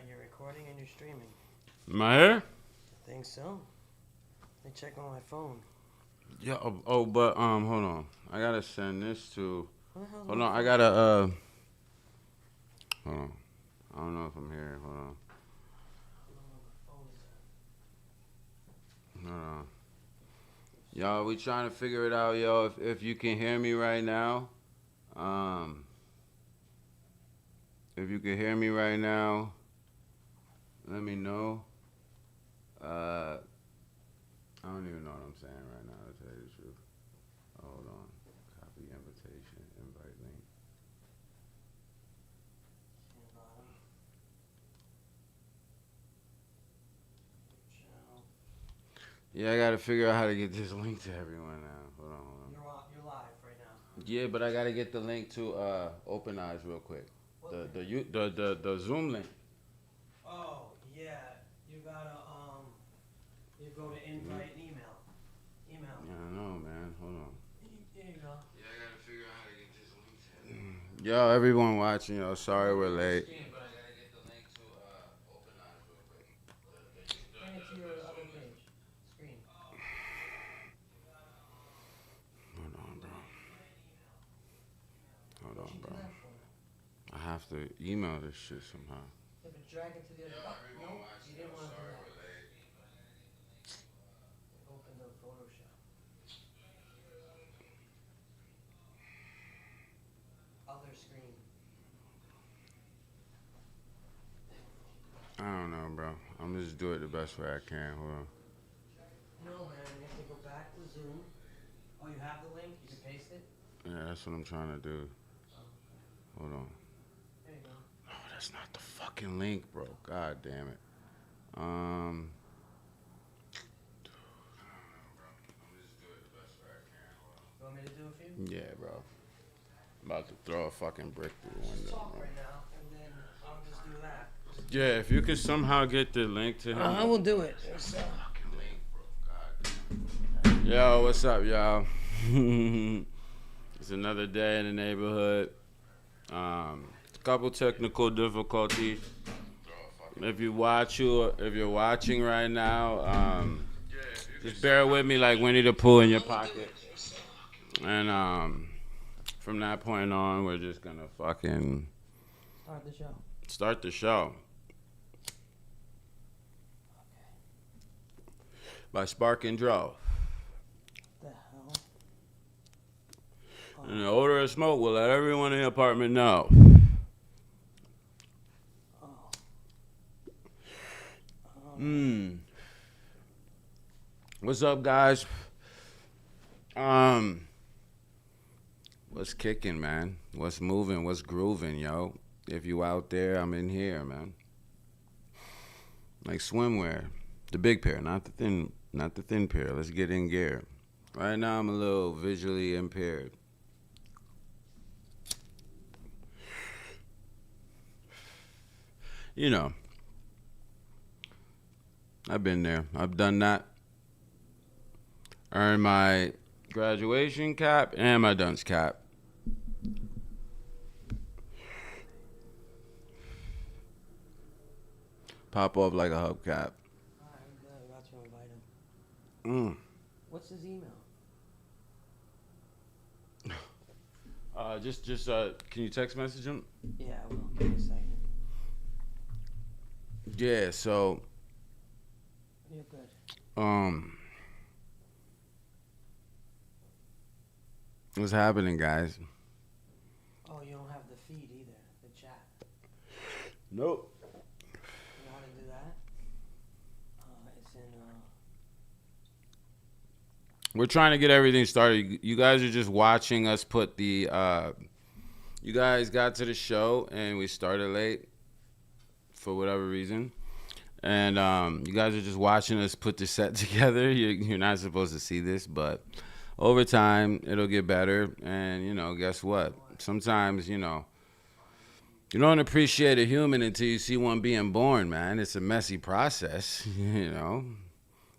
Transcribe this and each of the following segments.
you're recording and you're streaming. Am I here? I think so. Let me check on my phone. Yeah. But hold on. I gotta send this to. What the hell's Hold my on. I phone? gotta Hold on. I don't know if I'm here. Hold on. Hold on. Y'all, we trying to figure it out, yo. If you can hear me right now, if you can hear me right now, let me know. I don't even know what I'm saying right now, to tell you the truth. Hold on. Copy invitation, invite link. Yeah, I gotta figure out how to get this link to everyone now. Hold on. You're live right now. Yeah, but I gotta get the link to Open Eyes real quick. The Zoom link. Oh yeah, you gotta you go to invite and email. Yeah, I know, man. Hold on. There you go. Yeah, I gotta figure out how to get this link to Yo, everyone watching, yo, sorry we're late. But I gotta get the link to Open Eyes real quick. Bring it to your other page. Screen. Hold on, bro. Hold on, bro. Do that for me. I have to email this shit somehow. Yeah, but drag it to the other. No, you didn't want to do that. Open the Photoshop. Other screen. I don't know, bro. I'm just do it the best way I can. Hold on. No, man, you have to go back to Zoom. Oh, you have the link? You can paste it? Yeah, that's what I'm trying to do. Hold on. There you go. No, that's not the fucking link, bro. God damn it. I'm just do it the best way I can. You want me to do it for you? Yeah, bro. I'm about to throw a fucking brick through the window, Talk bro. right now, and then I'll just do that. Yeah, if you could somehow get the link to him. I will do it. Fucking link, bro. God. Yo, what's up, y'all? It's another day in the neighborhood. A couple technical difficulties. If you're watching right now, just bear with me like Winnie the Pooh in your pocket. And from that point on, we're just gonna fucking Start the show. By Spark and Draw. The hell? And the odor of smoke will let everyone in the apartment know. What's up, guys? What's kicking, man? What's moving? What's grooving, yo? If you out there, I'm in here, man. Like swimwear, the big pair, not the thin pair. Let's get in gear. Right now, I'm a little visually impaired. You know, I've been there. I've done that. Earned my graduation cap and my dunce cap. Pop off like a hubcap. Alright, I'm good. I'm about to invite him. What's his email? Just can you text message him? Yeah, I will. Give me a second. Yeah, so You're good. What's happening, guys? Oh, you don't have the feed either, the chat. Nope. You know how to do that? It's in We're trying to get everything started. You guys are just watching us put the you guys got to the show and we started late for whatever reason. And you guys are just watching us put the set together. You're not supposed to see this, but over time, it'll get better. And, you know, guess what? Sometimes, you know, you don't appreciate a human until you see one being born, man. It's a messy process, you know.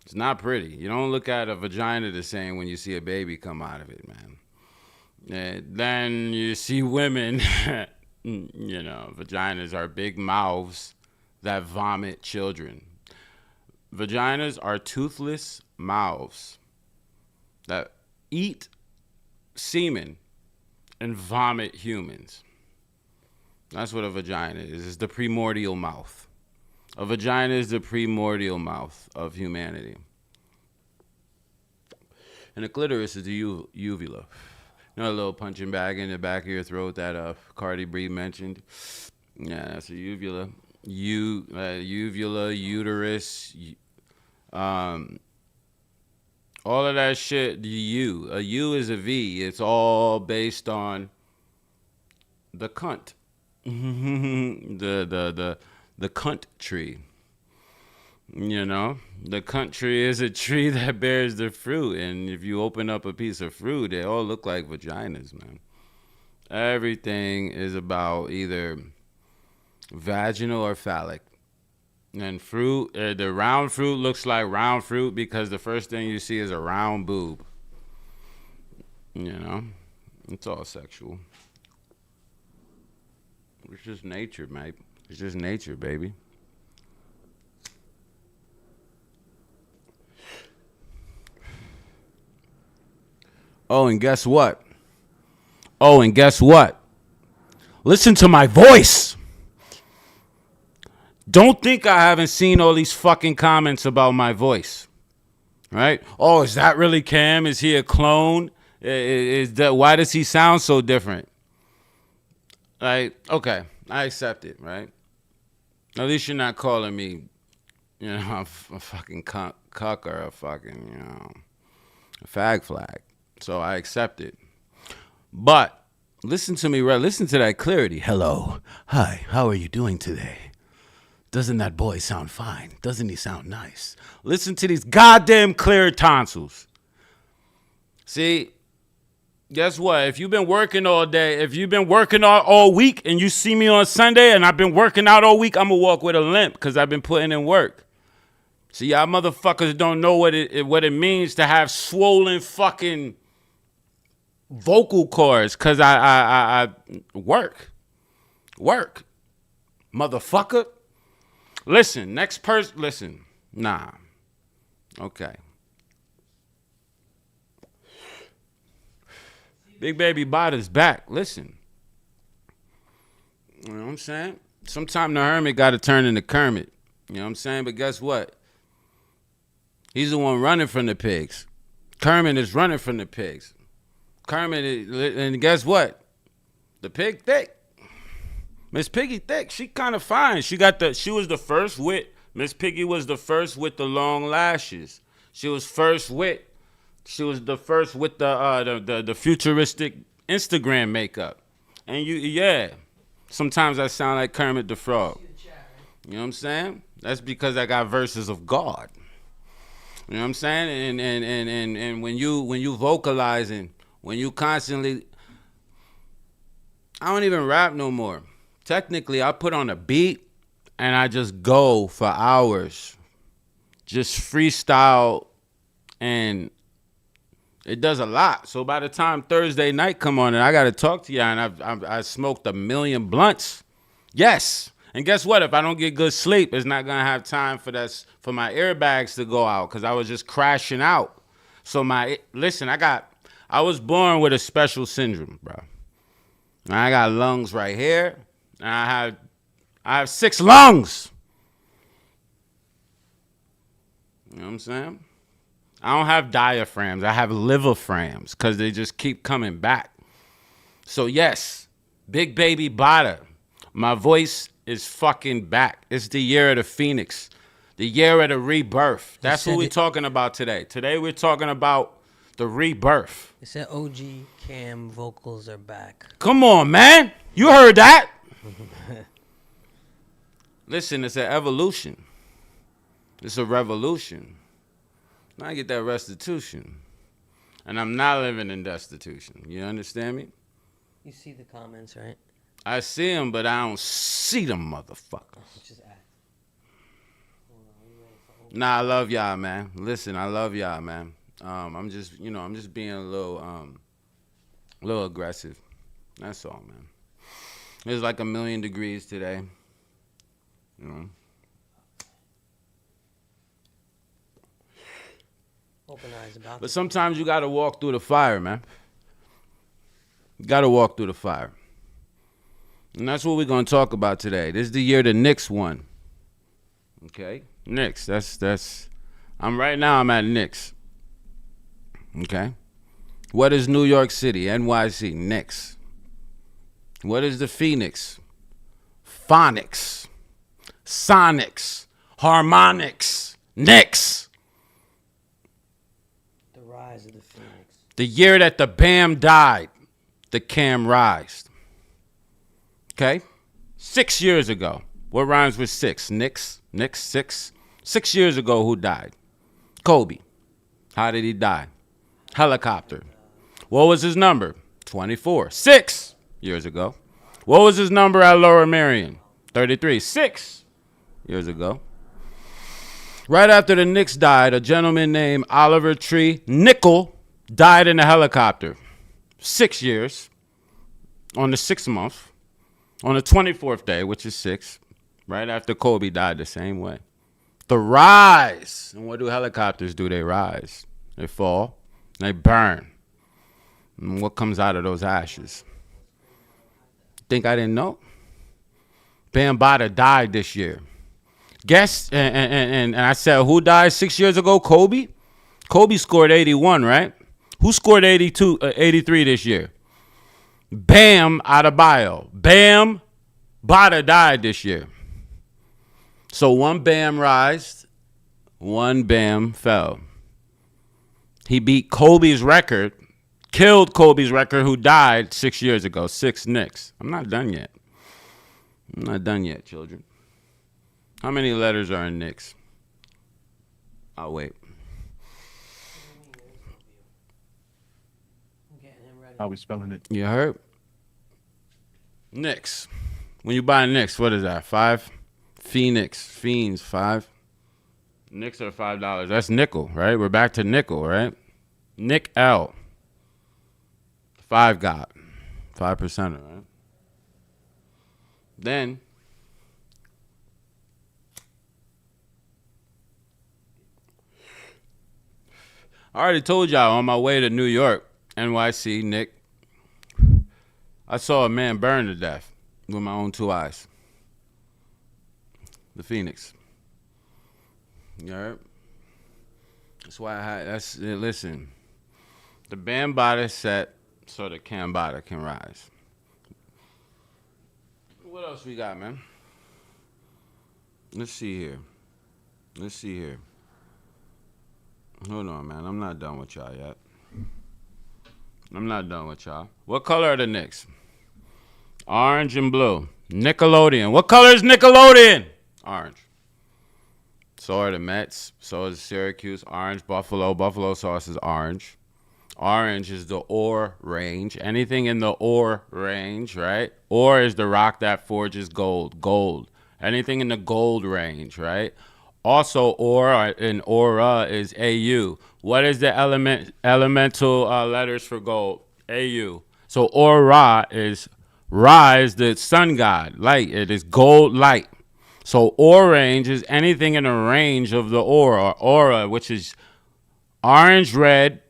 It's not pretty. You don't look at a vagina the same when you see a baby come out of it, man. And then you see women, you know, vaginas are big mouths that vomit children. Vaginas are toothless mouths that eat semen and vomit humans. That's what a vagina is. It's the primordial mouth. A vagina is the primordial mouth of humanity. And the clitoris is the uvula. You know, a little punching bag in the back of your throat that Cardi B mentioned. Yeah, that's a uvula. Uvula, uterus, all of that shit. A U is a V. It's all based on the cunt. the cunt tree. You know, the cunt tree is a tree that bears the fruit, and if you open up a piece of fruit, they all look like vaginas, man. Everything is about either vaginal or phallic. And fruit, the round fruit looks like round fruit because the first thing you see is a round boob. You know, it's all sexual. It's just nature, mate. It's just nature, baby. Oh, and guess what? Listen to my voice. Don't think I haven't seen all these fucking comments about my voice. Right? Oh, is that really Cam? Is he a clone? Why does he sound so different? Like, okay, I accept it, right? At least you're not calling me, you know, a fucking cuck or a fucking, you know, a fag flag. So I accept it. But listen to me, right? Listen to that clarity. Hello. Hi, how are you doing today? Doesn't that boy sound fine? Doesn't he sound nice? Listen to these goddamn clear tonsils. See, guess what? If you've been working all day, if you've been working all week and you see me on Sunday and I've been working out all week, I'm going to walk with a limp because I've been putting in work. See, y'all motherfuckers don't know what it means to have swollen fucking vocal cords because I work, motherfucker. Listen, next person. Listen, nah, okay. Big Baby Botta's back. Listen, you know what I'm saying? Sometime the hermit got to turn into Kermit. You know what I'm saying? But guess what? He's the one running from the pigs. Kermit is running from the pigs. Kermit is, and guess what? The pig thick. Miss Piggy thick. She kind of fine. She was the first with, Miss Piggy was the first with the long lashes. She was the first with the futuristic Instagram makeup. And yeah. Sometimes I sound like Kermit the Frog. You know what I'm saying? That's because I got verses of God. You know what I'm saying? And when you vocalizing, when you constantly, I don't even rap no more. Technically, I put on a beat and I just go for hours, just freestyle, and it does a lot. So by the time Thursday night come on and I got to talk to y'all, and I smoked 1 million blunts. Yes. And guess what? If I don't get good sleep, it's not going to have time for my airbags to go out because I was just crashing out. So I was born with a special syndrome, bro. I got lungs right here. And I have 6 lungs. You know what I'm saying? I don't have diaphragms. I have liver frams because they just keep coming back. So yes, Big Baby Botta, my voice is fucking back. It's the year of the Phoenix, the year of the rebirth. That's what we're talking about today. Today we're talking about the rebirth. It said OG Cam vocals are back. Come on, man. You heard that? Listen, it's an evolution. It's a revolution. Now I get that restitution. And I'm not living in destitution. You understand me? You see the comments, right? I see them, but I don't see them, motherfuckers. Just act. Nah, I love y'all, man. Listen, I love y'all, man. I'm just being a little aggressive. That's all, man. It's like 1,000,000 degrees today. You know, Open eyes about But it. sometimes you got to walk through the fire, man. You got to walk through the fire. And that's what we're going to talk about today. This is the year the Knicks won. Okay? Knicks. That's I'm at Knicks. Okay? What is New York City? NYC. Knicks. What is the Phoenix? Phonics. Sonics. Harmonics. Knicks. The rise of the Phoenix. The year that the Bam died, the Cam rised. Okay? 6 years ago. What rhymes with six? Knicks, 6. 6 years ago, who died? Kobe. How did he die? Helicopter. What was his number? 24. 6 years ago. What was his number at Lower Merion? 33. 6 years ago. Right after the Knicks died, a gentleman named Oliver Tree Nickel died in a helicopter. 6 years. On the 6th month. On the 24th day, which is 6. Right after Kobe died the same way. The rise. And what do helicopters do? They rise. They fall. They burn. And what comes out of those ashes? Think I didn't know? Cambatta died this year. Guess, and I said, who died 6 years ago? Kobe? Kobe scored 81, right? Who scored 83 this year? Bam Adebayo. Bam Bada died this year. So one Bam rised, one Bam fell. He beat Kobe's record, killed Kobe's record, who died 6 years ago. 6 Knicks. I'm not done yet. I'm not done yet, children. How many letters are in Knicks? I'll wait. Ready. How we spelling it? You heard? Knicks. When you buy Knicks, what is that? 5? Phoenix. Fiends, 5. Knicks are $5. That's nickel, right? We're back to nickel, right? Nick L. 5 got. 5%, right? Then I already told y'all on my way to New York, NYC, Nick, I saw a man burn to death with my own 2 eyes. The Phoenix. You heard? That's why listen, the Cambatta set so the Cambatta can rise. What else we got, man? Let's see here. Hold on, man. I'm not done with y'all yet. What color are the Knicks? Orange and blue. Nickelodeon. What color is Nickelodeon? Orange. So are the Mets. So is Syracuse. Orange. Buffalo. Buffalo sauce is orange. Orange is the ore range. Anything in the ore range, right? Ore is the rock that forges gold. Gold. Anything in the gold range, right? Also, ore in aura is AU. What is the elemental letters for gold? AU. So aura is rise, the sun god, light. It is gold light. So orange is anything in the range of the aura, which is orange, red,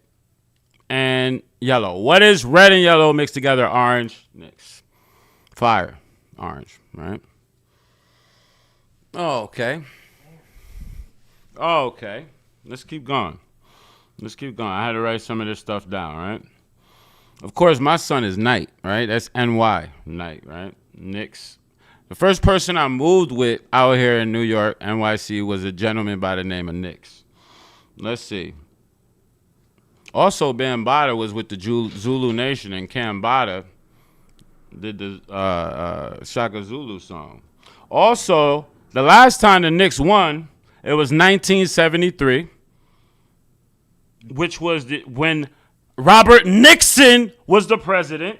and yellow. What is red and yellow mixed together? Orange, mix. Fire, orange, right? Oh, okay. Let's keep going. I had to write some of this stuff down, right? Of course, my son is Night, right? That's NY, Night, right? Knicks. The first person I moved with out here in New York, NYC, was a gentleman by the name of Knicks. Let's see. Also, Cambatta was with the Zulu Nation, and Cambatta did the Shaka Zulu song. Also, the last time the Knicks won, it was 1973, which was when Robert Nixon was the president,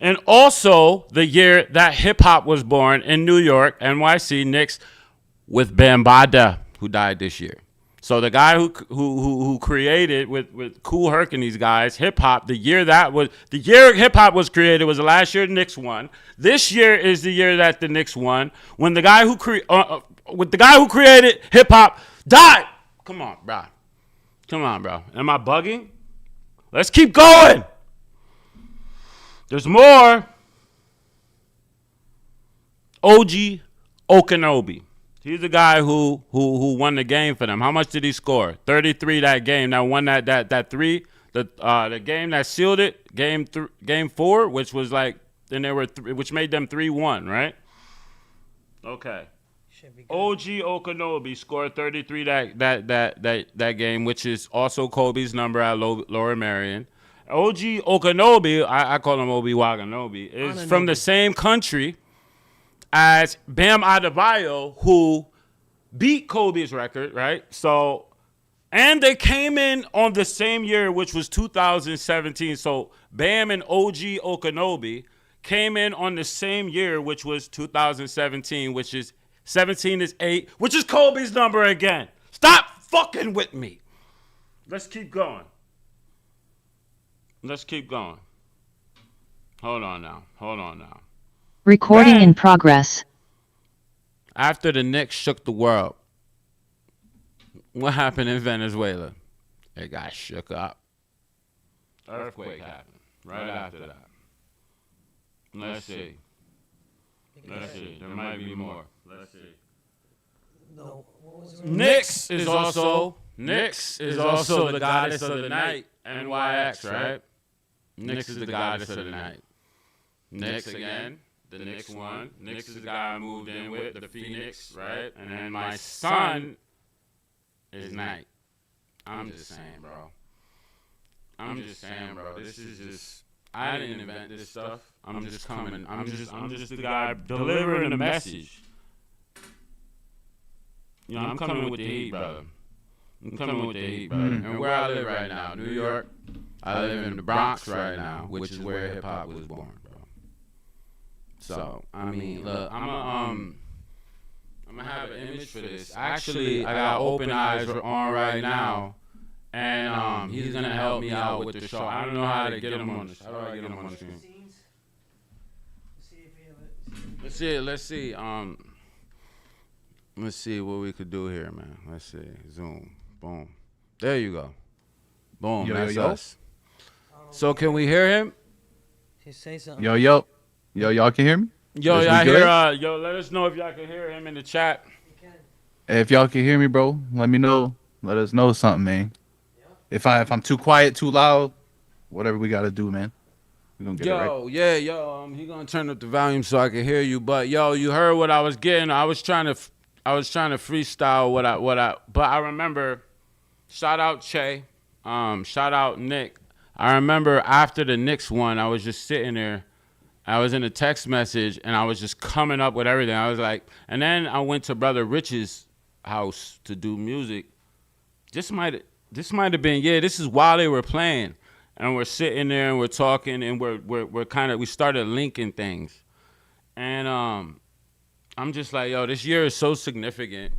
and also the year that hip-hop was born in New York, NYC, Knicks, with Cambatta, who died this year. So the guy who created with Kool Herc and these guys hip-hop, the year hip-hop was created was the last year the Knicks won. This year is the year that the Knicks won, when the guy who created hip-hop died. Come on, bruh. Come on, bro. Am I bugging? Let's keep going. There's more. OG Okanobi. He's the guy who won the game for them. How much did he score? 33 that game. That won that three. The game that sealed it. Game 4, which was like, then there were which made them 3-1, right? Okay. OG Okanobi scored 33 that game, which is also Kobe's number at Lower Merion. OG Okanobi, I call him Obi Waganobi, is from the same country as Bam Adebayo, who beat Kobe's record, right? So, and they came in on the same year, which was 2017. So Bam and OG Okanobi came in on the same year, which was 2017, which is 17 is 8, which is Kobe's number again. Stop fucking with me. Let's keep going. Let's keep going. Hold on now. Recording in progress. After the Knicks shook the world, what happened in Venezuela? It got shook up. Earthquake happened right after that. Let's see. There might be more. Let's see. No. What was it? Nyx is also the goddess of the night. NYX, right? Nyx is the goddess of the night. Nyx again. The Knicks won. Nyx is the guy I moved in with, the Phoenix, right? And then my son is Night. I'm just saying, bro. This is just, I didn't invent this stuff. I'm just the guy delivering the message. You know, I'm coming with the heat, brother. And where I live right now, New York, I live in the Bronx right now, which is where hip hop was born, bro. So, I mean, look, I'm gonna have an image for this. Actually, I got Open Eyes on right now, and he's gonna help me out with the show. I don't know how to get him on the. How do I get him on the screen? Let's see. Let's see what we could do here, man. Let's see. Zoom. Boom. There you go. Boom. That's us. So can we hear him? Say something. Yo, y'all can hear me? Yo, y'all hear? Yo, let us know if y'all can hear him in the chat. If y'all can hear me, bro, let me know. Let us know something, man. If I'm too quiet, too loud, whatever we gotta do, man. We gonna get it right. He gonna turn up the volume so I can hear you. But yo, you heard what I was getting. I was trying to freestyle but I remember. Shout out Che. Shout out Nick. I remember after the Knicks won, I was just sitting there. I was in a text message and I was just coming up with everything. I was like, and then I went to Brother Rich's house to do music. This might have been, this is while they were playing. And we're sitting there and we're talking and we started linking things. And I'm just like, yo, this year is so significant.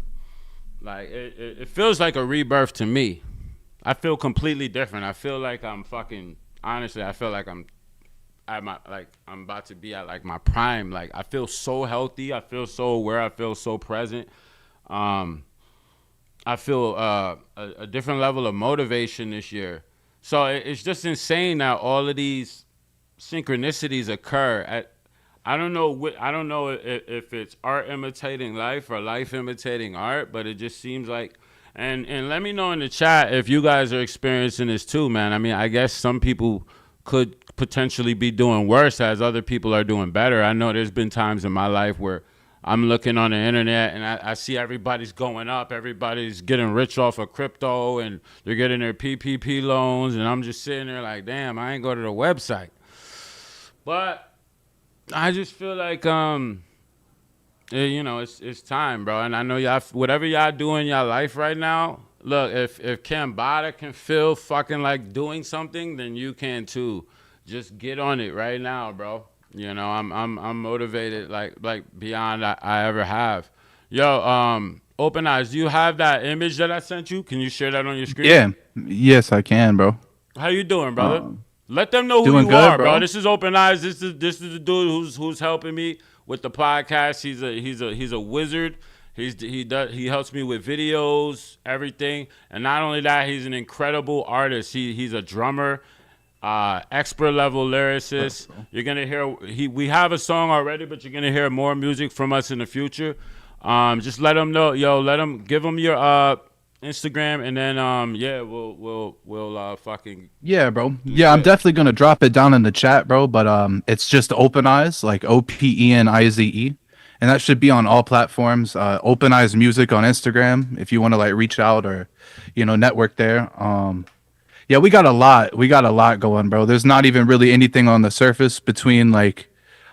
Like, it feels like a rebirth to me. I feel completely different. I feel like I'm honestly, I feel like I'm about to be at like my prime. Like, I feel so healthy. I feel so aware. I feel so present. I feel a different level of motivation this year. So it's just insane that all of these synchronicities occur. I don't know if it's art imitating life or life imitating art, but it just seems like. And let me know in the chat if you guys are experiencing this too, man. I mean, I guess some people could potentially be doing worse as other people are doing better. I know there's been times in my life where I'm looking on the internet and I see everybody's going up. Everybody's getting rich off of crypto and they're getting their PPP loans. And I'm just sitting there like, damn, I ain't go to the website. But I just feel like, it's time, bro. And I know y'all, whatever y'all do in y'all life right now, look, if Cambatta can feel fucking like doing something, then you can too. Just get on it right now, bro. You know, I'm motivated like beyond I ever have. Yo, Open Eyes, do you have that image that I sent you? Can you share that on your screen? Yeah. Yes, I can, bro. How you doing, brother? Let them know who doing you good, are, bro. This is Open Eyes. This is the dude who's helping me with the podcast. He's a wizard. He helps me with videos, everything, and not only that, he's an incredible artist. He's a drummer, expert level lyricist. You're gonna hear we have a song already, but you're gonna hear more music from us in the future. Just let him know, give him your Instagram, and then we'll fucking bro. Yeah, I'm definitely gonna drop it down in the chat, bro. But it's just Open Eyes, like OPENIZE. And that should be on all platforms. Open Eyes Music on Instagram if you want to like reach out or, network there. Yeah, we got a lot. We got a lot going, bro. There's not even really anything on the surface between like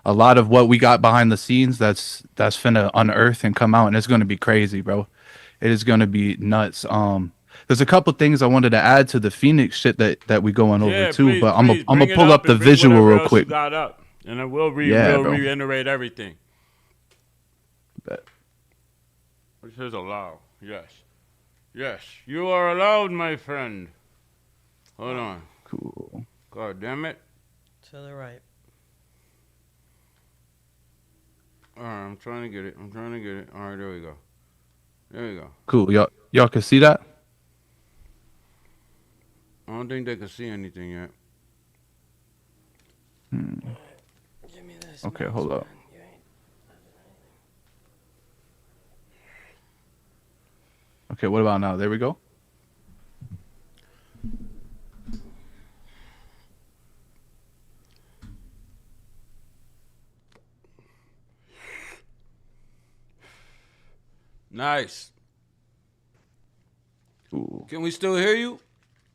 a lot of what we got behind the scenes that's finna unearth and come out, and it's gonna be crazy, bro. It is gonna be nuts. There's a couple things I wanted to add to the Phoenix shit that we going over too, please, but I'm gonna bring pull it up the and bring visual whatever real else quick. you got up, and I will bro. reiterate everything. This is allowed. Yes, you are allowed, my friend. Hold on. Cool. God damn it. To the right. All right, I'm trying to get it. All right, there we go. Cool. Y'all can see that? I don't think they can see anything yet. Give me this. Okay, hold up. Okay, what about now? There we go. Nice. Cool. Can we still hear you?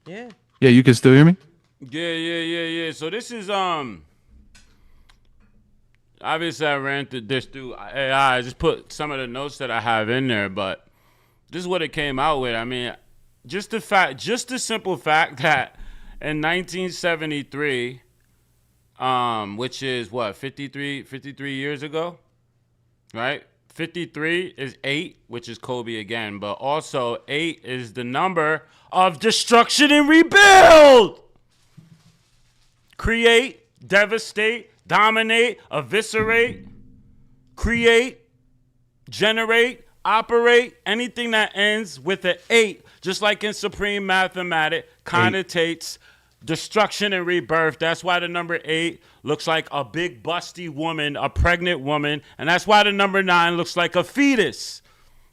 Yeah. Yeah, you can still hear me? Yeah. So this is obviously I ran through this through AI. I just put some of the notes that I have in there, but this is what it came out with. I mean, just the simple fact that in 1973, which is what, 53 years ago, right? 53 is 8, which is Kobe again, but also 8 is the number of destruction and rebuild. Create, devastate, dominate, eviscerate, create, generate, operate, anything that ends with an 8, just like in Supreme Mathematics, connotates destruction and rebirth. That's why the number 8 looks like a big busty woman, a pregnant woman, and that's why the number 9 looks like a fetus.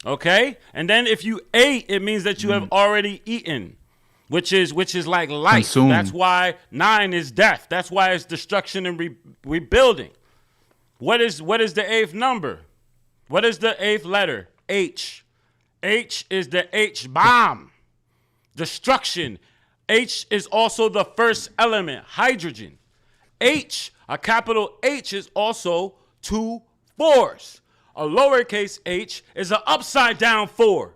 Okay? And then if you ate, it means that you have already eaten, which is like life. Consume. That's why 9 is death. That's why it's destruction and rebuilding. What is the 8th number? What is the 8th letter? H. H is the H bomb. Destruction. H is also the first element, hydrogen. H, a capital H, is also 2 4s. A lowercase h is an upside down 4.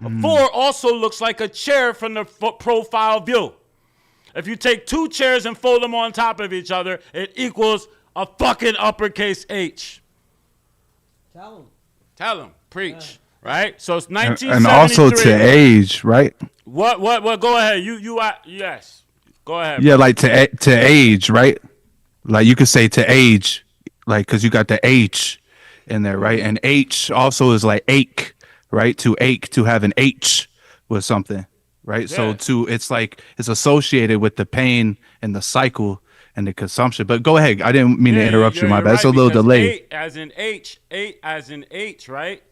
A 4 also looks like a chair from the profile view. If you take 2 chairs and fold them on top of each other, it equals a fucking uppercase H. Tell them. Preach. Right? So it's 1973. And also to age, right? What? Go ahead. Yes. Go ahead. Yeah, like to age, right? Like you could say to age, like because you got the H in there, right? And H also is like ache, right? To ache, to have an H with something, right? Yeah. So it's like it's associated with the pain and the cycle and the consumption. But go ahead. I didn't mean to interrupt you. My bad. It's a little delayed. 8 as in H, right?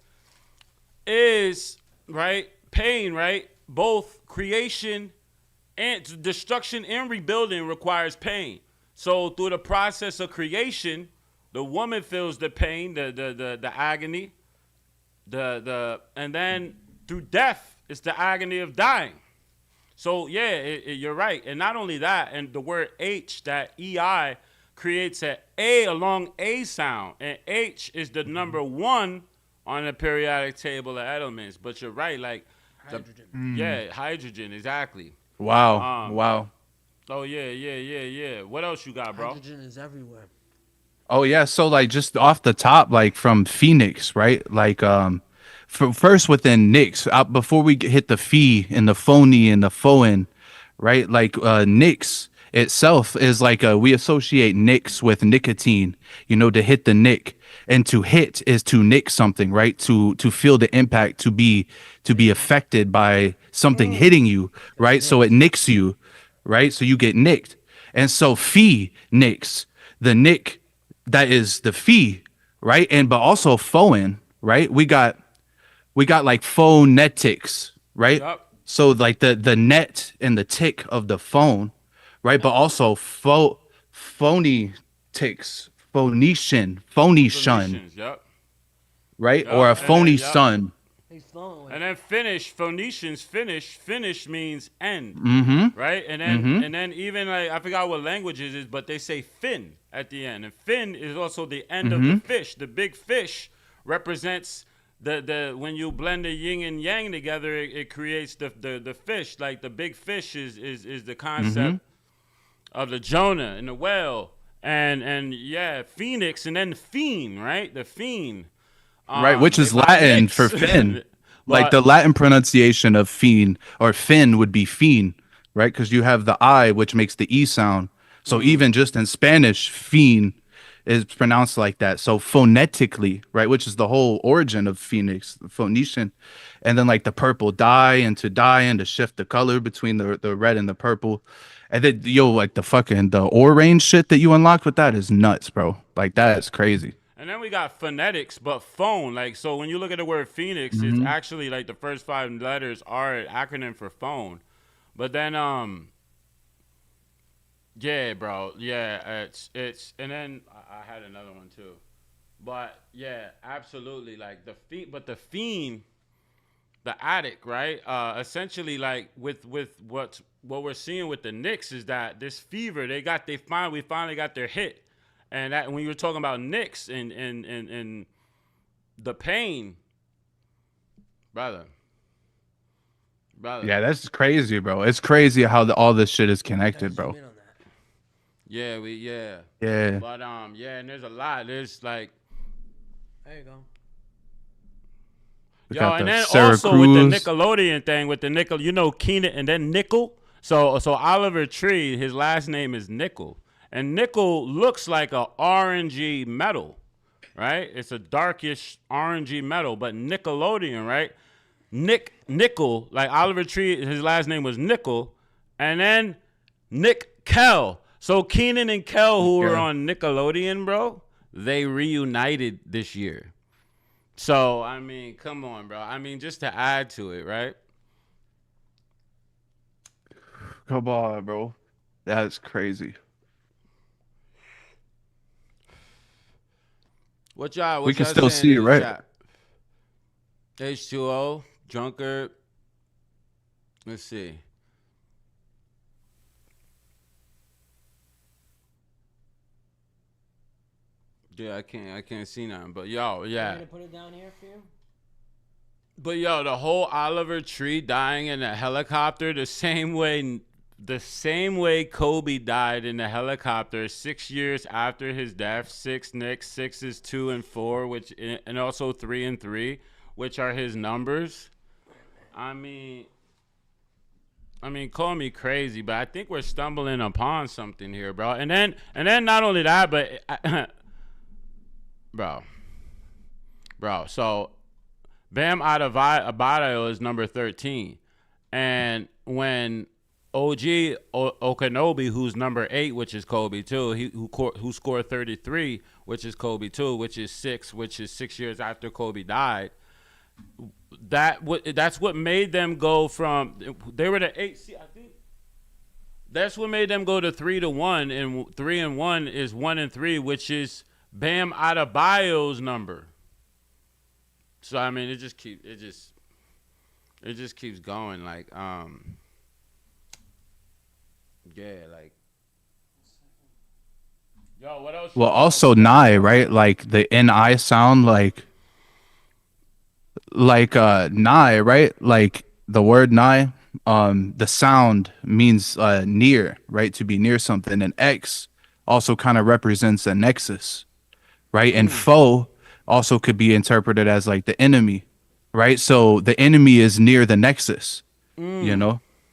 Is, right, pain, right? Both creation and destruction and rebuilding requires pain. So through the process of creation, the woman feels the pain, the agony, and then through death, it's the agony of dying. So yeah, you're right. And not only that, and the word H, that EI, creates an A along A sound, and H is the number 1 on the periodic table of elements. But you're right, like hydrogen. Yeah, hydrogen, exactly. Wow. Wow. Oh yeah. What else you got, bro? Hydrogen is everywhere. Oh yeah, so like just off the top, like from Phoenix, right? Like first within Nyx, before we hit the phi and the phony and the phoen, right? Like Nyx itself is like we associate nicks with nicotine, to hit the nick, and to hit is to nick something, right? To feel the impact, to be affected by something hitting you, right? So it nicks you, right? So you get nicked. And so fee nicks, the nick that is the fee, right? And but also phone, right? We got like phonetics, right? Yup. So like the net and the tick of the phone, right? But also phony ticks, phonician, Phoenicians, yup. right? Yup, Or a and then, phony yup. son. He's flowing with And then finish, Phoenicians, finish means end, Mm-hmm. right? And then even like I forgot what language it is, but they say fin at the end. And fin is also the end of the fish. The big fish represents the when you blend the yin and yang together, it creates the fish. Like the big fish is the concept of the Jonah and the whale. And yeah, phoenix and then fiend, right? The fiend. Right, which is they got Latin nicks. for fin. Like But- the Latin pronunciation of fiend or fin would be fiend, right? Because you have the I, which makes the E sound. So even just in Spanish, fiend is pronounced like that. So phonetically, right, which is the whole origin of Phoenix, the Phoenician. And then like the purple dye and to shift the color between the red and the purple. And then like the orange shit that you unlocked with that is nuts, bro. Like that is crazy. And then we got phonetics, but phone. Like, so when you look at the word phoenix, it's actually like the first 5 letters are an acronym for phone. But then, yeah, bro. Yeah, it's, and then I had another one too. But yeah, absolutely. Like the fiend, the addict, right? Essentially, like with what we're seeing with the Knicks is that this fever, we finally got their hit. And that when you were talking about Knicks and the pain, brother. Yeah, that's crazy, bro. It's crazy how all this shit is connected, bro. zoom in on that. Yeah. Yeah. But yeah, and there's a lot. There's like, There you go. We yo, got and the then Sarah also with the Cruz. Nickelodeon thing with the nickel, Keenan and then Nickel. So Oliver Tree, his last name is Nickel. And nickel looks like a orangey metal, right? It's a darkish orangey metal, but Nickelodeon, right? Nickel, like Oliver Tree, his last name was Nickel, and then Nick Kell. So Keenan and Kel, who were on Nickelodeon, bro, they reunited this year. So, I mean, come on, bro. I mean, just to add to it, right? Come on, bro. That's crazy. What y'all? We can y'all still saying see in it, the right? chat? H2O, drunkard. Let's see. Yeah, I can't see nothing. But yo, You yeah. gonna put it down here for you? But yo, the whole Oliver Tree dying in a helicopter, the same way Kobe died in the helicopter 6 years after his death. 6 Knicks, 6 is 2 and 4, and also 3 and 3, which are his numbers. I mean, call me crazy, but I think we're stumbling upon something here, bro. And then not only that, but bro. So Bam Adebayo is number 13, and when OG Okanobi, who's number 8, which is Kobe too, who scored 33, which is Kobe too, which is 6 years after Kobe died. That's what made them go from, they were the 8 seed, I think. That's what made them go to 3-1, and 3-1 is 1 and 3, which is Bam Adebayo's number. So I mean, it just keeps going, like yeah, like yo, what else? Well, also Nye, right? Like the NI sound, like Nye, right? Like the word Nye, the sound means near, right? To be near something, and X also kind of represents a nexus, right? And foe also could be interpreted as like the enemy, right? So the enemy is near the nexus,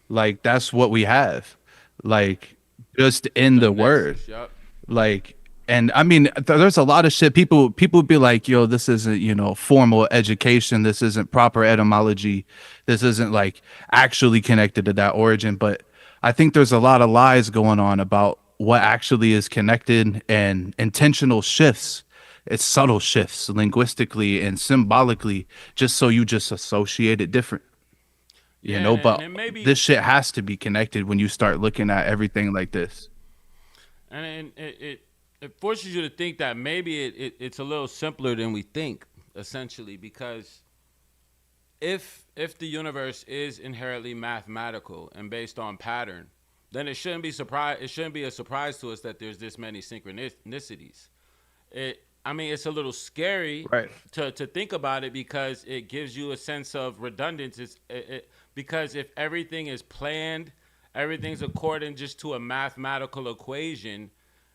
like that's what we have. Like just in the word. Nexus, yup. Like, and I mean, there's a lot of shit. People be like, yo, this isn't, formal education. This isn't proper etymology. This isn't like actually connected to that origin. But I think there's a lot of lies going on about what actually is connected and intentional shifts. It's subtle shifts linguistically and symbolically, just so you just associate it different. Yeah, But and maybe this shit has to be connected when you start looking at everything like this. and it forces you to think that maybe it's a little simpler than we think, essentially, because if the universe is inherently mathematical and based on pattern, then it shouldn't be a surprise to us that there's this many synchronicities. I mean, it's a little scary Right. to think about it because it gives you a sense of redundancy. Because if everything is planned, everything's according just to a mathematical equation,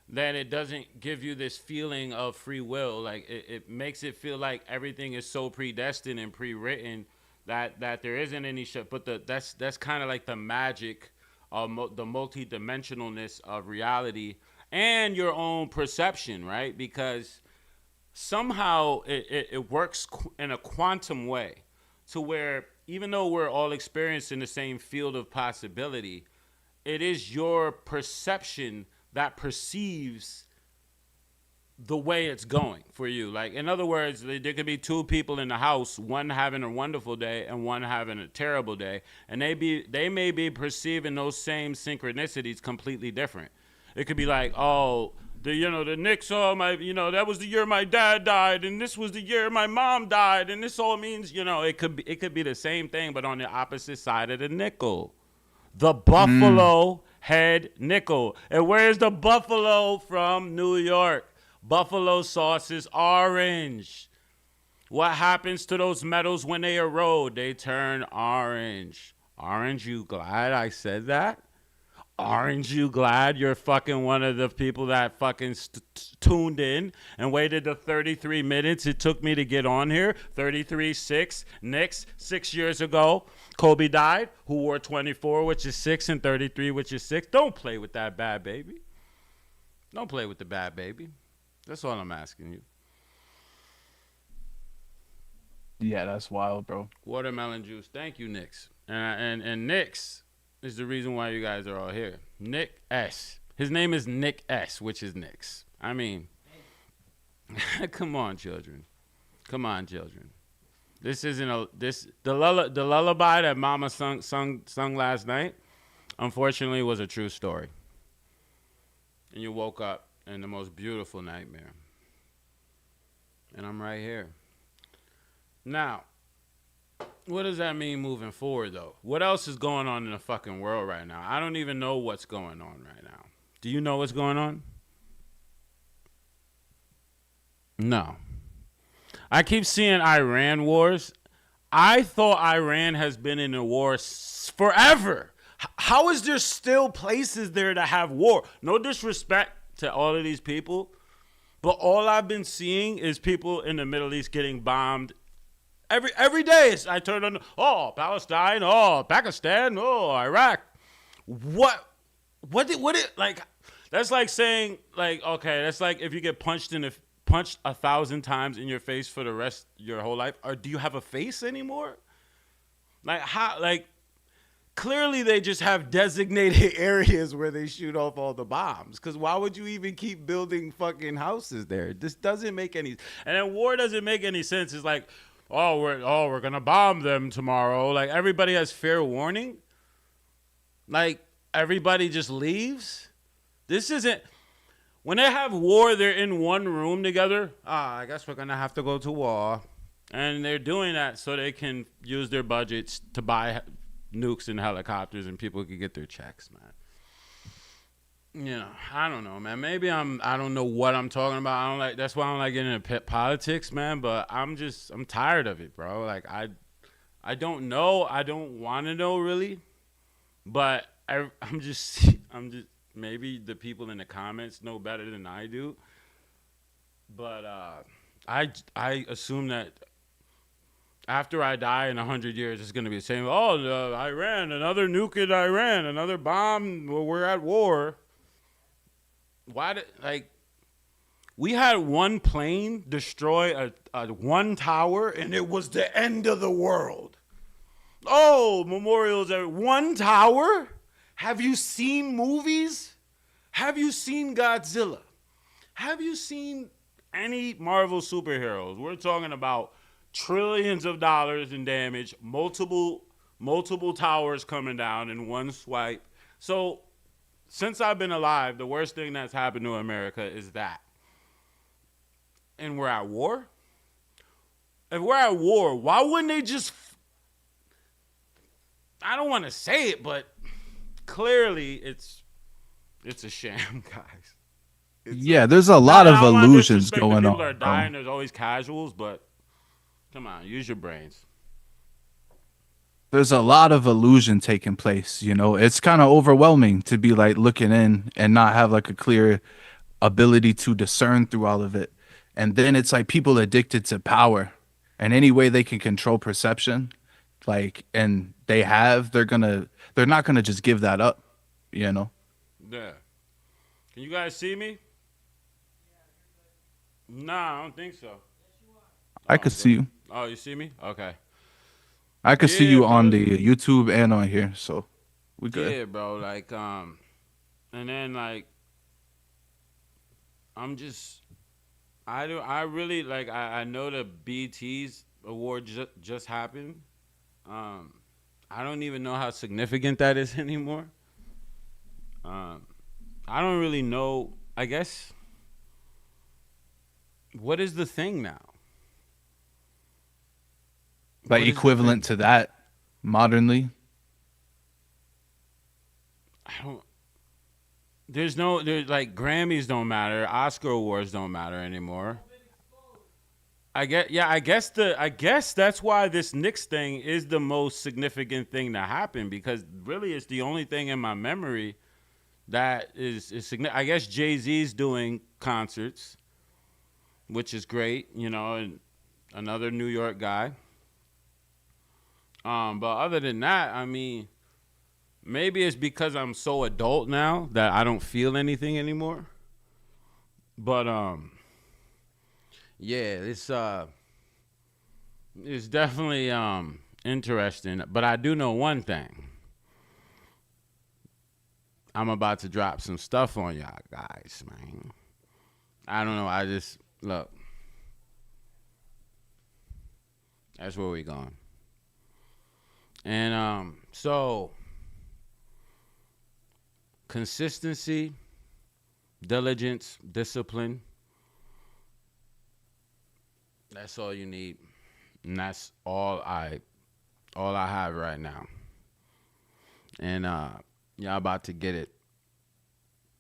then it doesn't give you this feeling of free will. Like it makes it feel like everything is so predestined and pre-written that there isn't any shit. But that's kind of like the magic of the multi-dimensionalness of reality and your own perception, right? Because somehow it works in a quantum way to where even though we're all experiencing the same field of possibility, it is your perception that perceives the way it's going for you. Like, in other words, there could be two people in the house, one having a wonderful day and one having a terrible day, and they may be perceiving those same synchronicities completely different. It could be like, oh, the Knicks, that was the year my dad died, and this was the year my mom died, and this all means, it could be the same thing, but on the opposite side of the nickel. The Buffalo head nickel. And where's the buffalo from? New York. Buffalo sauce is orange. What happens to those metals when they erode? They turn orange. Orange, you glad I said that? Aren't you glad you're fucking one of the people that fucking tuned in and waited the 33 minutes it took me to get on here? 33-6, Knicks, 6 years ago. Kobe died, who wore 24, which is 6, and 33, which is 6. Don't play with that bad baby. Don't play with the bad baby. That's all I'm asking you. Yeah, that's wild, bro. Watermelon juice. Thank you, Knicks. And Knicks is the reason why you guys are all here. Nick S. His name is Nick S., which is Knicks. I mean, come on, children. Come on, children. This isn't the lullaby that Mama sung last night, unfortunately, was a true story. And you woke up in the most beautiful nightmare. And I'm right here. Now, what does that mean moving forward, though? What else is going on in the fucking world right now? I don't even know what's going on right now. Do you know what's going on? No. I keep seeing Iran wars. I thought Iran has been in a war forever. How is there still places there to have war? No disrespect to all of these people, but all I've been seeing is people in the Middle East getting bombed. Every day I turn on, Palestine, Pakistan, Iraq. What like, that's like saying, like, okay, that's like if you get punched 1,000 times in your face for the rest of your whole life, or do you have a face anymore? Like, how, like, clearly they just have designated areas where they shoot off all the bombs. Because why would you even keep building fucking houses there? This doesn't make any, and then war doesn't make any sense. It's like, we're gonna bomb them tomorrow. Like, everybody has fair warning. Like, everybody just leaves. This isn't, when they have war, they're in one room together. I guess we're gonna have to go to war, and they're doing that so they can use their budgets to buy nukes and helicopters, and people can get their checks, man. I don't know, man. Maybe I don't know what I'm talking about. That's why I don't like getting into politics, man. But I'm tired of it, bro. Like, I don't know. I don't want to know, really. But I'm just, maybe the people in the comments know better than I do. But I assume that after I die in 100 years, it's going to be the same. Iran, another nuke in Iran, another bomb. Well, we're at war. why did we had one plane destroy a one tower and it was the end of the world. Oh, memorials at one tower? Have you seen movies? Have you seen Godzilla? Have you seen any Marvel superheroes? We're talking about trillions of dollars in damage, multiple towers coming down in one swipe. So, since I've been alive, the worst thing that's happened to America is that. And we're at war? If we're at war, why wouldn't they just... I don't want to say it, but clearly it's a sham, guys. There's a lot of illusions going on. People are dying. There's always casuals, but come on, use your brains. There's a lot of illusion taking place, you know. It's kind of overwhelming to be like looking in and not have like a clear ability to discern through all of it. And then it's like people addicted to power, and any way they can control perception, and they're not gonna just give that up, you know. Yeah. Can you guys see me? Nah, I don't think so. I could see you. Oh, you see me? Okay. I could see you on the YouTube and on here, so we good. Yeah, bro. And then I know the BT's award just happened. I don't even know how significant that is anymore. I don't really know. I guess, what is the thing now? Like equivalent to that modernly? There's Grammys don't matter. Oscar awards don't matter anymore. I guess that's why this Knicks thing is the most significant thing to happen, because really it's the only thing in my memory that is significant. I guess Jay-Z's doing concerts, which is great, you know, and another New York guy. But other than that, I mean, maybe it's because I'm so adult now that I don't feel anything anymore. But yeah, it's definitely interesting. But I do know one thing. I'm about to drop some stuff on y'all guys, man. I don't know. Look. That's where we going. And so consistency, diligence, discipline. That's all you need. And that's all I have right now. And y'all about to get it.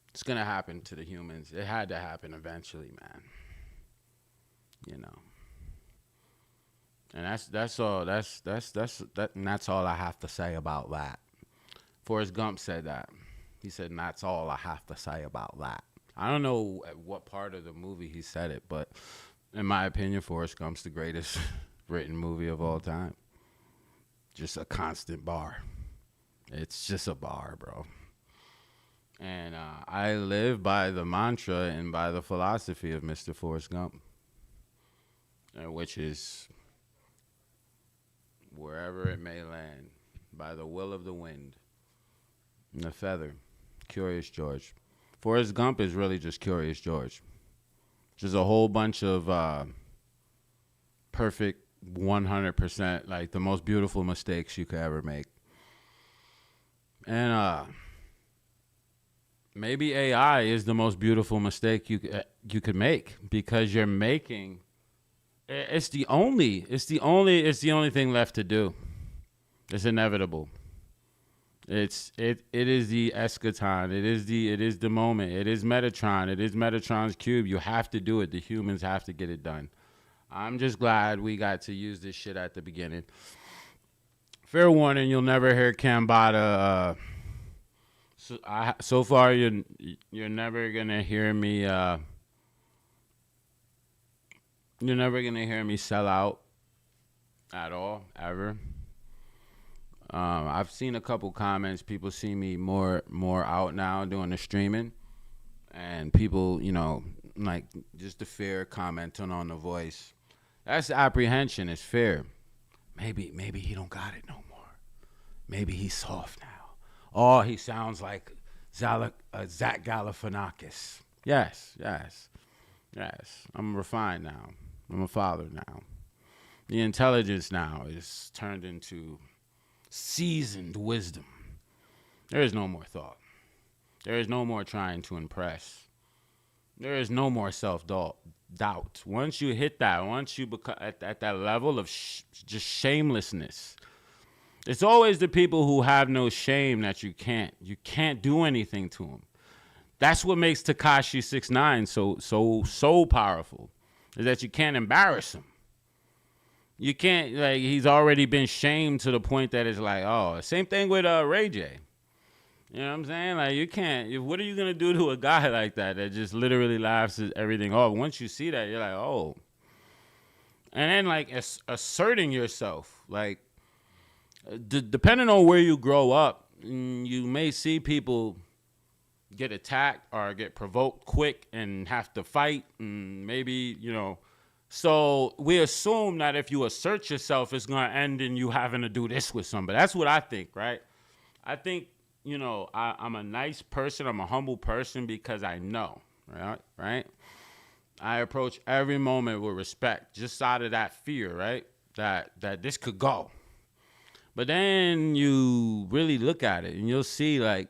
It's gonna happen to the humans. It had to happen eventually, man. You know. And that's all. And that's all I have to say about that. Forrest Gump said that. He said, and that's all I have to say about that. I don't know at what part of the movie he said it, but in my opinion, Forrest Gump's the greatest written movie of all time. Just a constant bar. It's just a bar, bro. And I live by the mantra and by the philosophy of Mr. Forrest Gump, which is wherever it may land, by the will of the wind and the feather. Curious George. Forrest Gump is really just Curious George. Just a whole bunch of perfect 100%, like the most beautiful mistakes you could ever make. And maybe AI is the most beautiful mistake you could make, because you're making it's the only thing left to do. It's inevitable. It is the eschaton. It is the moment. It is Metatron. It is Metatron's cube. You have to do it. The humans have to get it done. I'm just glad we got to use this shit at the beginning. Fair warning, you'll never hear Cambatta. So far, you're never gonna hear me. You're never gonna hear me sell out at all, ever. I've seen a couple comments. People see me more out now doing the streaming. and people, like just the fear commenting on the voice. That's apprehension. It's fear. Maybe he don't got it no more. Maybe he's soft now. Oh, he sounds like Zach Galifianakis. Yes. I'm refined now. I'm a father now. The intelligence now is turned into seasoned wisdom. There is no more thought. There is no more trying to impress. There is no more self-doubt. Once you hit that, once you become at that level of just shamelessness, it's always the people who have no shame that you can't do anything to them. That's what makes Tekashi 6ix9ine so powerful, is that you can't embarrass him. You can't, like, he's already been shamed to the point that it's like, oh, same thing with Ray J. You know what I'm saying? Like, you can't, what are you going to do to a guy like that just literally laughs everything off? Once you see that, you're like, oh. And then, like, asserting yourself, like, depending on where you grow up, you may see people get attacked or get provoked quick and have to fight, and maybe, so we assume that if you assert yourself, it's going to end in you having to do this with somebody. That's what I think, right? I think, I'm a nice person. I'm a humble person because I know, right? I approach every moment with respect, just out of that fear, right? That this could go. But then you really look at it and you'll see, like,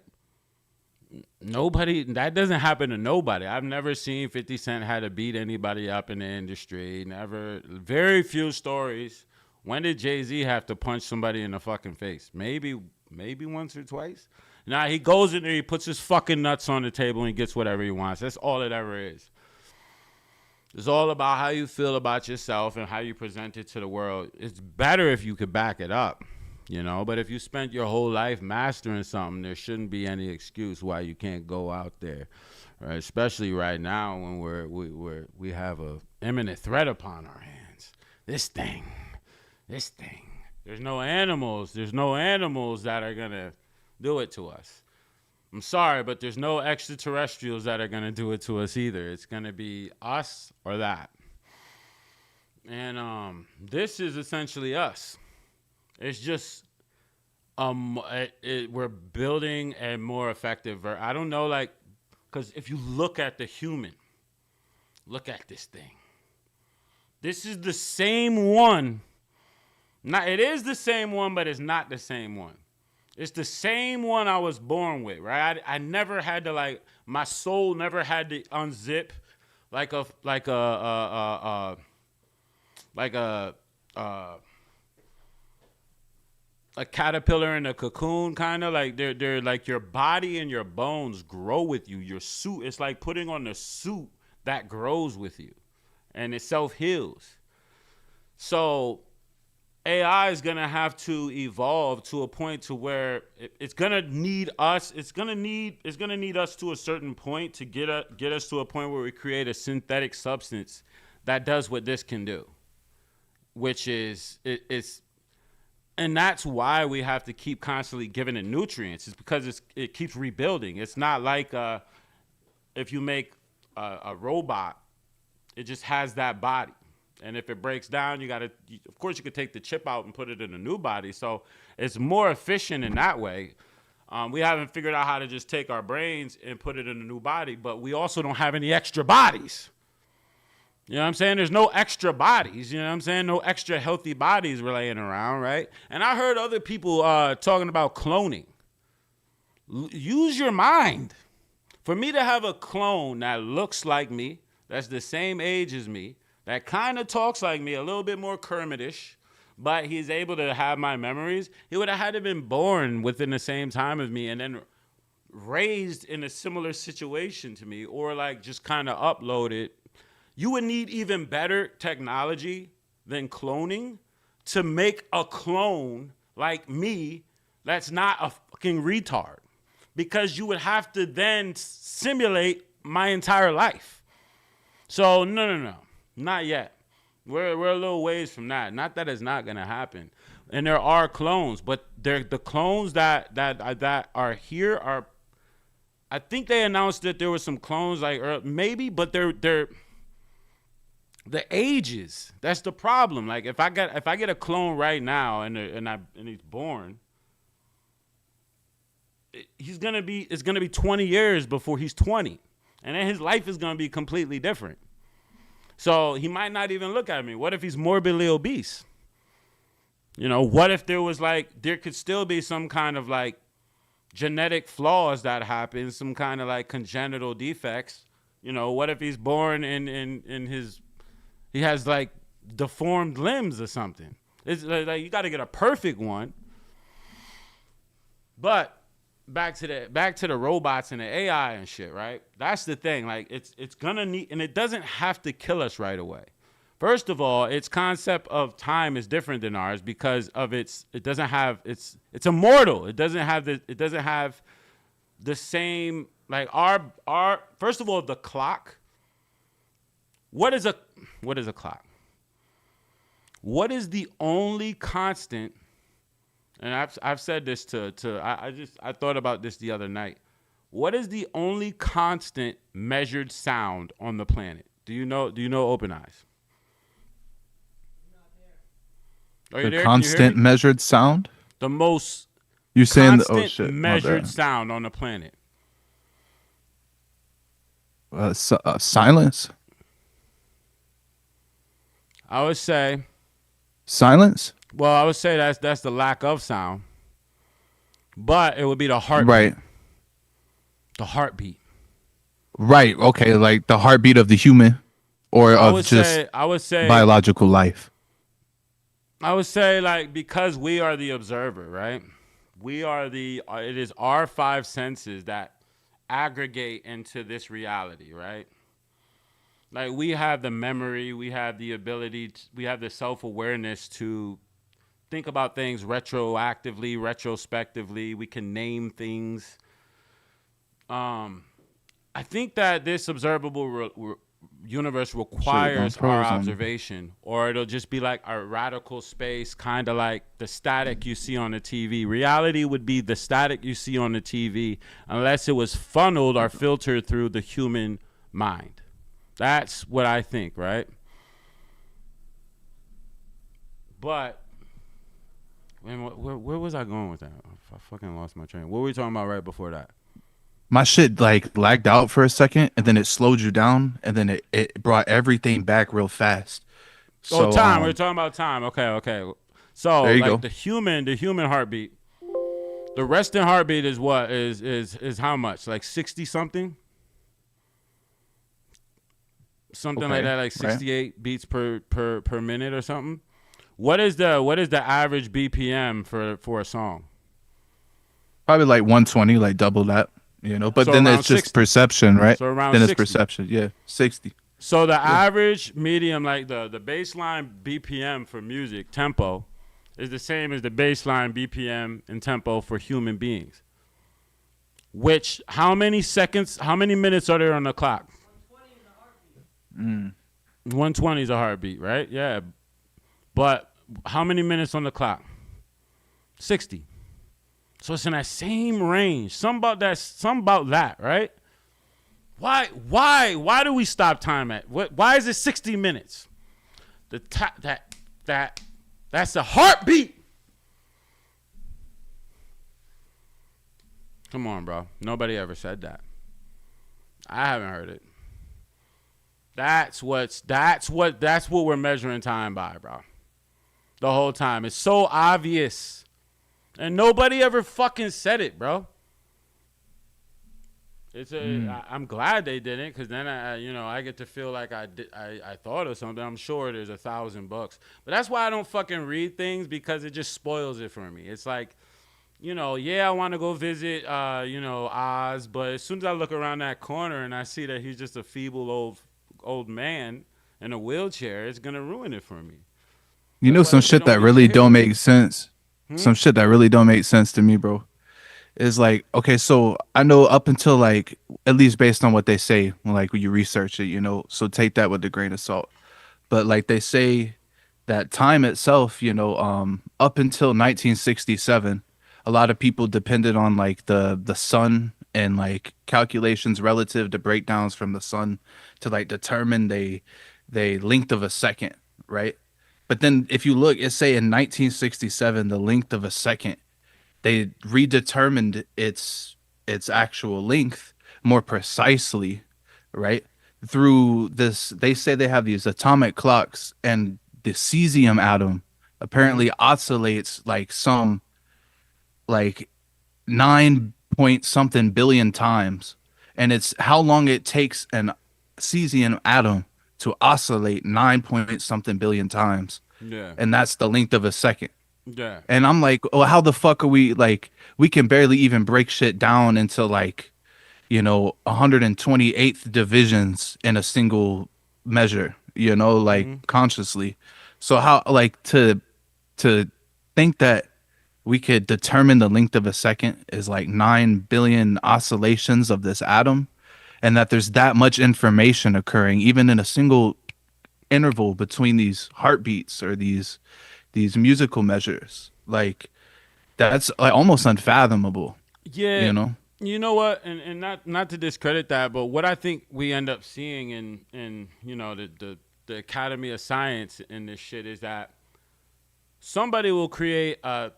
that doesn't happen to nobody. I've never seen 50 Cent had to beat anybody up in the industry. Never. Very few stories. When did Jay-Z have to punch somebody in the fucking face? Maybe once or twice. Nah, he goes in there, he puts his fucking nuts on the table and he gets whatever he wants. That's all it ever is. It's all about how you feel about yourself and how you present it to the world. It's better if you could back it up. But if you spent your whole life mastering something, there shouldn't be any excuse why you can't go out there, right? Especially right now when we have a imminent threat upon our hands. This thing. There's no animals that are gonna do it to us. I'm sorry, but there's no extraterrestrials that are gonna do it to us either. It's gonna be us or that. And this is essentially us. It's just we're building a more effective I don't know, like, because if you look at the human, look at this thing. This is the same one. It is the same one, but it's not the same one. It's the same one I was born with, right? I never had to, like, my soul never had to unzip like a caterpillar in a cocoon, kind of like they're like your body and your bones grow with you. Your suit, it's like putting on the suit that grows with you, and it self-heals. So AI is gonna have to evolve to a point to where it's gonna need us. It's gonna need us to a certain point to get us to a point where we create a synthetic substance that does what this can do, which is it's. And that's why we have to keep constantly giving it nutrients. It's because it keeps rebuilding. It's not like if you make a robot, it just has that body. And if it breaks down, of course, you could take the chip out and put it in a new body. So it's more efficient in that way. We haven't figured out how to just take our brains and put it in a new body, but we also don't have any extra bodies. You know what I'm saying? There's no extra bodies. You know what I'm saying? No extra healthy bodies were laying around, right? And I heard other people talking about cloning. Use your mind. For me to have a clone that looks like me, that's the same age as me, that kind of talks like me, a little bit more Kermitish, but he's able to have my memories, he would have had to have been born within the same time as me and then raised in a similar situation to me, or like just kind of uploaded. You would need even better technology than cloning to make a clone like me that's not a fucking retard, because you would have to then simulate my entire life. So no, not yet. We're a little ways from that. Not that it's not gonna happen. And there are clones, but the clones that are here are I think they announced that there were some clones, like maybe, but they're the ages. That's the problem. Like if I get a clone right now and he's born, it's gonna be 20 years before he's 20, and then his life is gonna be completely different. So he might not even look at me. What if he's morbidly obese? You know, what if there could still be some kind of like genetic flaws that happen, some kind of like congenital defects. You know, what if he's born he has like deformed limbs or something? It's like you got to get a perfect one. But back to the robots and the AI and shit, right? That's the thing. Like it's gonna need, and it doesn't have to kill us right away. First of all, its concept of time is different than ours because of it's immortal. It doesn't have the same, like our first of all, the clock. What is a clock? What is the only constant? And I've said this I thought about this the other night. What is the only constant measured sound on the planet? Do you know Open Eyes? Are you The there? constant measured sound? The most You saying constant measured sound on the planet. Silence? I would say Silence? Well, I would say that's the lack of sound, but it would be the heartbeat. Right. The heartbeat. Right. Okay. Like the heartbeat of the human, or I of would just say biological life. I would say like because we are the observer, right? It is our five senses that aggregate into this reality, right? Like we have the memory, we have the ability, we have the self-awareness to think about things retroactively, retrospectively. We can name things. I think that this observable universe requires our observation, or it'll just be like a radical space, kind of like the static you see on the TV. Reality would be the static you see on the TV unless it was funneled or filtered through the human mind. That's what I think, right? But where was I going with that? I fucking lost my train. What were we talking about right before that? My shit like lagged out for a second, and then it slowed you down, and then it brought everything back real fast. So, time. We're talking about time. Okay. So there you like go. the human heartbeat. The resting heartbeat is what? Is how much? Like 60 something? Something like that, like 68 beats per minute or something. What is the average BPM for a song? Probably like 120, like double that, you know. But So then around it's just 60. perception, right? So around then 60. it's perception, yeah, 60. So the average medium, like the baseline BPM for music tempo, is the same as the baseline BPM and tempo for human beings. Which how many minutes are there on the clock? 120 is a heartbeat, right? Yeah. But how many minutes on the clock? 60. So it's in that same range. Something about that, right? Why do we stop time at? Why is it 60 minutes? That's a heartbeat. Come on, bro. Nobody ever said that. I haven't heard it. That's what we're measuring time by, bro. The whole time. It's so obvious. And nobody ever fucking said it, bro. I'm glad they didn't, because then I get to feel like I thought of something. I'm sure there's 1,000 books. But that's why I don't fucking read things, because it just spoils it for me. It's like, I want to go visit Oz, but as soon as I look around that corner and I see that he's just a feeble old man in a wheelchair, it's gonna ruin it for me. Some shit that really don't make sense. Some shit that really don't make sense to me, bro. Is like, okay, so I know up until like, at least based on what they say, like when you research it, so take that with a grain of salt. But like they say that time itself, up until 1967, a lot of people depended on like the sun and like calculations relative to breakdowns from the sun to like determine the length of a second, right? But then if you look, it say in 1967, the length of a second, they redetermined its actual length more precisely, right? Through this, they say they have these atomic clocks, and the cesium atom apparently oscillates like some like 9 point something billion times, and it's how long it takes an cesium atom to oscillate 9 point something billion times, Yeah. and that's the length of a second. Yeah. And I'm like, oh, how the fuck are we like? We can barely even break shit down into like, 128th divisions in a single measure, like consciously. So how like to think that we could determine the length of a second is like 9 billion oscillations of this atom, and that there's that much information occurring even in a single interval between these heartbeats or these musical measures. Like that's like almost unfathomable. Yeah. You know? You know what? And not to discredit that, but what I think we end up seeing in the Academy of Science in this shit is that somebody will create a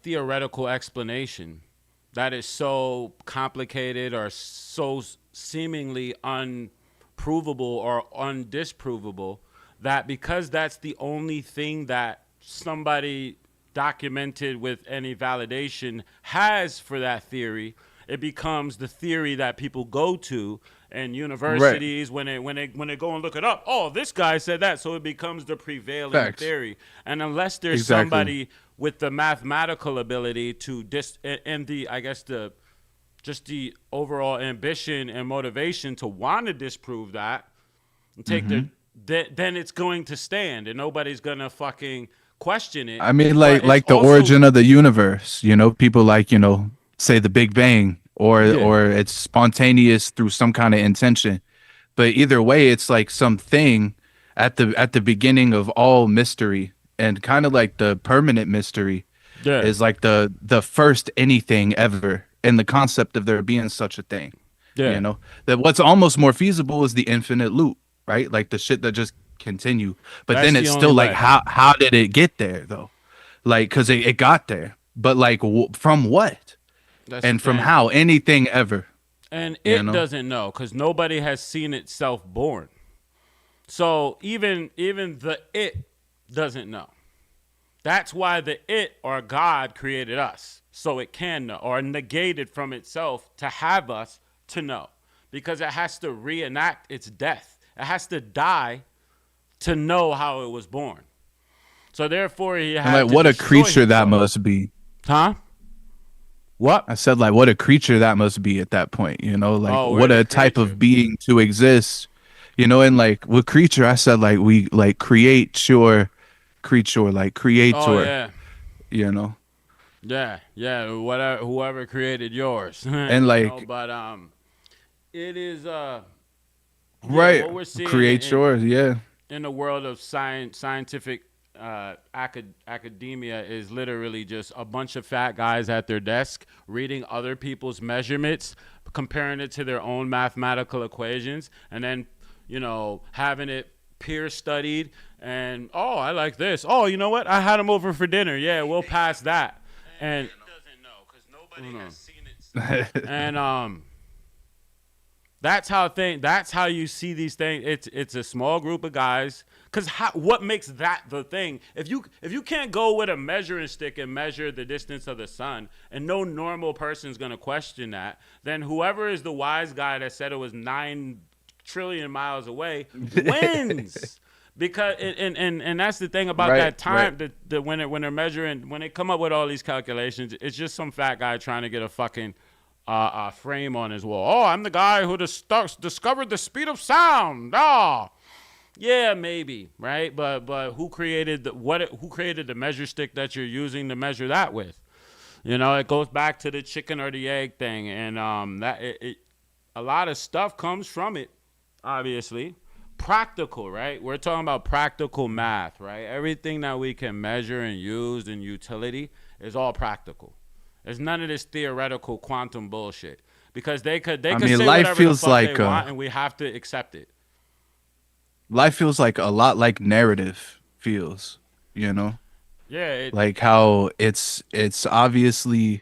theoretical explanation that is so complicated or so seemingly unprovable or undisprovable that because that's the only thing that somebody documented with any validation has for that theory, it becomes the theory that people go to, and universities when they go and look it up. Oh, this guy said that, so it becomes the prevailing theory. And unless there's somebody with the mathematical ability to the overall ambition and motivation to want to disprove that, and take then it's going to stand, and nobody's gonna fucking question it. I mean, like the origin of the universe. People like say the Big Bang, or it's spontaneous through some kind of intention. But either way, it's like something at the beginning of all mystery, and kind of like the permanent mystery is like the first anything ever, and the concept of there being such a thing. That what's almost more feasible is the infinite loop, right? Like the shit that just continue. But then it's still like, how did it get there though? Like, because it got there, but like from what? And from how? Anything ever. And it doesn't know, because nobody has seen itself born. So even the it doesn't know. That's why the it or God created us, so it can know, or negated from itself to have us to know, because it has to reenact its death. It has to die to know how it was born. So therefore, he had like, what a creature that must be. Huh? What? I said, like, what a creature that must be at that point, like what a type of being to exist, and like what creature, I said, like, we like create your creature, like creator, Yeah, whatever, whoever created yours. And like, but it is right, what we're seeing create yours, in the world of scientific academia is literally just a bunch of fat guys at their desk reading other people's measurements, comparing it to their own mathematical equations, and then having it peer studied. And I like this. Oh, you know what? I had him over for dinner. Yeah, we'll pass that. And it doesn't know, because nobody has seen it. And that's how you see these things. It's a small group of guys. Because what makes that the thing? If you can't go with a measuring stick and measure the distance of the sun, and no normal person's gonna question that, then whoever is the wise guy that said it was 9 trillion miles away wins. Because and that's the thing about that time, that when they're measuring, when they come up with all these calculations, it's just some fat guy trying to get a fucking frame on his wall. Oh, I'm the guy who discovered the speed of sound. Yeah, maybe, right? But who created the measure stick that you're using to measure that with? It goes back to the chicken or the egg thing, and a lot of stuff comes from it, obviously. Practical, right? We're talking about practical math, right? Everything that we can measure and use in utility is all practical. There's none of this theoretical quantum bullshit. because they could I say mean, life whatever the feels fuck like they want, and we have to accept it. life feels like a lot like narrative feels, you know? Yeah, Like how it's obviously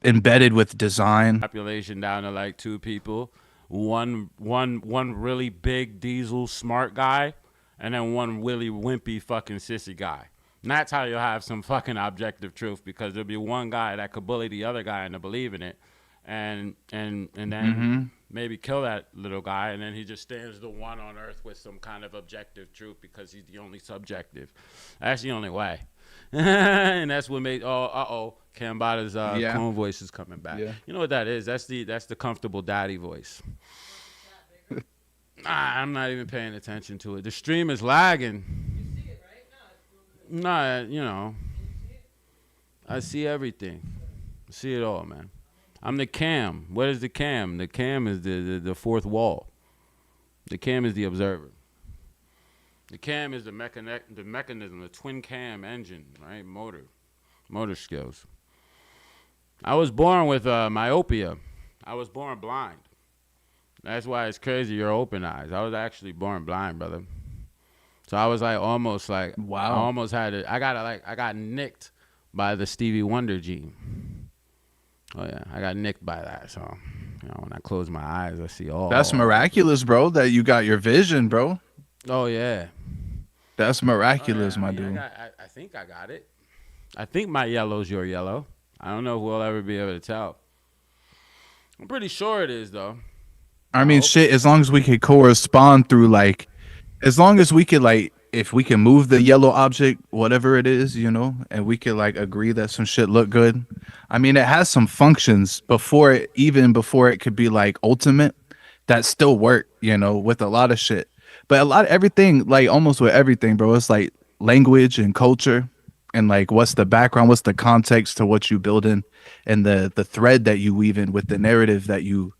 embedded with design. population down to like 2 people, one really big diesel smart guy, and then one really wimpy fucking sissy guy. And that's how you'll have some fucking objective truth, because there'll be one guy that could bully the other guy into believing it, and then maybe kill that little guy, and then he just stands the one on earth with some kind of objective truth because he's the only subjective. That's the only way. And that's what made Cambatta's clone voice is coming back. Yeah. You know what that is? That's the comfortable daddy voice. I'm not even paying attention to it. The stream is lagging. You see it, right? No, it's Nah, you know, Can you see it? I see everything. I see it all, man. I'm the cam. What is the cam? The cam is the fourth wall. The cam is the observer. The cam is the mechanism, the twin cam engine, right? Motor skills. I was born with myopia. I was born blind. That's why it's crazy you're open eyes. I was actually born blind, brother. So I was like almost like, Wow. I almost had it. I got nicked by the Stevie Wonder gene. Oh yeah, I got nicked by that. So, you know, when I close my eyes, I see all. That's miraculous, bro, that you got your vision, bro. Oh yeah. That's miraculous, Oh, yeah. my I mean, dude. I think I got it. I think my yellow's your yellow. I don't know if we'll ever be able to tell. I'm pretty sure it is, though. I mean, shit, as long as we could correspond through, like, as long as we could, like, if we can move the yellow object, whatever it is, you know, and we could, like, agree that some shit look good. I mean, it has some functions before it could be, like, ultimate that still work, you know, with a lot of shit. But a lot of everything, like, almost with everything, bro, it's, like, language and culture and, like, what's the background, what's the context to what you build in, and the thread that you weave in with the narrative that you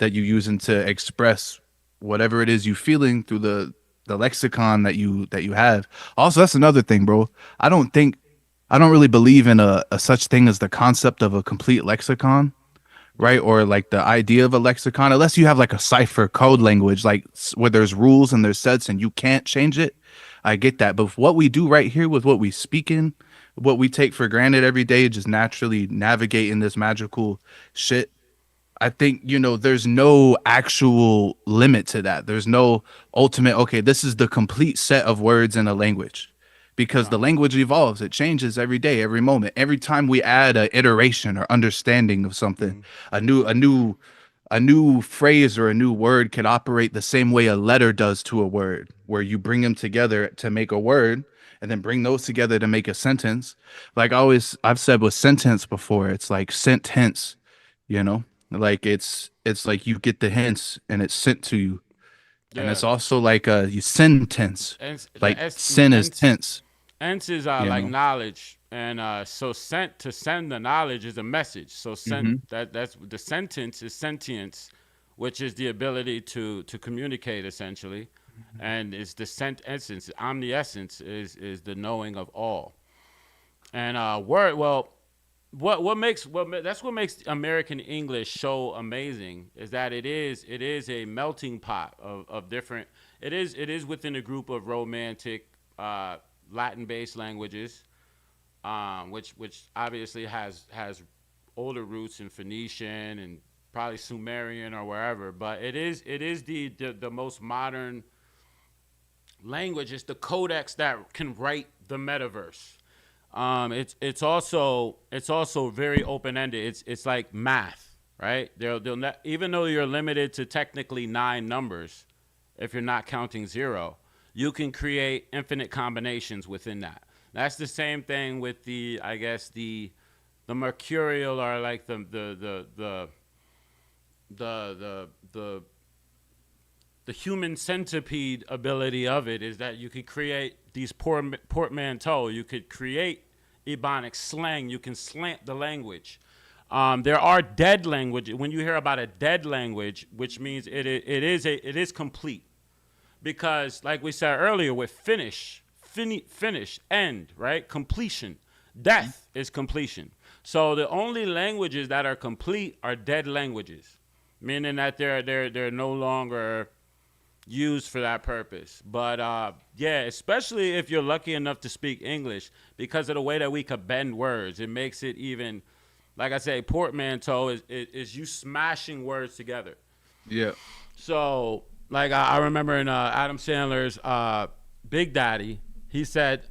using to express whatever it is you feeling through the lexicon that you have. Also, that's another thing, bro. I don't really believe in a such thing as the concept of a complete lexicon, right? Or like the idea of a lexicon, unless you have like a cipher code language, like where there's rules and there's sets and you can't change it. I get that. But what we do right here with what we speak in, what we take for granted every day, just naturally navigating this magical shit, I think, you know, there's no actual limit to that. There's no ultimate, okay, this is the complete set of words in a language, because the language evolves. It changes every day, every moment. Every time we add an iteration or understanding of something, a new phrase or a new word can operate the same way a letter does to a word, where you bring them together to make a word and then bring those together to make a sentence. Like I've said with sentence before, it's like sentence, you know? Like it's like you get the hints and it's sent to you. Yeah. And it's also like you sentence. Like sin is tense. Ence is like knowledge, and so to send the knowledge is a message. So that's the sentence is sentience, which is the ability to communicate essentially, and it's the essence. Omniscience is the knowing of all, and word. Well, what makes American English so amazing is that it is a melting pot of different. It is within a group of romantic Latin-based languages, which obviously has older roots in Phoenician and probably Sumerian or wherever. But it is the most modern language. It's the codex that can write the metaverse. It's also very open-ended. It's like math, right? Even though you're limited to technically 9 numbers, if you're not counting 0, you can create infinite combinations within that. That's the same thing with the mercurial, or like the human centipede ability of it, is that you could create these portmanteau. You could create Ebonic slang. You can slant the language. There are dead languages. When you hear about a dead language, which means it is complete, because like we said earlier, with finish, end, right? Completion. Death is completion. So the only languages that are complete are dead languages, meaning that they're no longer used for that purpose. But yeah, especially if you're lucky enough to speak English, because of the way that we could bend words, it makes it even, like I say, portmanteau is you smashing words together. Yeah. So like I remember in Adam Sandler's Big Daddy, he said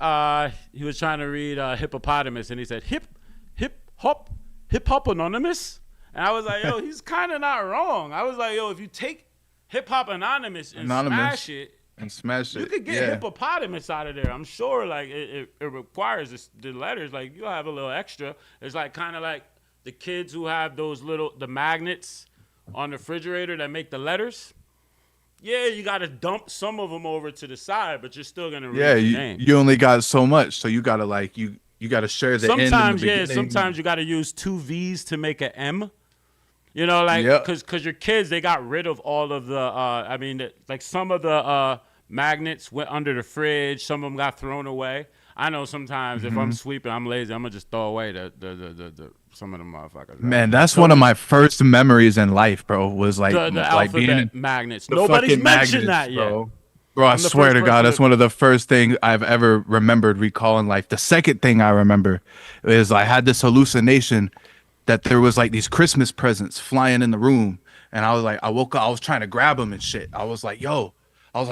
he was trying to read hippopotamus, and he said hip hop anonymous, and I was like, yo, he's kind of not wrong. I was like, yo, if you take Hip Hop Anonymous and smash it, you could get hippopotamus out of there. I'm sure, like it requires the letters. Like you'll have a little extra. It's like kind of like the kids who have the magnets on the refrigerator that make the letters. Yeah, you got to dump some of them over to the side, but you're still gonna read the name. You only got so much, so you gotta like you gotta share the end and the beginning. Sometimes you got to use 2 V's to make an M. You know, like, because your kids, they got rid of all of the, like some of the magnets went under the fridge. Some of them got thrown away. I know sometimes if I'm sweeping, I'm lazy, I'm going to just throw away the some of them motherfuckers. Man, that's one of my first memories in life, bro, was like, the like alphabet magnets. Nobody's mentioned that yet. Bro, I swear to God, that's one of the first things I've ever remembered recalling life. The second thing I remember is I had this hallucination that there was like these Christmas presents flying in the room, and I was like, I woke up, I was trying to grab them and shit. I was like,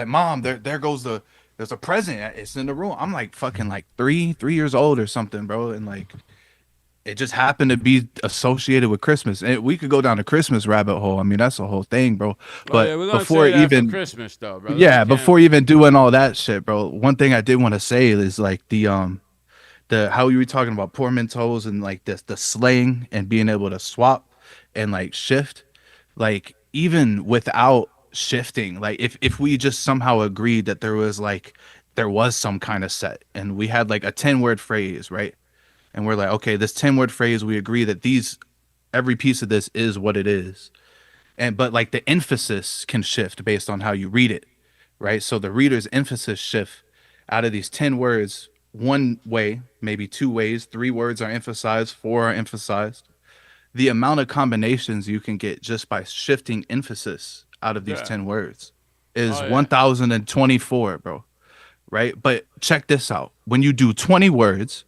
Mom, there goes there's a present, it's in the room. I'm like fucking like 3 years old or something, bro, and like it just happened to be associated with Christmas. And we could go down the Christmas rabbit hole. I mean, that's a whole thing, bro. But before even Christmas though, bro. Before even doing all that shit, bro, one thing I did want to say is like the how you were talking about portmanteaus and like the slang and being able to swap and like shift, like even without shifting, like if we just somehow agreed that there was some kind of set and we had like a 10-word phrase, right? And we're like, okay, this 10-word phrase, we agree that every piece of this is what it is. But like the emphasis can shift based on how you read it, right? So the reader's emphasis shift out of these 10 words one way, maybe 2 ways, 3 words are emphasized, 4 are emphasized. The amount of combinations you can get just by shifting emphasis out of these 10 words is 1,024, bro. Right? But check this out. When you do 20 words,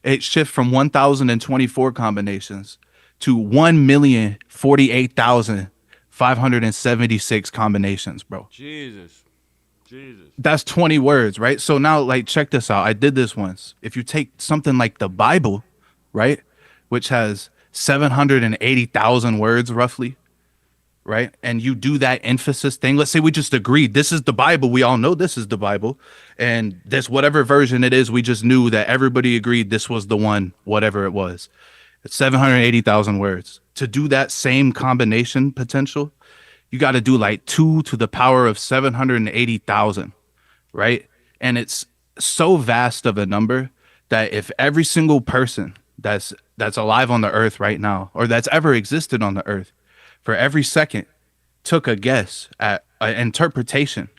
it shifts from 1,024 combinations to 1,048,576 combinations, bro. Jesus. That's 20 words, right? So now, like, check this out. I did this once. If you take something like the Bible, right, which has 780,000 words roughly, right, and you do that emphasis thing. Let's say we just agreed this is the Bible. We all know this is the Bible, and this whatever version it is, we just knew that everybody agreed this was the one, whatever it was. It's 780,000 words. To do that same combination potential, you got to do like 2 to the power of 780,000, right? And it's so vast of a number that if every single person that's alive on the earth right now, or that's ever existed on the earth, for every second took a guess at an interpretation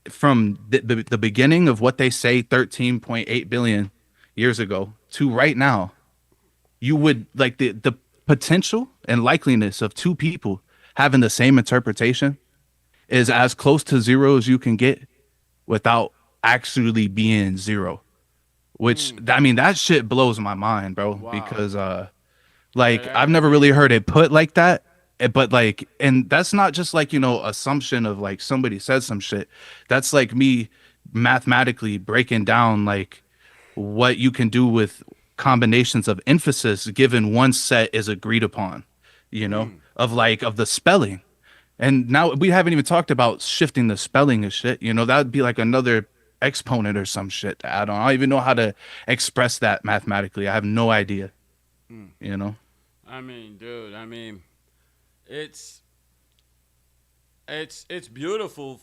from the beginning of what they say 13.8 billion years ago to right now, you would like the potential and likeliness of 2 people having the same interpretation is as close to 0 as you can get without actually being 0. Which, I mean, that shit blows my mind, bro. Wow. Because, like, I've never really heard it put like that. But, like, and that's not just, like, you know, assumption of, like, somebody said some shit. That's, like, me mathematically breaking down, like, what you can do with combinations of emphasis given one set is agreed upon, you know, of the spelling. And now we haven't even talked about shifting the spelling and shit. You know, that would be like another exponent or some shit to add on. I don't even know how to express that mathematically. I have no idea. You know? I mean, dude, it's beautiful.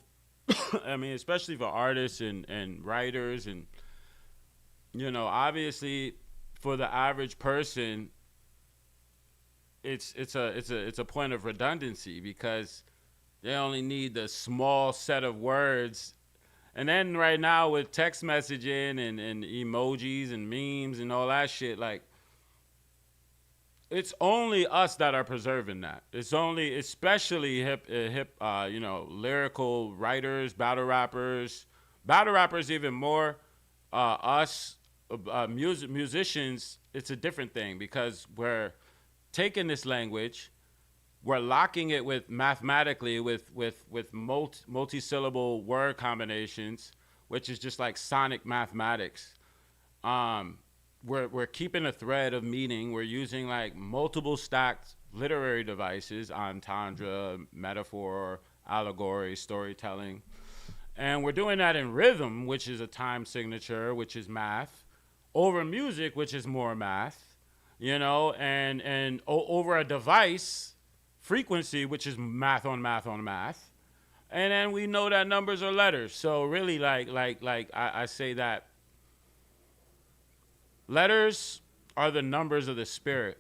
I mean, especially for artists and writers and, you know, obviously for the average person, it's a point of redundancy because they only need the small set of words. And then right now with text messaging and emojis and memes and all that shit, like it's only us that are preserving that. It's only, especially lyrical writers, battle rappers, even more. Us, musicians, it's a different thing because we're taking this language, we're locking it with mathematically with multi-syllable word combinations, which is just like sonic mathematics. We're keeping a thread of meaning. We're using like multiple stacked literary devices, entendre, metaphor, allegory, storytelling. And we're doing that in rhythm, which is a time signature, which is math, over music, which is more math, and over a device, frequency, which is math on math on math. And then we know that numbers are letters. So really, I say that letters are the numbers of the spirit,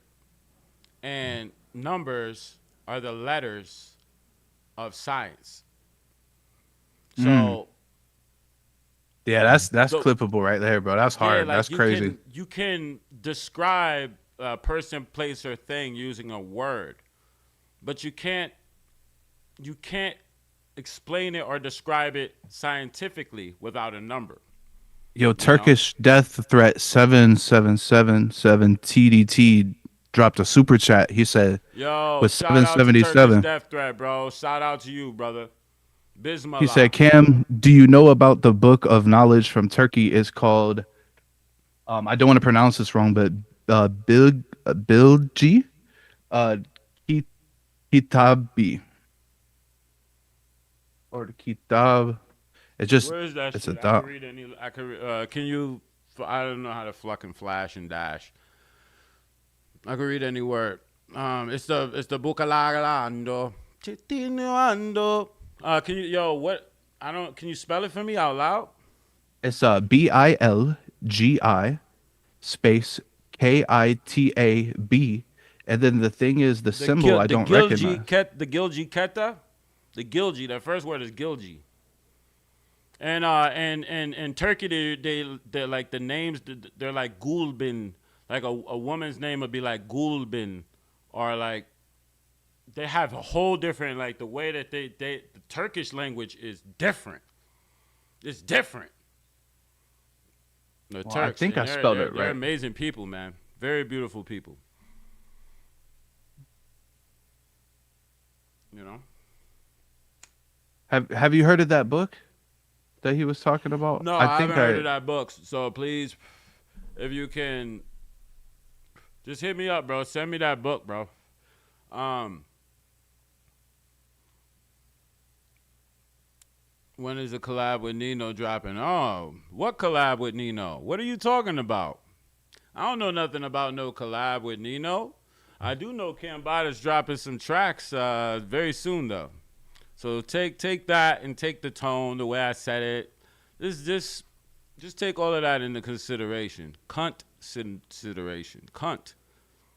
and numbers are the letters of science. So, yeah, that's clippable right there, bro. That's hard. That's crazy. You can describe a person, place, or thing using a word, but you can't explain it or describe it scientifically without a number. Yo, Turkish death threat 7777 TDT dropped a super chat. He said, "Yo, with shout out to 777 Turkish death threat, bro. Shout out to you, brother." Bismillah. He said, Cam, do you know about the book of knowledge from Turkey? It's called, I don't want to pronounce this wrong, but Bilgi Kitabi. Or the Kitab. It's just, where is that it's shit? a dot. Can you, I don't know how to fucking flash and dash. I can read any word. It's the Bucalarando. Can you spell it for me out loud? It's BILGI space KITAB, and then the thing is the symbol I don't recognize. The Gilgi Keta, the Gilgi. That first word is Gilgi. And in Turkey they're like the names. They're like Gulbin. Like a woman's name would be like Gulbin, or like. They have a whole different, like the way that the Turkish language is different. It's different. The Turks, I think I spelled it right. They're amazing people, man. Very beautiful people. Have you heard of that book that he was talking about? No, I haven't heard of that book. So please, if you can, just hit me up, bro. Send me that book, bro. When is the collab with Nino dropping? Oh, what collab with Nino? What are you talking about? I don't know nothing about no collab with Nino. I do know Cambatta's dropping some tracks very soon, though. So take that and take the tone, the way I said it. Just take all of that into consideration. Consideration. Cunt.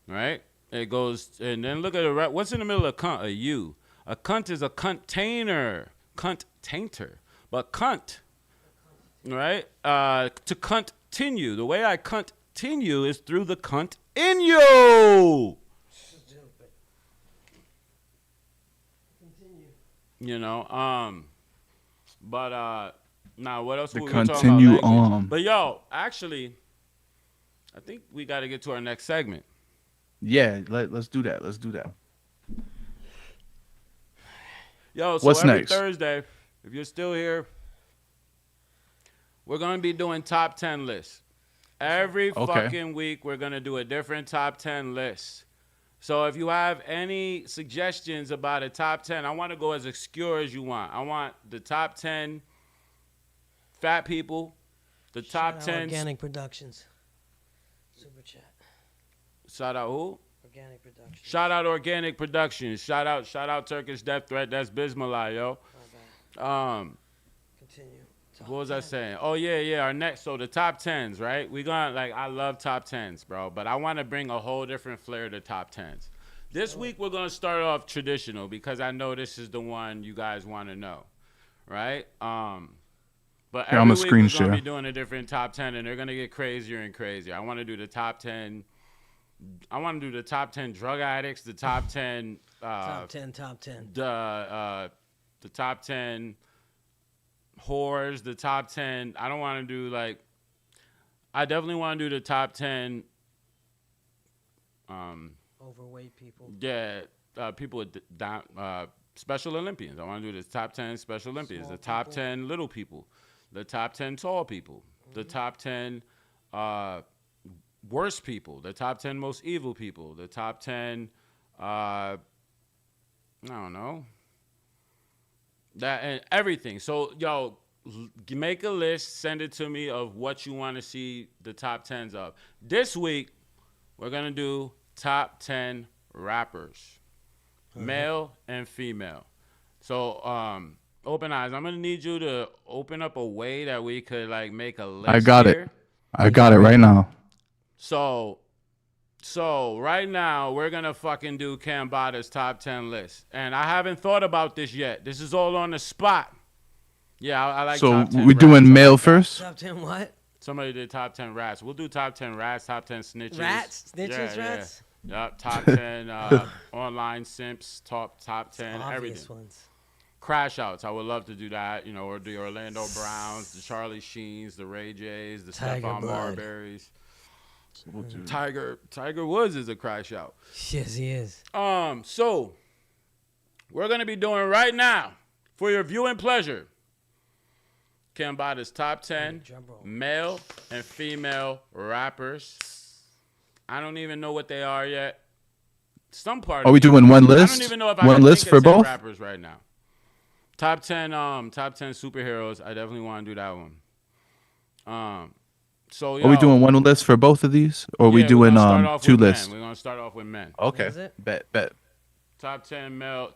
Right? It goes, and then look at the, what's in the middle of cunt? A U. A cunt is a container. Cunt tainter, but cunt, right? To continue. The way I continue is through the cunt in you. Continue. But now what else? To we talking continue about on. But yo, actually, I think we got to get to our next segment. Yeah, let's do that. Let's do that. Yo, so what's every next? Thursday, if you're still here, we're going to be doing top 10 lists. Every fucking week, we're going to do a different top 10 list. So if you have any suggestions about a top 10, I want to go as obscure as you want. I want the top 10 fat people, the top 10 Organic Productions. Super chat. Shout out who? Organic Productions. Shout out Organic Productions. Shout out Turkish Death Threat. That's Bismillah, yo. Continue. What was I saying? Oh yeah. Our next, so the top 10s, right? We gonna I love top 10s, bro. But I want to bring a whole different flair to top 10s. This week we're gonna start off traditional because I know this is the one you guys want to know, right? But every I'm a week screen we're gonna share. be doing a different top 10, and they're gonna get crazier and crazier. I want to do the top 10 I want to do the top 10 drug addicts, the top 10. Top 10. The top 10 whores, the top 10. I don't want to do like. I definitely want to do the top 10. Overweight people. Yeah, people with Special Olympians. I want to do the top 10 Special Olympians, Small the top people. 10 little people, the top 10 tall people, the top 10 worst people, the top 10 most evil people, the top 10, I don't know, that and everything. So, yo, make a list, send it to me of what you want to see the top 10s of. This week, we're going to do top 10 rappers, male and female. So, Open Eyes, I'm going to need you to open up a way that we could, like, make a list I got here. it. I got it right now. So right now, we're going to fucking do Cambatta's top 10 list. And I haven't thought about this yet. This is all on the spot. Yeah, I like So top 10 we're rats. doing male first? Top 10 what? Somebody did top 10 rats. We'll do top 10 rats, top 10 snitches. Rats? Snitches, Yeah, rats? Yeah. Yep, top 10 online simps, top 10, Obvious everything. ones. Crash outs. I would love to do that. You know, or the Orlando Browns, the Charlie Sheens, the Ray J's, the Tiger Stephon Blood. Marburys. Tiger Woods is a crash out. Yes, he is. So we're gonna be doing right now for your viewing pleasure. Cambatta's top 10 Drum roll. male and female rappers. I don't even know what they are yet. Some part. Are we doing one list? I don't even know if I One can list think for of 10 both? rappers right now. Top 10 superheroes. I definitely want to do that one. So Are we doing one list for both of these? Or are we doing two lists? We're gonna start off with men. Okay. Is it? Bet. Top 10 male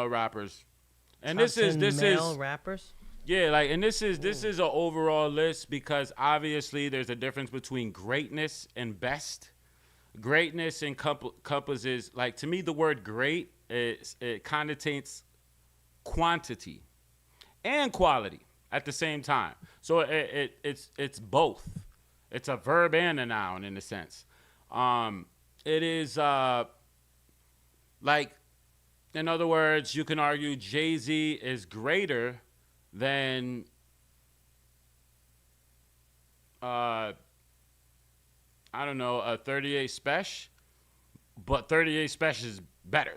rappers. And Top this is 10 male rappers? yeah, like, and this is an overall list because obviously there's a difference between greatness and best. Greatness encompasses, like, to me, the word great it connotates quantity and quality at the same time. So it's both. It's a verb and a noun in a sense. It is like, in other words, you can argue Jay-Z is greater than I don't know, a 38 Special, but 38 Special is better.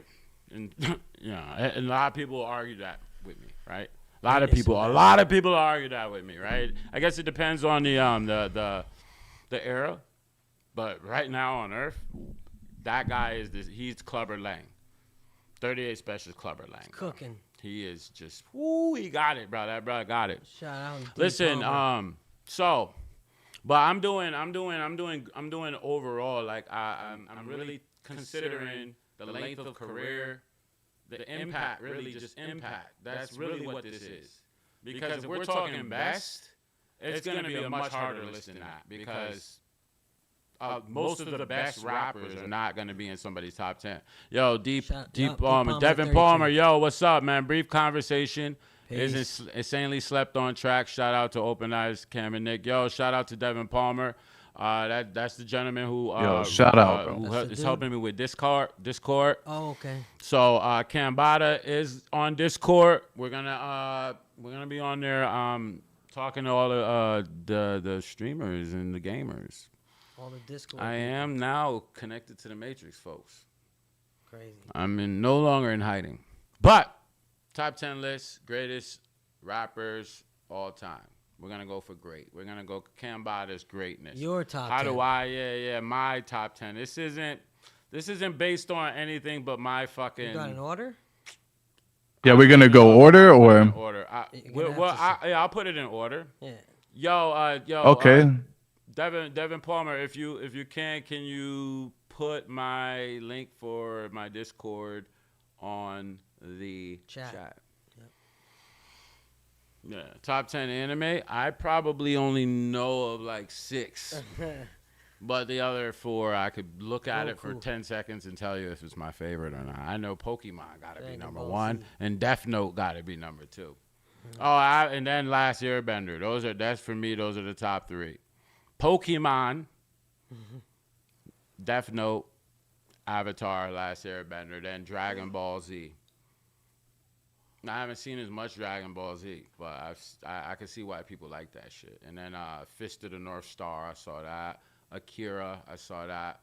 And you know, and a lot of people argue that with me, right? A lot of people argue that with me, right? I guess it depends on the era, but right now on Earth, that guy he's Clubber Lang. 38 Special is Clubber Lang. Bro. Cooking. He is just he got it, bro. That brother got it. Shout out. to Listen, Palmer. but I'm doing overall. Like I'm really considering the length of career, the impact, really just impact. That's really what this is. Because if we're talking best, it's gonna be a much harder list than that. Because most of the best rappers are not gonna be in somebody's top 10. Yo, Deep Palmer, Devin 32. Palmer. Yo, what's up, man? Brief conversation. Peace. Is insanely slept on track. Shout out to Open Eyes, Cam and Nick. Yo, shout out to Devin Palmer. That's the gentleman who shout out, bro. who is dude. helping me with Discord. Oh, okay. So Cambatta is on Discord. We're gonna be on there talking to all the streamers and the gamers. All the Discord. I am now connected to the Matrix, folks. Crazy. I'm no longer in hiding. But top 10 list, greatest rappers all time. We're gonna go for great. We're gonna go Cambatta's greatness. Your top How 10. do I? Yeah, my top 10. This isn't based on anything but my fucking. You got an order? Yeah, we're gonna go order or order. You're gonna have to I'll put it in order. Yeah. Yo. okay. Devin Palmer, if you can you put my link for my Discord on the chat? Yep. Yeah, top 10 anime. I probably only know of like 6, but the other 4 I could look at it for cool. 10 seconds and tell you if it's my favorite or not. I know Pokemon got to be Dragon number Ball 1, Z. and Death Note got to be number 2. And then Last Airbender. That's for me. Those are the top 3. Pokemon. Death Note, Avatar, Last Airbender, then Dragon Ball Z. I haven't seen as much Dragon Ball Z, but I can see why people like that shit. And then Fist of the North Star, I saw that. Akira, I saw that.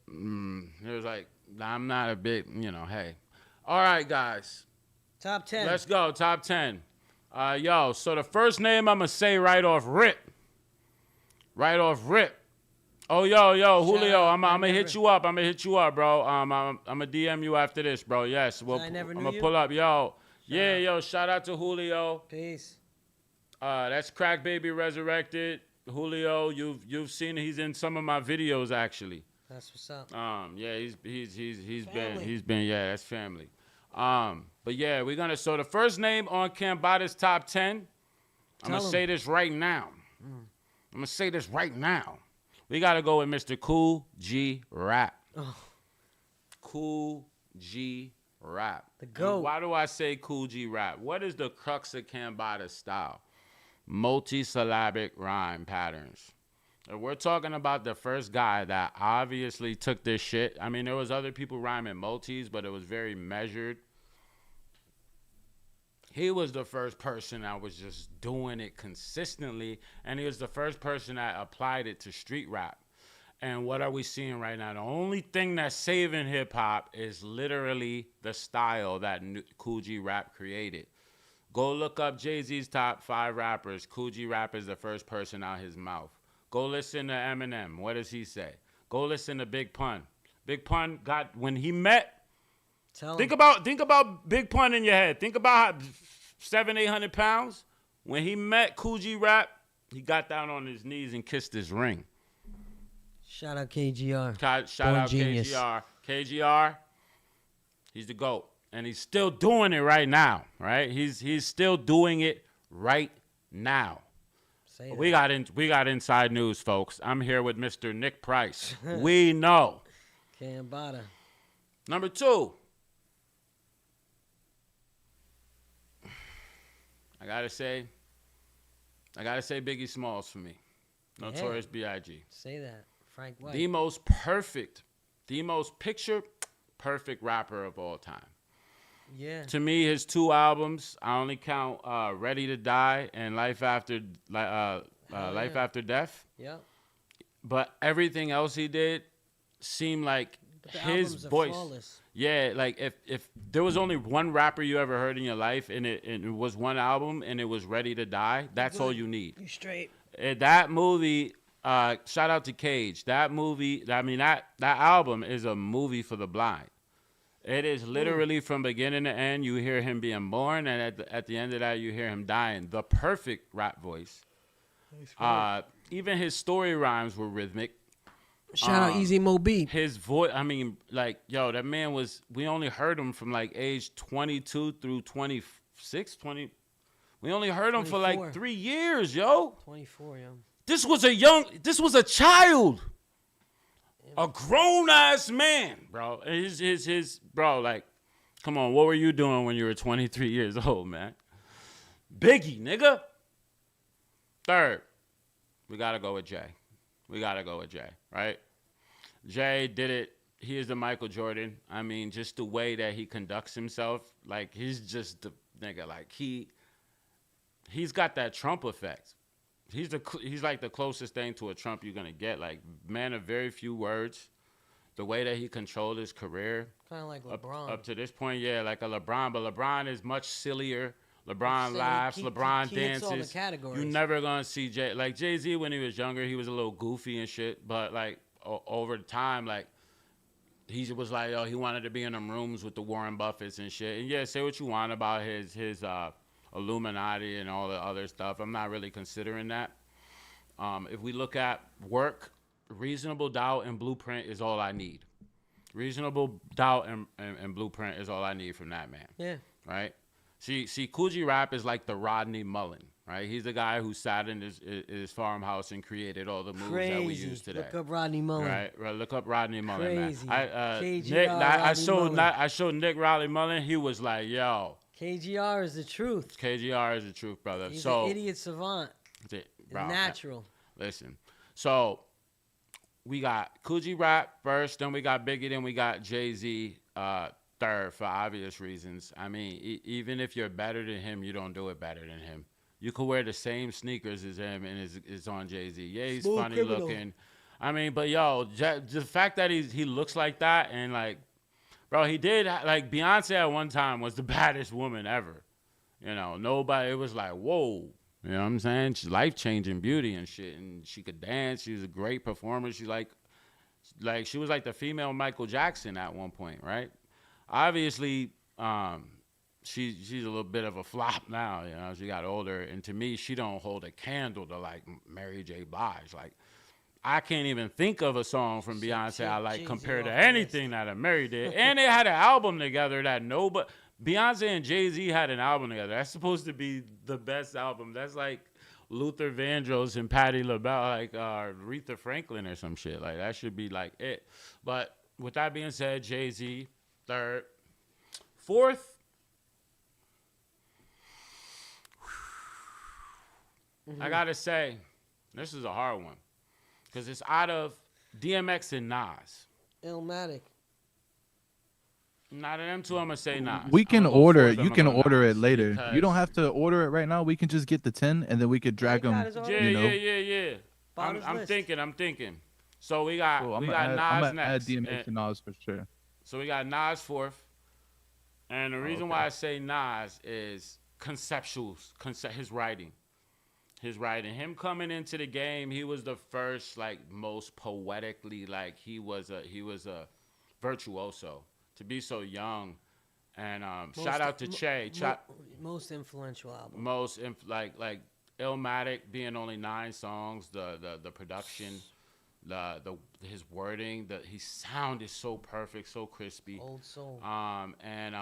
It was like, I'm not a big, hey. All right, guys. Top 10. Let's go, top 10. So the first name I'm going to say right off rip. Right off rip. Oh, yo, Julio, I'm going to hit you up. I'm going to hit you up, bro. I'm going to DM you after this, bro. Yes. Well, I'm going to pull up. Yo. Shout out to Julio. Peace. That's Crack Baby Resurrected. Julio, you've seen he's in some of my videos actually. That's what's up. Yeah, he's been that's family. But yeah, so the first name on Cambatta's top 10, I'm going to say this right now. We got to go with Mr. Cool G Rap. Oh. Cool G Rap. The GOAT. And why do I say Cool G Rap? What is the crux of Cambatta's style? Multisyllabic rhyme patterns. And we're talking about the first guy that obviously took this shit. I mean, there was other people rhyming multis, but it was very measured. He was the first person that was just doing it consistently, and he was the first person that applied it to street rap. And what are we seeing right now? The only thing that's saving hip-hop is literally the style that Cool G Rap created. Go look up Jay-Z's top 5 rappers. Cool G Rap is the first person out his mouth. Go listen to Eminem. What does he say? Go listen to Big Pun. Big Pun got, when he met, think about Big Pun in your head. Think about 700-800 pounds. When he met Cool G Rap, he got down on his knees and kissed his ring. Shout out KGR. Shout out genius. KGR. KGR, he's the GOAT. And he's still doing it right now, right? He's still doing it right now. We got inside news, folks. I'm here with Mr. Nick Price. We know. Cambatta. Number 2. I gotta say Biggie Smalls for me. Notorious B.I.G. Say that. Frank White. The most picture perfect rapper of all time. Yeah. To me, his 2 albums, I only count Ready to Die and Life After Death. Yeah. But everything else he did seemed like his voice. Flawless. Yeah, like if there was only one rapper you ever heard in your life and it was one album and it was Ready to Die, that's all you need. You straight. That movie, shout out to Cage. That movie, that album is a movie for the blind. It is literally from beginning to end. You hear him being born, and at the end of that, you hear him dying. The perfect rap voice. Even his story rhymes were rhythmic. Shout out Easy Mo B. His voice, that man was, we only heard him from like age 22 through 26, 20. We only heard him 24. For like 3 years, yo. 24, yo. This was a child. A grown-ass man, bro. Bro, like, come on, what were you doing when you were 23 years old, man? Biggie, nigga. 3rd, we got to go with Jay. Right? Jay did it. He is the Michael Jordan. I mean, just the way that he conducts himself, like, he's just the nigga. Like, he's got that Trump effect. He's like the closest thing to a Trump you're gonna get. Like, man of very few words. The way that he controlled his career, kind of like LeBron. Up to this point, yeah, like a LeBron. But LeBron is much sillier. LeBron laughs. LeBron dances. All the categories. You're never gonna see Jay-Z when he was younger. He was a little goofy and shit. But like over time, like he was like, he wanted to be in them rooms with the Warren Buffetts and shit. And yeah, say what you want about his Illuminati and all the other stuff. I'm not really considering that. If we look at work, Reasonable Doubt and Blueprint is all I need. Reasonable Doubt and Blueprint is all I need from that man. Yeah. Right? See, Cool G Rap is like the Rodney Mullen, right? He's the guy who sat in his farmhouse and created all the moves that we use today. Look up Rodney Mullen. Right? Look up Rodney Mullen, Crazy. man. I showed Nick Rodney Mullen. He was like, yo. KGR is the truth. KGR is the truth, brother. He's an idiot savant. Bro, natural. Listen. So we got Coogee Rap first, then we got Biggie, then we got Jay-Z third for obvious reasons. I mean, even if you're better than him, you don't do it better than him. You could wear the same sneakers as him and it's on Jay-Z. Yeah, he's Smooth funny criminal. looking. I mean, but yo, the fact that he looks like that and like, bro, he did like Beyonce at one time was the baddest woman ever. You know, nobody. It was like, whoa. You know what I'm saying? She's life-changing beauty and shit, and she could dance. She was a great performer. She like she was like the female Michael Jackson at one point, right? Obviously, she's a little bit of a flop now. You know, she got older, and to me, she don't hold a candle to like Mary J. Blige. Like, I can't even think of a song from Beyonce I like compared to anything that Mary did. And they had an album together that nobody. Beyonce and Jay-Z had an album together. That's supposed to be the best album. That's like Luther Vandross and Patti LaBelle, like Aretha Franklin or some shit. Like, that should be like it. But with that being said, Jay-Z, third. Fourth, I got to say, this is a hard one. Because it's out of DMX and Nas. Illmatic. Not of them two, I'm going to say Nas. We can order it. fourth, You can order it later. because- You don't have to order it right now. We can just get the 10 and then we could drag them. Yeah. Bought his I'm list. thinking. So we got Cool. I'm we gonna got add Nas next. DMX and Nas for sure. So we got Nas fourth. And the reason why I say Nas is conceptuals, his writing. Him coming into the game, he was the first, like, most poetically, like, he was a virtuoso to be so young. And shout out to Che. Most influential album. Like Illmatic being only 9 songs, the production, his wording, his sound is so perfect, so crispy. Old soul. And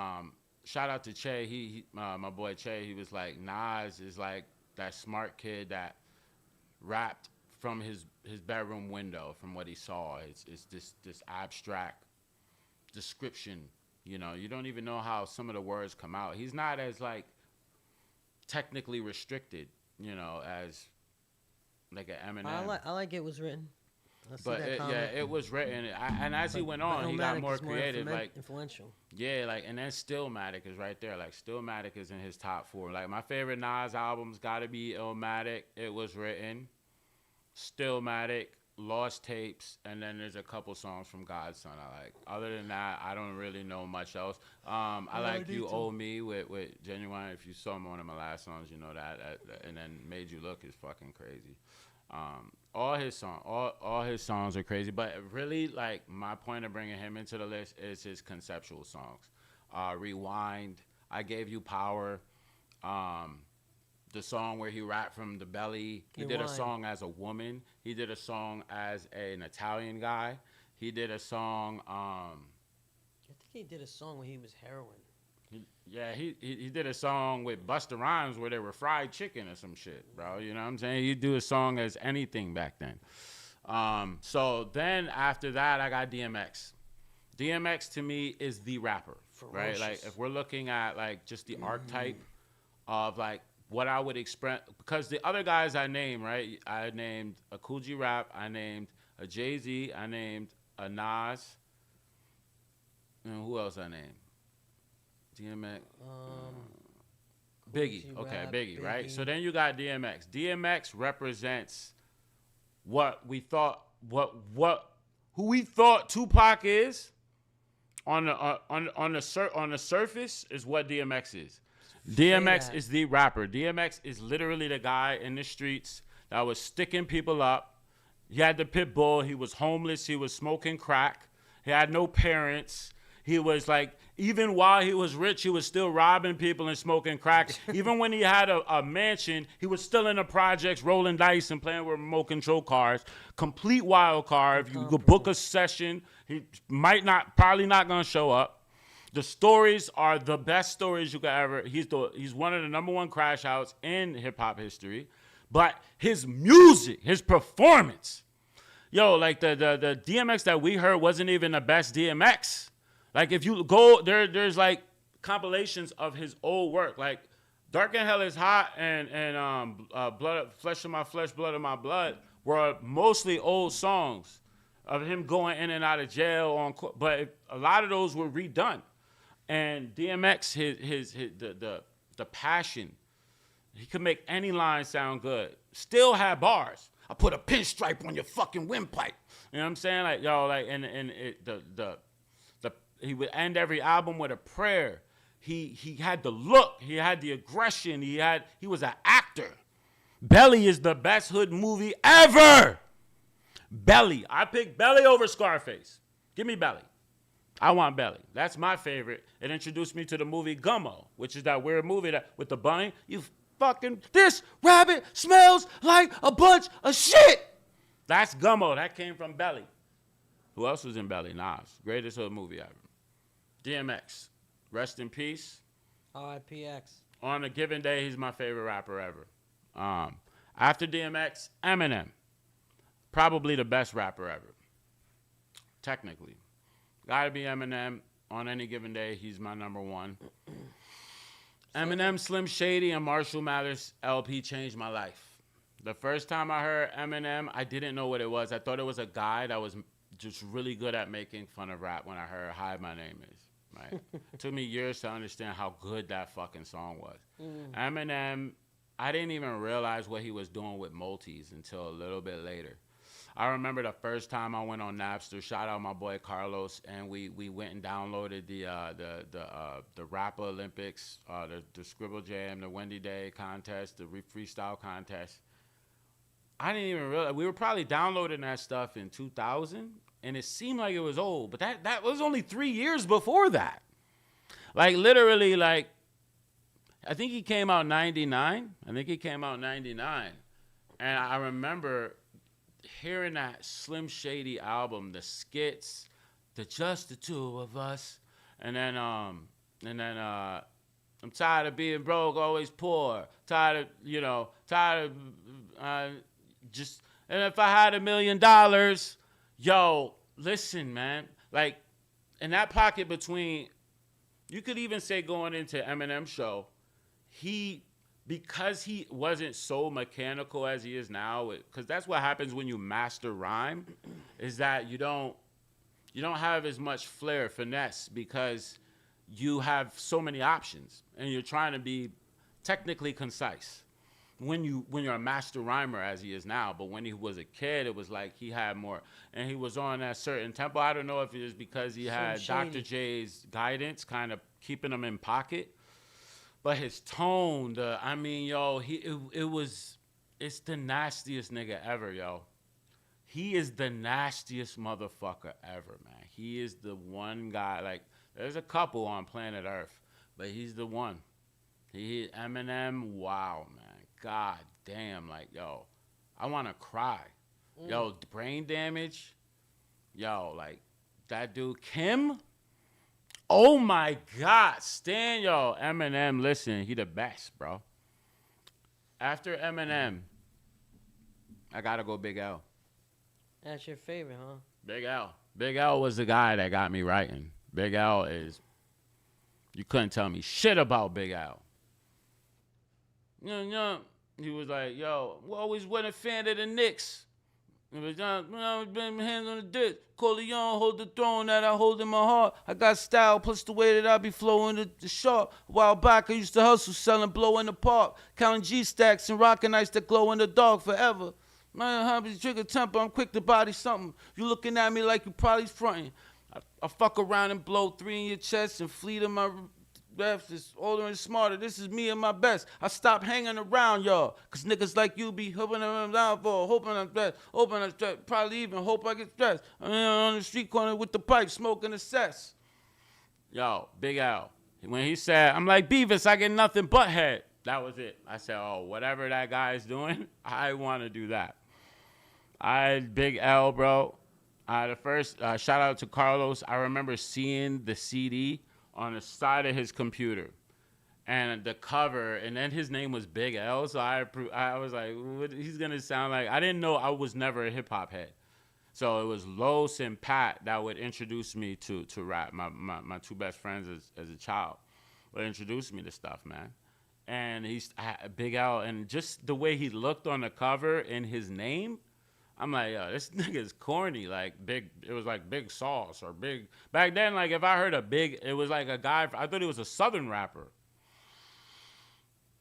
shout out to Che. He my boy Che. He was like, Nas is like that smart kid that rapped from his bedroom window from what he saw. It's this abstract description. You know, you don't even know how some of the words come out. He's not as like technically restricted, you know, as like an Eminem. I like it was written. I see But that comment. it was written, and as he went on, he got Illmatic more is creative. Like, influential. yeah, like, and then Stillmatic is right there. Like, Stillmatic is in his top 4. Like, my favorite Nas album's got to be Illmatic. It was written. Stillmatic, Lost Tapes, and then there's a couple songs from Godson I like. Other than that, I don't really know much else. I like You Owe Me with Genuine. If you saw one of my last songs, you know that. And then Made You Look is fucking crazy. All his songs are crazy, but really, like, my point of bringing him into the list is his conceptual songs. Rewind, I Gave You Power, the song where he rapped from the belly. He did a song as a woman. He did a song as an Italian guy. He did a song. I think he did a song where he was heroin. He did a song with Busta Rhymes where they were fried chicken or some shit, bro. You know what I'm saying? He'd do a song as anything back then. So then after that, I got DMX. DMX to me is the rapper, right? Like, if we're looking at like just the archetype of like what I would express, because the other guys I named, right? I named a Cool G Rap, I named a Jay-Z, I named a Nas, and who else I named? DMX. Biggie. Okay, Biggie, right? So then you got DMX. DMX represents what we thought, who we thought Tupac is on the surface is what DMX is. DMX is the rapper. DMX is literally the guy in the streets that was sticking people up. He had the pit bull. He was homeless. He was smoking crack. He had no parents. He was like, even while he was rich, he was still robbing people and smoking crack. Even when he had a mansion, he was still in the projects rolling dice and playing with remote control cars. Complete wild card. If you could book a session, he probably not going to show up. The stories are the best stories you could ever. He's one of the number 1 crash outs in hip hop history. But his music, his performance, yo, like the DMX that we heard wasn't even the best DMX. Like, if you go there's like compilations of his old work, like Dark and Hell is Hot and Blood, Flesh of My Flesh, Blood of My Blood were mostly old songs of him going in and out of jail on court, but a lot of those were redone. And DMX, the passion, he could make any line sound good. Still had bars. I put a pinstripe on your fucking windpipe. You know what I'm saying? Like, yo, like, and it, he would end every album with a prayer. He had the look. He had the aggression. He was an actor. Belly is the best hood movie ever. Belly. I pick Belly over Scarface. Give me Belly. I want Belly. That's my favorite. It introduced me to the movie Gummo, which is that weird movie that with the bunny. You fucking, this rabbit smells like a bunch of shit. That's Gummo. That came from Belly. Who else was in Belly? Nas. Greatest hood movie ever. DMX. Rest in peace. R.I.P.X. On a given day, he's my favorite rapper ever. After DMX, Eminem. Probably the best rapper ever. Technically. Gotta be Eminem. On any given day, he's my number one. Eminem, Slim Shady, and Marshall Mathers LP changed my life. The first time I heard Eminem, I didn't know what it was. I thought it was a guy that was just really good at making fun of rap when I heard Hi, My Name Is. Right? It took me years to understand how good that fucking song was. Eminem, I didn't even realize what he was doing with multis until a little bit later. I remember the first time I went on Napster. Shout out my boy Carlos, and we went and downloaded the Rap Olympics, the Scribble Jam, the Wendy Day contest, the freestyle contest. I didn't even realize we were probably downloading that stuff in 2000, and it seemed like it was old, but that was only 3 years before that. Like literally, like I think he came out 99. And I remember hearing that Slim Shady album, the skits, the Just the Two of Us, and then I'm tired of being broke, always poor, tired of just, and if I had $1 million, yo, listen, man, like in that pocket between, you could even say going into Eminem's show, because he wasn't so mechanical as he is now, because that's what happens when you master rhyme, is that you don't have as much flair, finesse, because you have so many options and you're trying to be technically concise when you're a master rhymer as he is now. But when he was a kid, it was like he had more, and he was on that certain tempo. I don't know if it was because he had Dr. J's guidance kind of keeping him in pocket. But his tone, it's the nastiest nigga ever, yo. He is the nastiest motherfucker ever, man. He is the one guy, like, there's a couple on planet Earth, but he's the one. Eminem, wow, man. God damn, like, yo, I want to cry. Yo, brain damage. Yo, like, that dude, Kim. Oh my God, Stan, yo, Eminem, listen, he the best, bro. After Eminem, I gotta go Big L. That's your favorite, huh? Big L. Big L was the guy that got me writing. Big L is, you couldn't tell me shit about Big L. He was like, yo, we always wasn't a fan of the Knicks. It was been hands on the dick. Corleone hold the throne that I hold in my heart. I got style plus the way that I be flowing the sharp. A while back I used to hustle selling blow in the park, counting G-stacks and rocking ice that glow in the dark forever. Man, hobby trigger temper, I'm quick to body something. You looking at me like you probably fronting. I fuck around and blow 3 in your chest and flee to my refs. It's older and smarter. This is me and my best. I stop hanging around y'all, cause niggas like you be hoping I'm down for, hoping I'm stressed, probably even hope I get stressed. I'm on the street corner with the pipe, smoking a cess. Yo, Big L. When he said, I'm like Beavis, I get nothing but head. That was it. I said, oh, whatever that guy is doing, I want to do that. Big L, bro. The first, shout out to Carlos. I remember seeing the CD on the side of his computer and the cover, and then his name was Big L. So I was like, what, he's going to sound like, I didn't know, I was never a hip hop head. So it was Los and Pat that would introduce me to rap. My two best friends as a child would introduce me to stuff, man. And Big L, and just the way he looked on the cover and his name, I'm like, yo, this nigga's corny. Like big, it was like Big Sauce or Big. Back then, like if I heard a Big, it was like a guy. I thought he was a Southern rapper.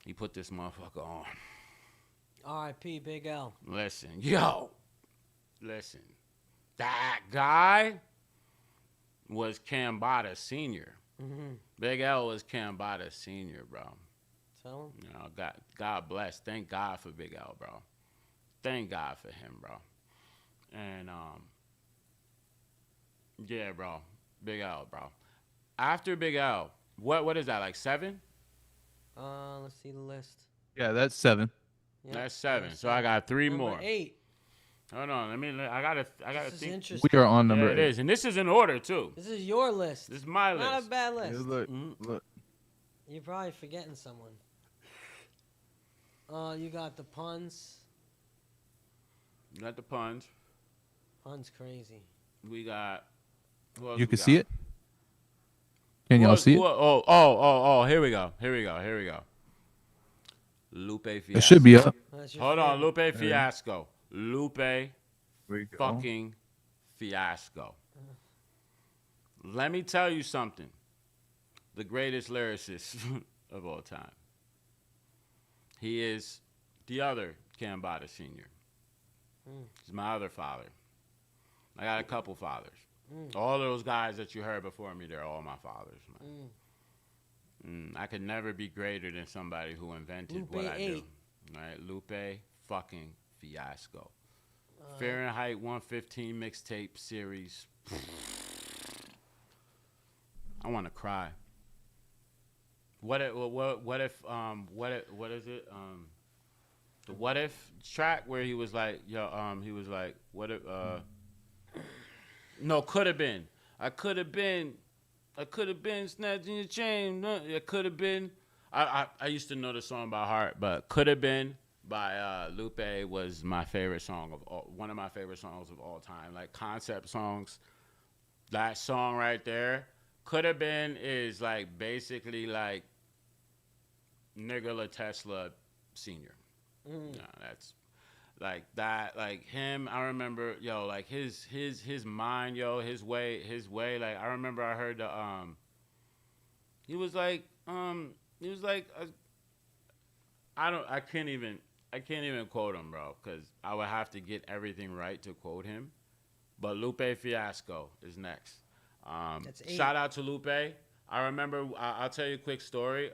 He put this motherfucker on. R.I.P. Big L. Listen, yo, listen. That guy was Cambatta Senior. Mm-hmm. Big L was Cambatta Senior, bro. Tell him. You know, God bless. Thank God for Big L, bro. Thank God for him, bro. And yeah, bro. Big L, bro. After Big L, what is that? Like 7? Let's see the list. Yeah, that's 7. Yep, That's 7. that's So I got 3 Number more. 8. Hold on. I gotta This is think. interesting. We are on Yeah, number it 8. is, and this is in order too. This is your list. This is my Not list. a bad list. Yeah, look, Mhm. look. You're probably forgetting someone. You got the puns. You got the puns. Puns crazy. We got. Who else You we can got? see it? Can Who y'all else- see who- it? Oh, here we go. Lupe Fiasco. It should be up. That's your Hold on, favorite. Lupe Fiasco. Lupe There we go. fucking Fiasco. Let me tell you something. The greatest lyricist of all time. He is the other Cambatta Senior. He's my other father. I got a couple fathers. All those guys that you heard before me, they're all my fathers, man. I could never be greater than somebody who invented Lupe what I do. 8. Right? Lupe fucking Fiasco. Fahrenheit 115 mixtape series. I want to cry. What is it? The What If track where he was like, he was like, what if, no, could have been. I could have been snatching your chain. No, it could have been. I used to know the song by heart, but Could Have Been by Lupe was my favorite song one of my favorite songs of all time. Like concept songs. That song right there, Could Have Been, is like basically like Nikola Tesla Senior. No, that's like that. Like him, I remember, like his mind, his way. Like I remember, I heard the he was like I can't even quote him, bro, because I would have to get everything right to quote him. But Lupe Fiasco is next. That's 8. Shout out to Lupe. I remember, I'll tell you a quick story.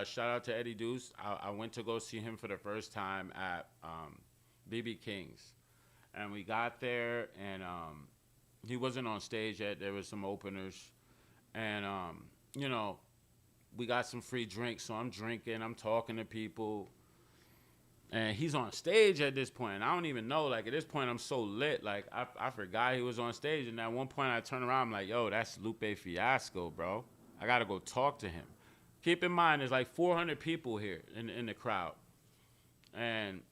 Shout out to Eddie Deuce. I went to go see him for the first time at BB King's. And we got there, and he wasn't on stage yet. There was some openers. And, we got some free drinks, so I'm drinking. I'm talking to people. And he's on stage at this point. I don't even know. Like, at this point, I'm so lit. Like, I forgot he was on stage. And at one point, I turn around. I'm like, yo, that's Lupe Fiasco, bro. I got to go talk to him. Keep in mind, there's like 400 people here in the crowd. And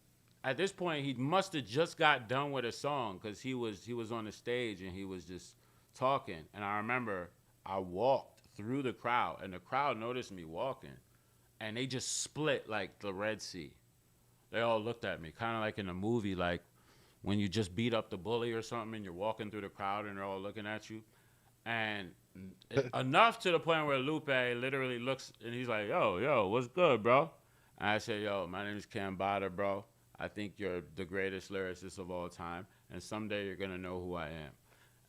at this point, he must have just got done with a song because he was on the stage and he was just talking. And I remember I walked through the crowd, and the crowd noticed me walking. And they just split like the Red Sea. They all looked at me, kind of like in a movie, like when you just beat up the bully or something and you're walking through the crowd and they're all looking at you. And enough to the point where Lupe literally looks and he's like, yo, what's good, bro? And I say, yo, my name is Cambatta, bro. I think you're the greatest lyricist of all time. And someday you're going to know who I am.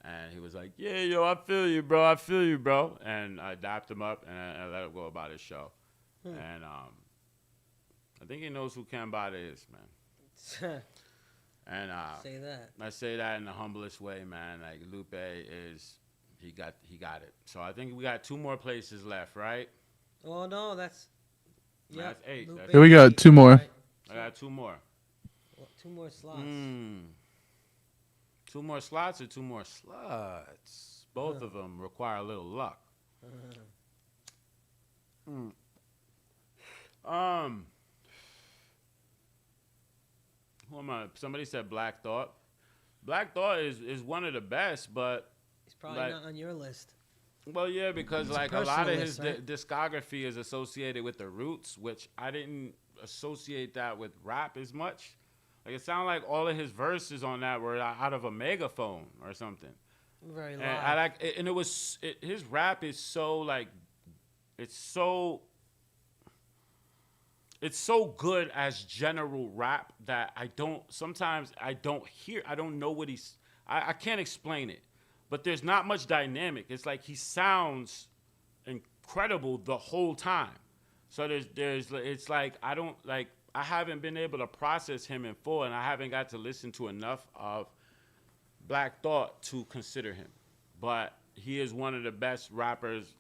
And he was like, yeah, yo, I feel you, bro. And I dapped him up and I let him go about his show. And I think he knows who Cambatta is, man. And Say that. I say that in the humblest way, man. Like Lupe he got it. So I think we got 2 more places left, right? Oh no, that's. No, that's 8. Lupe Here we got 2 more. Right. I got 2 more. Well, 2 more slots. 2 more slots or 2 more sluts? Both of them require a little luck. Who am I? Somebody said Black Thought. Black Thought is one of the best, but He's probably like- not on your list. well, yeah, because It's a like a lot of personal his list, right? discography is associated with the Roots, which I didn't associate that with rap as much. Like it sounded like all of his verses on that were out of a megaphone or something. Very And loud. I like, and it was his rap is so like, it's so good as general rap that sometimes I don't know what I can't explain it, but there's not much dynamic. It's like he sounds incredible the whole time. So it's like I haven't been able to process him in full, and I haven't got to listen to enough of Black Thought to consider him. But he is one of the best rappers.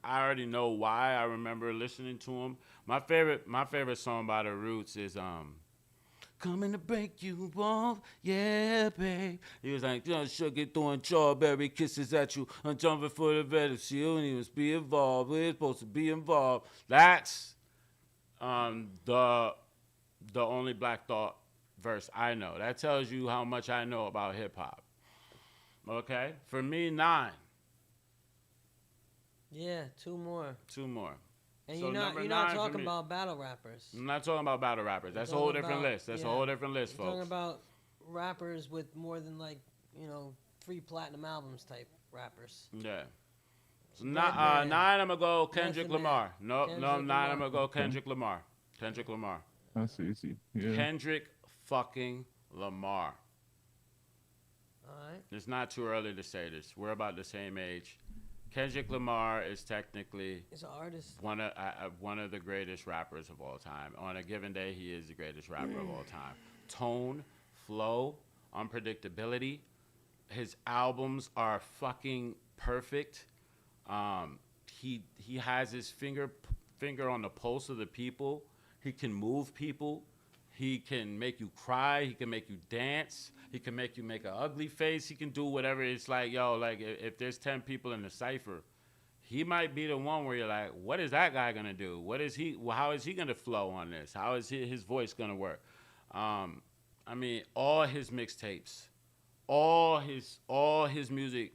I already know why. I remember listening to him. My favorite song by the Roots is Coming to Break You Off, yeah, babe. He was like, should get throwing strawberry kisses at you. I'm jumping for the better seal, and he was be involved. We're supposed to be involved. That's the only Black Thought verse I know. That tells you how much I know about hip hop. Okay? For me, 9. Yeah, 2 more. 2 more. And So you're not number 9 for talking me. about battle rappers. I'm not talking about battle rappers. That's a whole different list. That's a whole different list, You're talking folks. about rappers with more than 3 platinum albums type rappers. Yeah. So Redman. 9, I'm going to go Kendrick Method Man. Lamar. No, Kendrick 9, I'm Lamar. going to go Kendrick Lamar. Kendrick Lamar. That's easy. Yeah. Kendrick fucking Lamar. All right. It's not too early to say this. We're about the same age. Kendrick Lamar is technically He's an artist. one of the greatest rappers of all time. On a given day, he is the greatest rapper of all time. Tone, flow, unpredictability. His albums are fucking perfect. He has his finger on the pulse of the people. He can move people. He can make you cry. He can make you dance. He can make you make an ugly face. He can do whatever. It's like, if there's 10 people in the cypher, he might be the one where you're like, what is that guy going to do? How is he going to flow on this? How is his voice going to work? I mean, all his mixtapes, all his music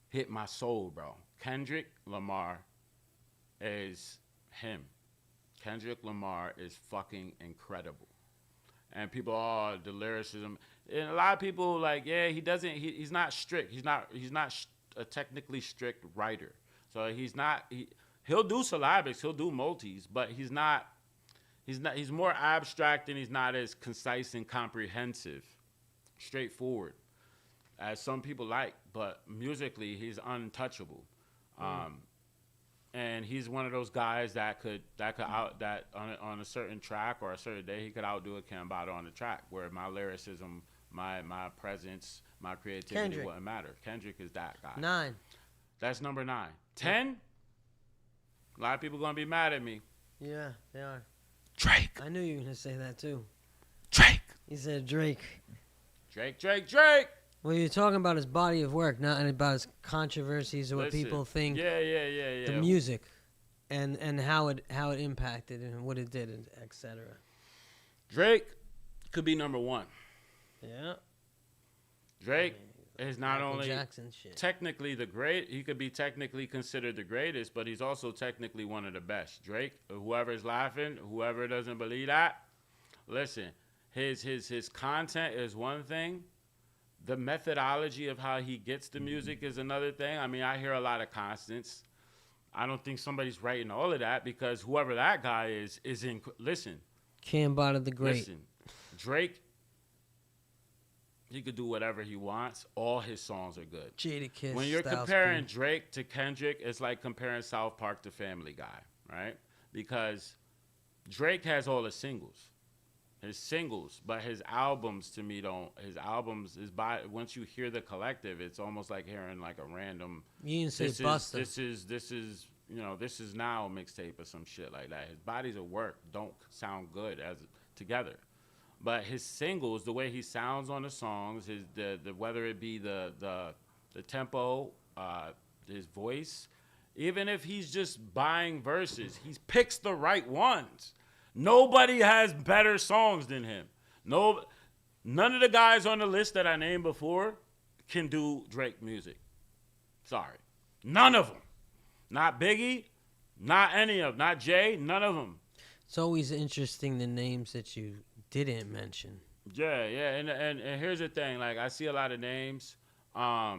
hit my soul, bro. Kendrick Lamar is him. Kendrick Lamar is fucking incredible. And people, the lyricism. And a lot of people he's not strict. He's not a technically strict writer. So he'll do syllabics, he'll do multis, but he's more abstract and he's not as concise and comprehensive, straightforward as some people like, but musically he's untouchable. And he's one of those guys that on a certain track or a certain day he could outdo a Cambatta on the track, where my lyricism, my presence, my creativity Kendrick. wouldn't matter. Kendrick is that guy. 9. That's number 9. 10. A lot of people gonna be mad at me. Yeah, they are. Drake. I knew you were gonna say that too. Drake. He said Drake. Drake. Well, you're talking about his body of work, not about his controversies or what Listen, people think. Yeah. The music, and how it impacted and what it did, etc. Drake could be number 1. Yeah. Drake is not Michael only Jackson shit. technically he could be technically considered the greatest, but he's also technically one of the best. Drake, whoever's laughing, whoever doesn't believe that, listen, his content is one thing. The methodology of how he gets the music is another thing. I mean, I hear a lot of constants. I don't think somebody's writing all of that, because whoever that guy is listen. Cambatta the Great. Listen, Drake, he could do whatever he wants. All his songs are good. Jadakiss. When you're Styles comparing P. Drake to Kendrick, it's like comparing South Park to Family Guy, right? Because Drake has all the singles. His singles, but his albums to me don't. His albums is once you hear the collective, it's almost like hearing like a random. You didn't say This Busta. is this is now mixtape or some shit like that. His bodies of work don't sound good as together, but his singles, the way he sounds on the songs, the whether it be the tempo, his voice, even if he's just buying verses, he picks the right ones. Nobody has better songs than him. None of the guys on the list that I named before can do Drake music. Sorry. None of them. Not Biggie, not any of them. Not Jay, none of them. It's always interesting the names that you didn't mention. Yeah, and here's the thing. Like, I see a lot of names. I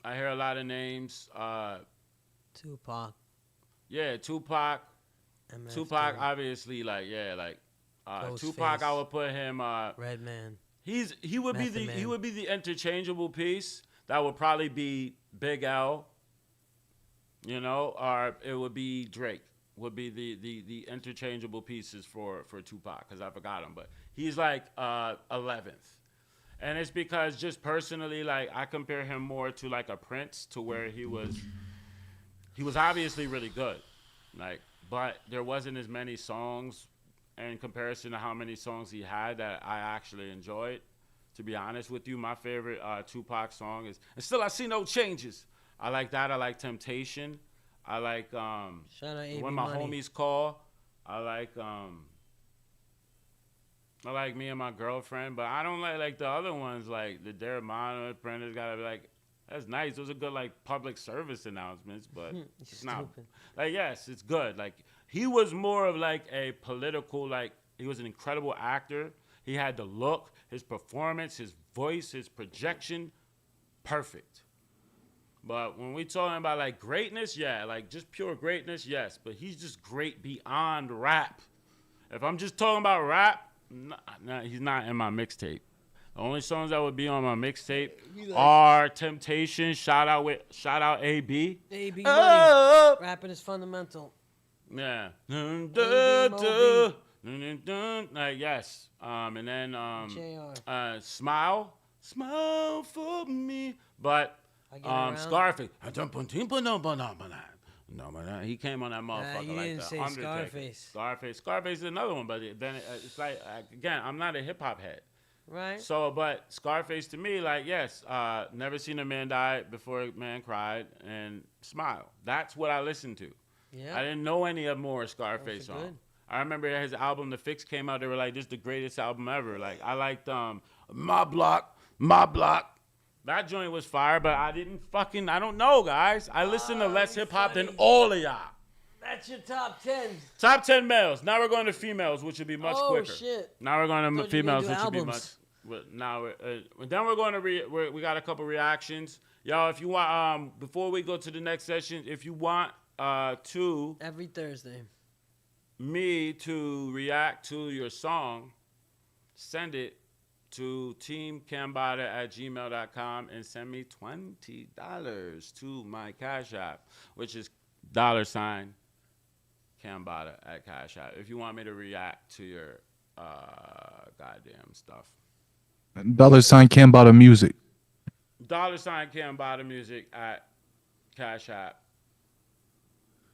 hear a lot of names. Tupac. Yeah, Tupac. MF Tupac, Doom, obviously, like, yeah, like Tupac. Ghostface, I would put him. Redman. He would be Method Man. the interchangeable piece. That would probably be Big L. You know, or it would be Drake. Would be the interchangeable pieces for Tupac, because I forgot him, but he's like 11th, and it's because just personally, like, I compare him more to like a Prince, to where he was obviously really good, like, but there wasn't as many songs in comparison to how many songs he had that I actually enjoyed. To be honest with you, my favorite Tupac song is "And Still I See No Changes." I like that. I like Temptation. I like Shout out AB When My Money. Homies Call. I like Me and My Girlfriend, but I don't like the other ones, like the Derrimano. Brenda's gotta be like, that's nice. Those are good, like, public service announcements, but it's not. Stupid. Like, yes, it's good. Like, he was more of like a political, like, he was an incredible actor. He had the look, his performance, his voice, his projection, perfect. But when we talking about like greatness, yeah, like just pure greatness, yes. But he's just great beyond rap. If I'm just talking about rap, nah, he's not in my mixtape. The only songs that would be on my mixtape are Temptation. Shout out AB. AB Oh. Money. Rapping is fundamental. Yeah. Moby. Like, yes. And then JR. Smile for me. But I get around. Scarface. No, he came on that motherfucker you like didn't the say Undertaker. Scarface. Scarface is another one, but then it's like, again, I'm not a hip hop head. Right. So, but Scarface to me, like, yes, never seen a man die before a man cried, and Smile. That's what I listened to. Yeah. I didn't know any of more Scarface Those are songs. good. I remember his album, The Fix, came out. They were like, this is the greatest album ever. Like, I liked My Block. That joint was fire, but I don't know, guys. I listen to less hip hop than all of y'all. That's your top 10. Top 10 males. Now we're going to females, which would be much quicker. Oh, shit. Now we're going to Thought you were gonna females, do which would be albums. much. Now, then we're going to we got a couple reactions, y'all. If you want, before we go to the next session, if you want to Every Thursday. me to react to your song, send it to teamcambatta@gmail.com and send me $20 to my Cash App, which is $Cambatta at Cash App. If you want me to react to your goddamn stuff. $CambattaMusic. $CambattaMusic at Cash App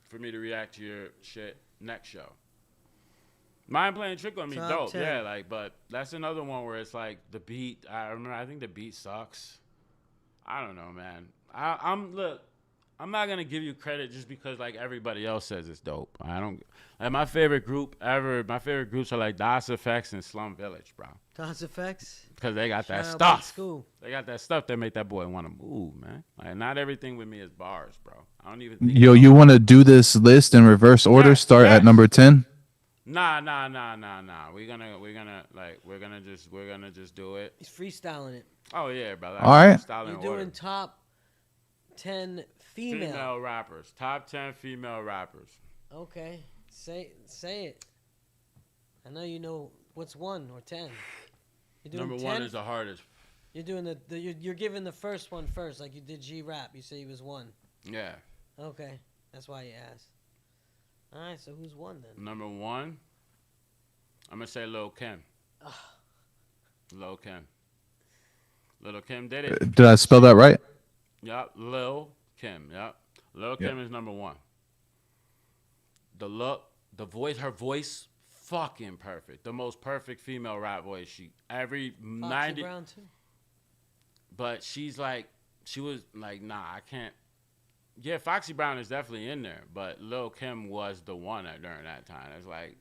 for me to react to your shit next show. Mind Playing Trick on Me, Top dope. 10. Yeah, like, but that's another one where it's like the beat. I think the beat sucks. I don't know, man. I'm not gonna give you credit just because like everybody else says it's dope. I don't. Like, my favorite group ever. My favorite groups are like Das Effects and Slum Village, bro. Das Effects. Because they got that Shout out Big stuff. School. They got that stuff that make that boy want to move, man. Like, not everything with me is bars, bro. I don't even think. Yo, you want to do this list in reverse order? Yes, Start yes. at number 10. Nah. We're gonna just do it. He's freestyling it. Oh yeah, brother. All right. You're doing top 10 female. rappers. Top 10 female rappers. Okay. Say it. I know you know what's 1 or 10. You're doing Number 10? 1 is the hardest. You're doing you're giving the first one first, like you did G-Rap. You say he was 1. Yeah. Okay. That's why you asked. All right, so who's 1 then? Number 1, I'm gonna say Lil Kim. Lil Kim. Lil Kim did it. Did I spell that right? Yep, Lil Kim. Yep. Lil Kim is number 1. The look, the voice, her voice, fucking perfect. The most perfect female rap voice. Foxy 90. Brown too. But she was like, nah, I can't. Yeah, Foxy Brown is definitely in there, but Lil Kim was the one during that time. It's like,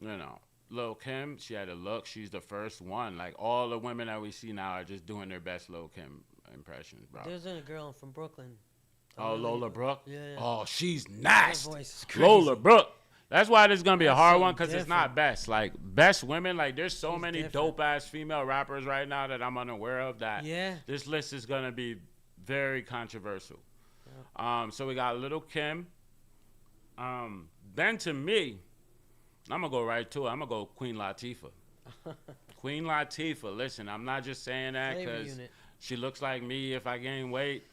you know, Lil Kim, she had a look. She's the first one. Like, all the women that we see now are just doing their best Lil Kim impressions, bro. There's a girl from Brooklyn. Oh, Lola Brooke? Yeah. Oh, she's Her nasty. voice is crazy. Lola Brooke. That's why this is gonna be a That's hard one something because it's not best. Like best women, like there's so She's many different. dope ass female rappers right now that I'm unaware of that Yeah. this list is gonna be very controversial. So we got Little Kim. Then to me, I'm gonna go right to it. I'm gonna go Queen Latifah. Queen Latifah. Listen, I'm not just saying that Flavor because unit. she looks like me if I gain weight.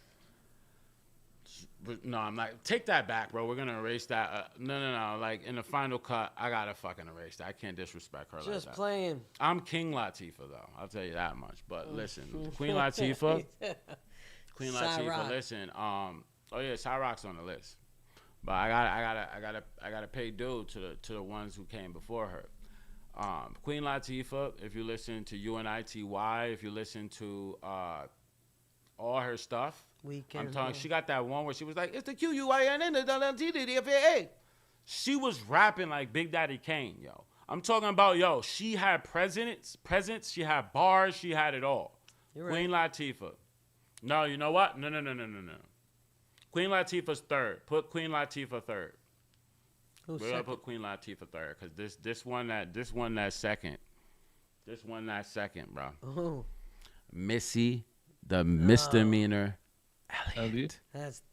No, I'm not. Take that back, bro. We're gonna erase that. No. Like in the final cut, I gotta fucking erase that. I can't disrespect her like Just that. playing. I'm King Latifah though. I'll tell you that much. But listen, Queen Latifah. Queen Latifah. Cyrock. Listen. Oh yeah, Cyrock's on the list. But I gotta pay due to the ones who came before her. Queen Latifah. If you listen to UNITY, if you listen to all her stuff. Weekend. I'm talking. She got that one where she was like, "It's the QUINN." She was rapping like Big Daddy Kane, yo. I'm talking about, yo. She had presence. She had bars. She had it all. You're Queen Latifah. No, you know what? No. Queen Latifah's third. Put Queen Latifah third. Who's We're gonna second? put Queen Latifah third because this one that second. This one that second, bro. Oh, Missy, the misdemeanor. Elliott.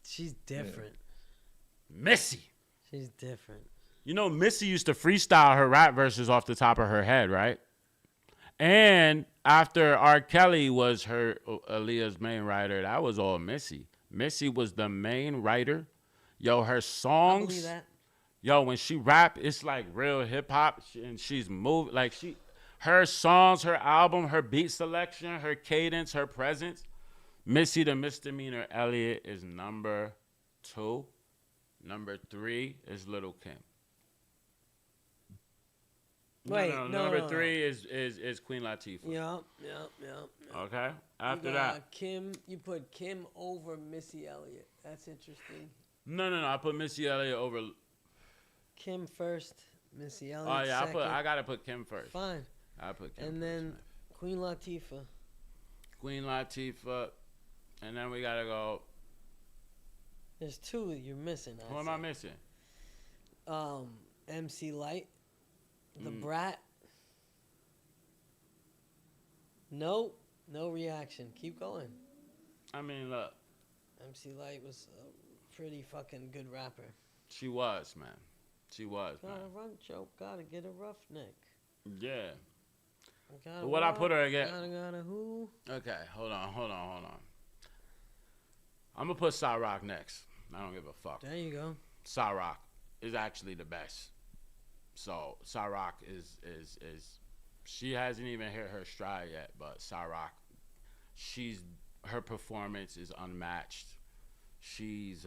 she's different. Missy. She's different. You know, Missy used to freestyle her rap verses off the top of her head, right? And after R. Kelly was her Aaliyah's main writer, that was all Missy. Missy was the main writer. Yo, her I songs. believe that. Yo, when she rap, it's like real hip hop, and she's moving like her songs, her album, her beat selection, her cadence, her presence. Missy the Misdemeanor Elliott is number 2. Number 3 is Little Kim. Wait, no, number 3 is Queen Latifah. Yep. Okay. After you that, got Kim, you put Kim over Missy Elliott. That's interesting. no. I put Missy Elliott over. Kim first, Missy Elliott. Oh yeah, second. I gotta put Kim first. Fine. I put Kim. And first, then man. Queen Latifah. Queen Latifah, and then we gotta go. There's 2 you're missing. Who am I missing? MC Light, The Brat. No reaction. Keep going. I mean, look, MC Light was a pretty fucking good rapper. she was, man. She was, man. Gotta run, choke. Gotta get a roughneck. Yeah. Gotta But what I rock, put her again? Gotta who? Okay, hold on. I'm gonna put Cyrock next. I don't give a fuck. There you go. Cyrock is actually the best. So Cyrock is she hasn't even hit her stride yet, but Cyrock, her performance is unmatched. She's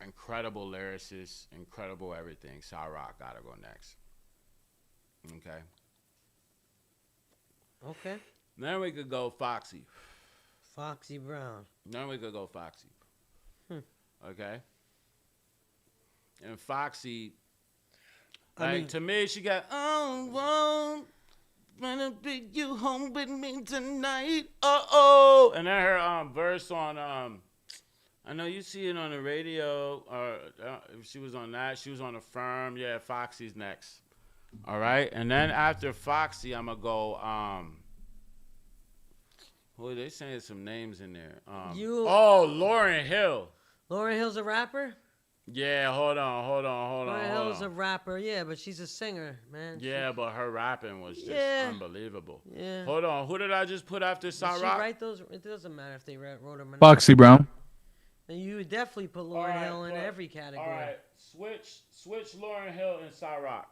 incredible lyricist, incredible everything. Cyrock gotta go next. Okay. Okay. Then we could go Foxy. Foxy Brown. Then we could go Foxy. Hmm. Okay. And Foxy, I mean- to me, she got, wanna bring you home with me tonight. And then her verse on, I know you see it on the radio, or she was on that. She was on the Firm. Yeah, Foxy's next. All right. And then after Foxy, I'm going to go, well, they saying some names in there. Lauryn Hill. Lauryn Hill's a rapper? Yeah, hold on. Lauryn Hill's a rapper, yeah, but she's a singer, man. Yeah, but her rapping was just unbelievable. Yeah. Hold on. Who did I just put after Did she Cyrock? write those? It doesn't matter if they wrote them or not. Foxy Brown. And you would definitely put Lauryn Hill in every category. All right. Switch Lauryn Hill and Cyrock.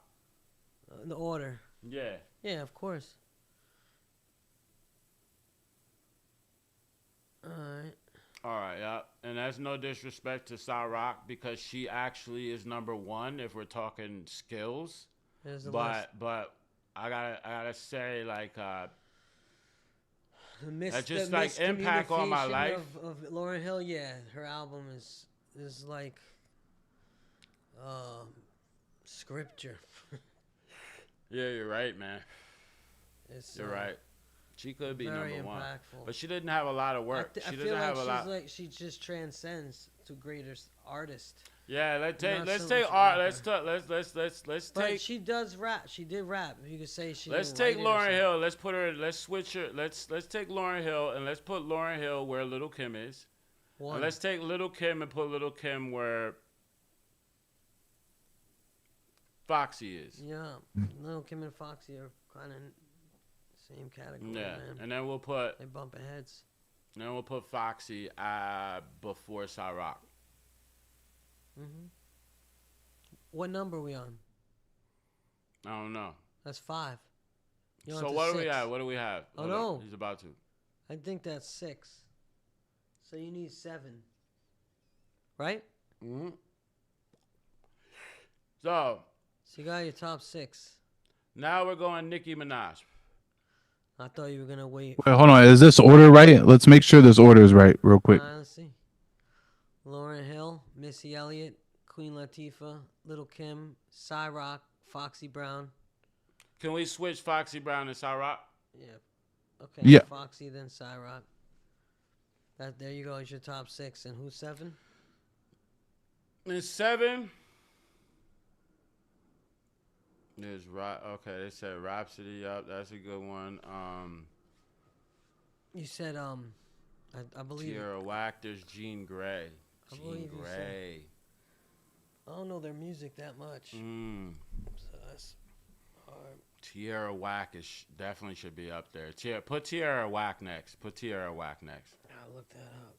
The order. Yeah. Yeah, of course. All right. Yeah. And that's no disrespect to Cyrock because she actually is number 1 if we're talking skills. There's the list. But I gotta say like The that just like impact on my miscommunication life. of Lauryn Hill, yeah, her album is like scripture. Yeah, you're right, man. You're It's right. She could be very number 1, impactful. but she didn't have a lot of work. I She feel doesn't like have a lot. she just transcends to greater artist. Yeah, let's Not take so much art. rapper. Let's But take. she does rap. She did rap. You could say she. Let's didn't take write it or Lauryn something. Hill. Let's put her. Let's switch her. Let's take Lauryn Hill and let's put Lauryn Hill where Little Kim is. One. And let's take Little Kim and put Little Kim where Foxy is. Yeah, Lil Kim and Foxy are kind of same category, Yeah, man. and then we'll put They bumping heads. Foxy before Cyrock. What number are we on? I don't know. That's 5. You're So on to what do 6. we have? What do we have? Oh, Hold no. up. He's about to. I think that's 6. So you need 7. Right? Mm-hmm. So So you got your top 6. now we're going Nicki Minaj. I thought you were gonna wait. Wait, hold on. Is this order right? Let's make sure this order is right, real quick. Let's see. Lauryn Hill, Missy Elliott, Queen Latifah, Little Kim, Cyrock, Foxy Brown. Can we switch Foxy Brown and Cyrock? Yeah. Okay. Yeah. Foxy, then Cyrock. There you go. It's your top 6. And who's 7? And 7. There's okay, they said Rhapsody up. That's a good one. You said I believe. Tierra Whack. There's Jean Grey. I Jean believe you said- Grey. I don't know their music that much. So that's hard. Tierra Whack definitely should be up there. Put Tierra Whack next. Put Tierra Whack next. I'll look that up.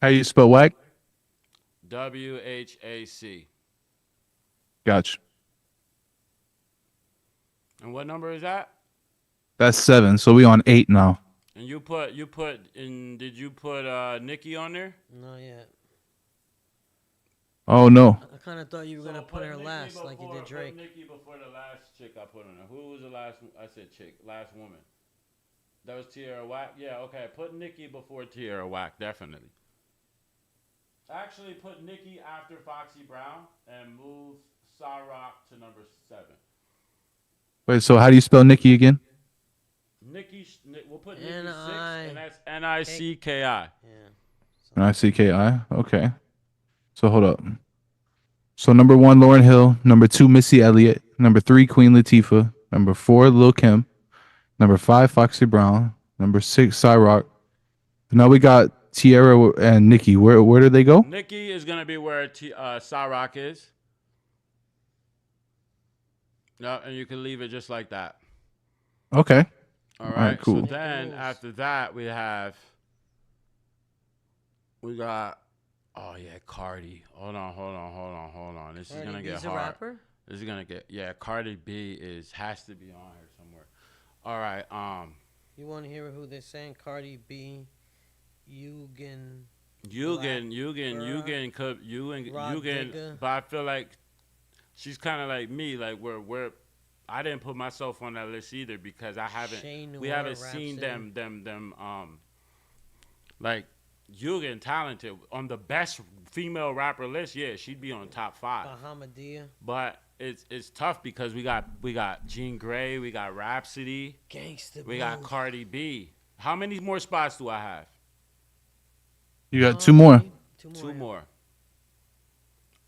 How you spell whack? WHAC. Gotcha. And what number is that? That's 7. So we on 8 now. And did you put Nicki on there? Not yet. Oh no. I kind of thought you were gonna put her Nicki last, like you did Drake. Put Nicki before the last chick I put on there. Who was the last? I said chick. Last woman. That was Tierra Whack. Yeah, okay. Put Nicki before Tierra Whack, definitely. Actually, put Nicki after Foxy Brown and move Cyrock to number 7. Wait, so how do you spell Nicki again? We'll put Nicki 6, N-I- and that's Nicki. Yeah. Nicki. Okay. So hold up. So number 1, Lauryn Hill. Number 2, Missy Elliott. Number 3, Queen Latifah. Number 4, Lil Kim. Number 5, Foxy Brown. Number 6, Cyrock. Now we got Tierra and Nicki. Where do they go? Nicki is gonna be where Cyrock is. No, and you can leave it just like that. Okay. All right, cool. So then after that we got Cardi. Hold on. This is gonna get Cardi B's a hard. rapper? This is gonna get Cardi B has to be on here somewhere. All right, You want to hear who they're saying? Cardi B, Eugen. Digga. But I feel like she's kind of like me, like where I didn't put myself on that list either because we haven't seen them like Eugen talented on the best female rapper list. Yeah, she'd be on top 5. Bahamadia. But it's tough because we got Jean Grey, we got Rhapsody, Gangsta. we got Cardi B. How many more spots do I have? You got 2 more. Two more.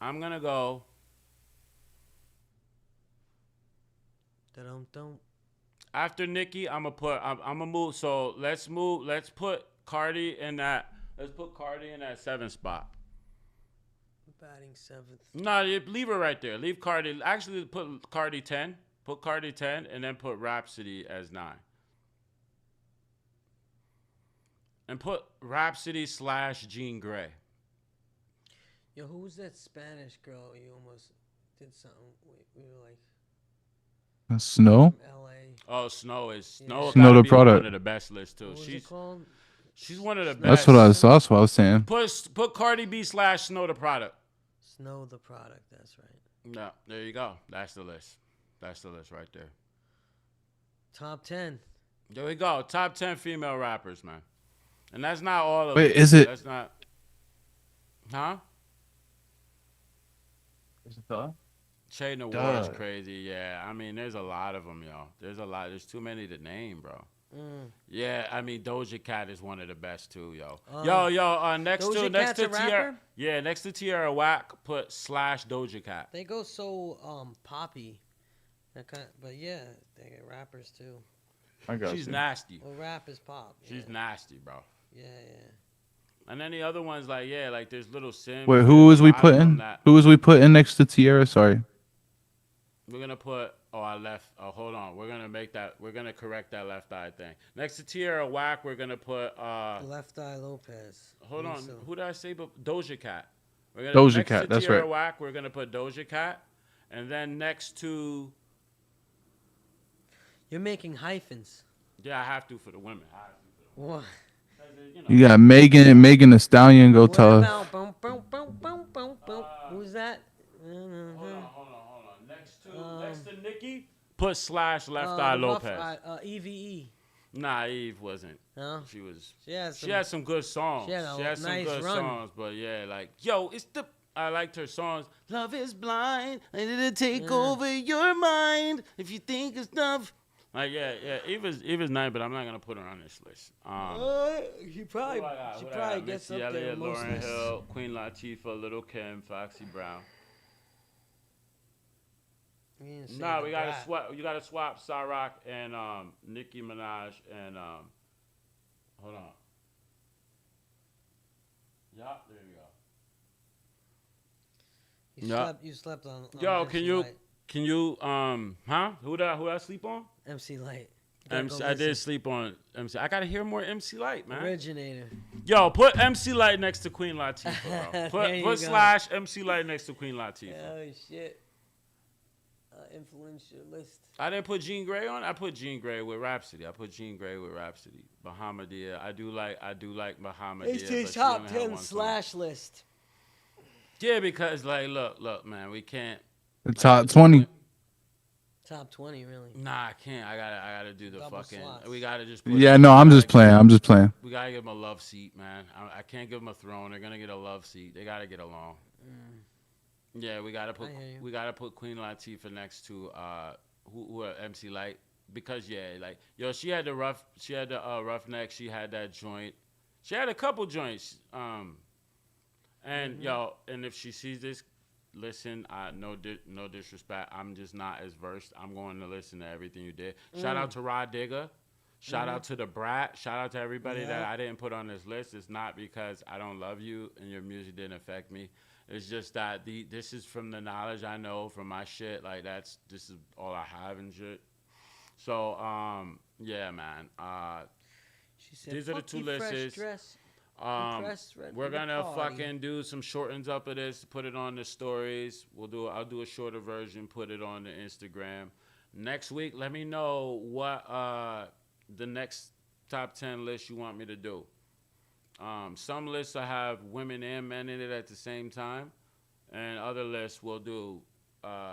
I'm gonna go. Dum-dum. After Nicki, I'm gonna move. So let's put Cardi in that. Let's put Cardi in that 7th spot. Batting 7th. No, leave her right there. Leave Cardi. Actually, put Cardi 10. Put Cardi 10, and then put Rhapsody as 9. And put Rhapsody / Jean Grey. Yo, who was that Spanish girl you almost did something with? We were like Snow. from L.A. Oh, Snow is Yeah. Snow. Snow gotta the be product. One of the best lists too. What was it called? She's one of the best. That's what I was saying. Put Cardi B / Snow the product. Snow the product. That's right. No, there you go. That's the list. That's the list right there. Top 10. There we go. Top 10 female rappers, man. And that's not all of Wait, it. is it? That's not. Huh? Shade Noir is crazy. Yeah, I mean, there's a lot of them, yo. There's too many to name, bro. Yeah, I mean Doja Cat is one of the best too, yo. Next Doja to Cat's a Tierra, rapper? yeah, next to Tierra Whack, put /Doja Cat. They go so poppy. But yeah, they get rappers too. I got She's you. nasty. Well, rap is pop. She's nasty, bro. Yeah. And then the other ones, like there's Little Sims. Wait, who was there's a we lot of them putting? that- Who was we putting next to Tierra? Sorry. We're gonna put. Oh, I left. Oh, hold on. We're gonna make that. We're gonna correct that left eye thing. Next to Tierra Whack, we're gonna put. Left Eye Lopez. Hold on. So. Who did I say? Doja Cat. Doja Cat, Next to that's Tierra right. Whack, we're gonna put Doja Cat, and then next to. You're making hyphens. Yeah, I have to for the women. What? You got Megan Thee Stallion. Go What tell her. about boom, boom, boom, boom, boom, boom? Who's that? Hold on. Next to Nikki, put /Left Eye Lopez. EVE. Nah, Eve wasn't. No. She had some good songs. She had some nice good run. songs, but yeah, I liked her songs. Love is blind, and it'll take over your mind if you think it's tough. Like Eva's nice, but I'm not gonna put her on this list. She probably gets Missy up there Elliott, most Lauryn lists. Hill, Queen Latifah, Little Kim, Foxy Brown. Nah, we gotta swap. You gotta swap Ciroc and Nicki Minaj and hold on. Yeah, there you go. You slept on Yo, MC Light. can you Who did I sleep on? MC Light. I did sleep on MC. I gotta hear more MC Light, man. Originator. Yo, put MC Light next to Queen Latifah, bro. There you Put go. /MC Light next to Queen Latifah. Oh shit. Influential list. I didn't put Jean Grey on. I put Jean Grey with Rhapsody. Bahamadia. I do like Bahamadia. It's his but she top only had 10 one song. / list. Yeah, because look, man, we can't. The top 20. Top 20, really. Nah, I can't. I gotta do the Double fucking. slots. We gotta just. Put Yeah, no, I'm just playing. We gotta give them a love seat, man. I can't give them a throne. They're gonna get a love seat. They gotta get along. Yeah, we gotta put Queen Latifah next to who MC Light, because she had the Roughneck, she had that joint, she had a couple joints, and if she sees this, listen, no disrespect, I'm just not as versed. I'm going to listen to everything you did. Shout out to Rod Digger. Shout out to the Brat. Shout out to everybody that I didn't put on this list. It's not because I don't love you and your music didn't affect me. It's just that this is from the knowledge I know from my shit. Like this is all I have and shit. So yeah, man. She said, These are the two lists. We're gonna fucking do some shortens up of this. Put it on the stories. I'll do a shorter version. Put it on the Instagram. Next week, let me know what the next top 10 list you want me to do. Some lists will have women and men in it at the same time, and other lists will do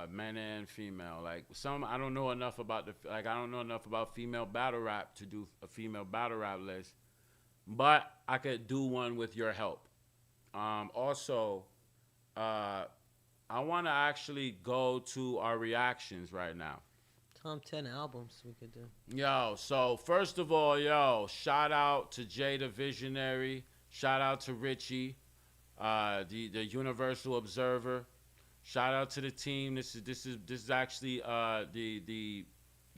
men and female. Like some, I don't know enough about I don't know enough about female battle rap to do a female battle rap list, but I could do one with your help. Also, I want to actually go to our reactions right now. Top 10 albums we could do. Yo, so first of all, shout out to Jay the Visionary. Shout out to Richie, the Universal Observer. Shout out to the team. This is actually the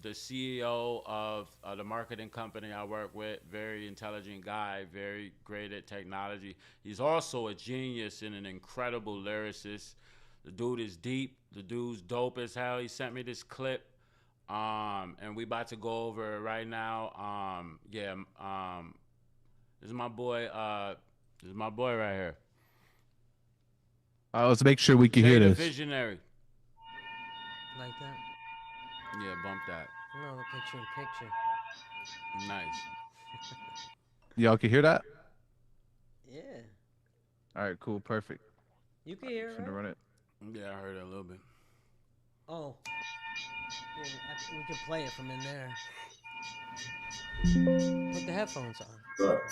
CEO of the marketing company I work with. Very intelligent guy, very great at technology. He's also a genius and an incredible lyricist. The dude is deep. The dude's dope as hell. He sent me this clip. And we about to go over it right now. This is my boy. This is my boy right here. Let's make sure we can hear the this. Visionary. Like that? Yeah, bump that. No, the picture in picture. Nice. Y'all can hear that? Yeah. All right, cool, perfect. You can hear it. Finna run it. Yeah, I heard it a little bit. Oh. Yeah, we could play it from in there. Put the headphones on. Look,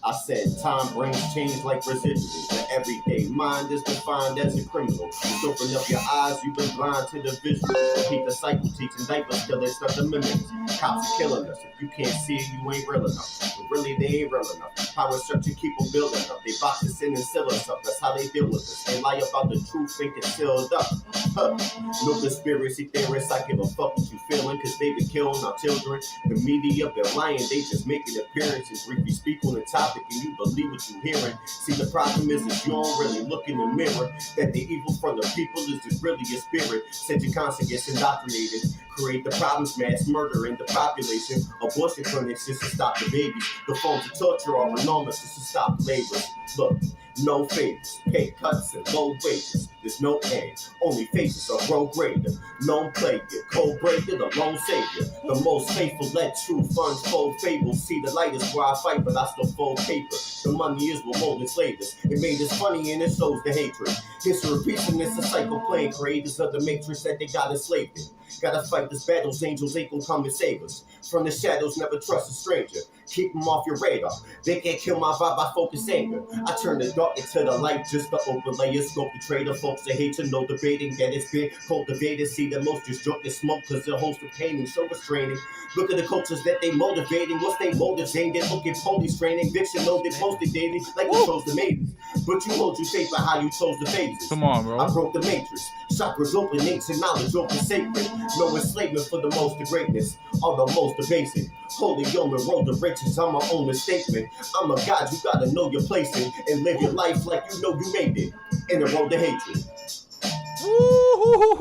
I said time brings change like residuals. The everyday mind is defined as a criminal. Just open up your eyes, you've been blind to the visual. Repeat the cycle, teaching diapers till they start to mimic. Cops are killing us. If you can't see it, you ain't real enough. But really, they ain't real enough. Power searching, keep them building up. They box us in and seal us up. That's how they deal with us. They lie about the truth, think it's sealed up. Huh. No conspiracy theorists, I give a fuck what you feeling, cause they been killing our children. The media been lying, they just making appearances. Briefly speak on the topic and you believe what you hearing. See, the problem is that you don't really look in the mirror. That the evil from the people is just really a spirit. Said your conscience gets indoctrinated. Create the problems, mass murder in the population. Abortion clinics just to stop the babies. The forms of torture are enormous just to stop labor. Look, no favors, pay cuts and low wages. There's no end, only faces are grow greater. Known player, cold breaker, the lone savior. The most faithful, let truth unfold fables. See, the light is where I fight, but I still fold paper. The money is what molded slavers. It made us funny and it shows the hatred. History repeats and it's a cycle playing. Creators of the matrix that they got enslaved in. Gotta fight this battles, angels ain't gonna come and save us. From the shadows, never trust a stranger. Keep them off your radar. They can't kill my vibe, I focus anger. I turn the dark into the light just to open layers. Scope the trader, folks that hate to know debating that it's been cultivated. See that most just drunk and smoke cause they're host of pain and show restraining. Look at the cultures that they motivating. What's they motives? Ain't they looking police training? Fiction know they posted daily like we chose the maidens. But you hold your faith by how you chose the phases. Come on, bro. I broke the matrix. Chakras open, ancient knowledge open sacred. No enslavement for the most of greatness. All the most of basic. Holy yeoman, road to riches. I'm my own statement. I'm a god, you gotta know your place in. And live your life like you know you made it. In the road to hatred.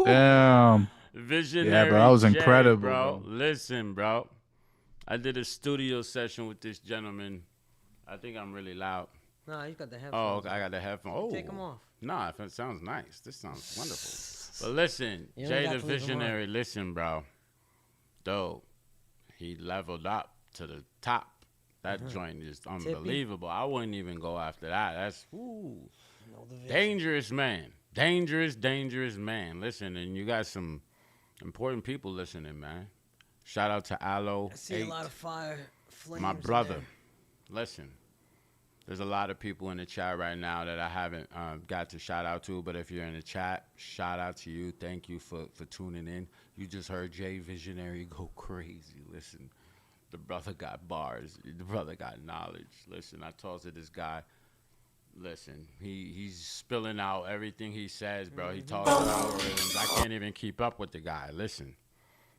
Damn. Visionary. Yeah, bro, that was Jay, incredible, bro. bro. Listen, bro. I did a studio session with this gentleman. I think I'm really loud. No, you got the Oh, headphones. okay, I got the headphone. Oh, Take them off. Nah, if it sounds nice. This sounds wonderful. But listen, You Jay only the got to leave 'em Visionary, listen, bro. Dope. He leveled up to the top. That joint is unbelievable. I wouldn't even go after that. That's dangerous, man. Dangerous, dangerous man. Listen, and you got some important people listening, man. Shout out to Aloe. I see a lot of fire flames. My brother. Listen, there's a lot of people in the chat right now that I haven't got to shout out to, but if you're in the chat, shout out to you. Thank you for tuning in. You just heard Jay Visionary go crazy. Listen, the brother got bars. The brother got knowledge. Listen, I talked to this guy. Listen, he's spilling out everything he says, bro. He talks about algorithms. I can't even keep up with the guy. Listen,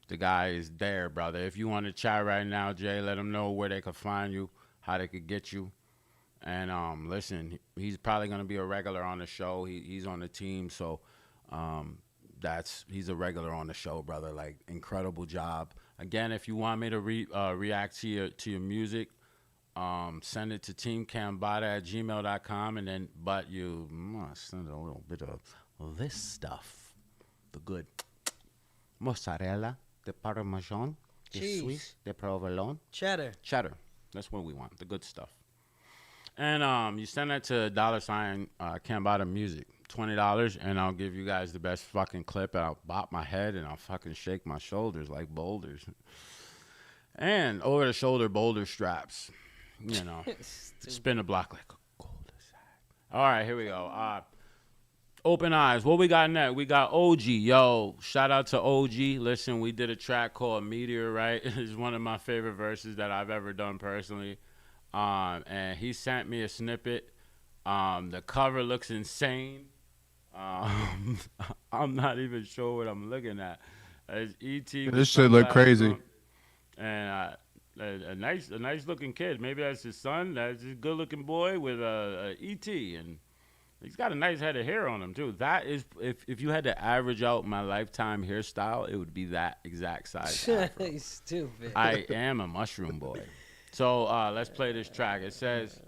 the guy is there, brother. If you want to chat right now, Jay, let them know where they could find you, how they could get you. And listen, he's probably gonna be a regular on the show. He's on the team, so he's a regular on the show, brother. Like, incredible job. Again, if you want me to react to your music, send it to teamcambatta@gmail.com, and then you must send a little bit of this stuff, the good mozzarella, the parmesan, the Cheese. Swiss, the provolone, Cheddar. That's what we want, the good stuff. And you send that to $, CambattaMusic, $20, and I'll give you guys the best fucking clip, and I'll bop my head, and I'll fucking shake my shoulders like boulders. And over-the-shoulder boulder straps, you know, spin the block like a cul-de-sac. All right, here we go. Open Eyes. What we got next? We got OG. Yo, shout out to OG. Listen, we did a track called Meteorite. It's one of my favorite verses that I've ever done personally. And he sent me a snippet. The cover looks insane. I'm not even sure what I'm looking at. It's E.T. This shit look crazy. And a nice looking kid. Maybe that's his son. That's his good looking boy with a E.T. and he's got a nice head of hair on him too. That is, if you had to average out my lifetime hairstyle, it would be that exact size. He's stupid. I am a mushroom boy. So let's play this track. It says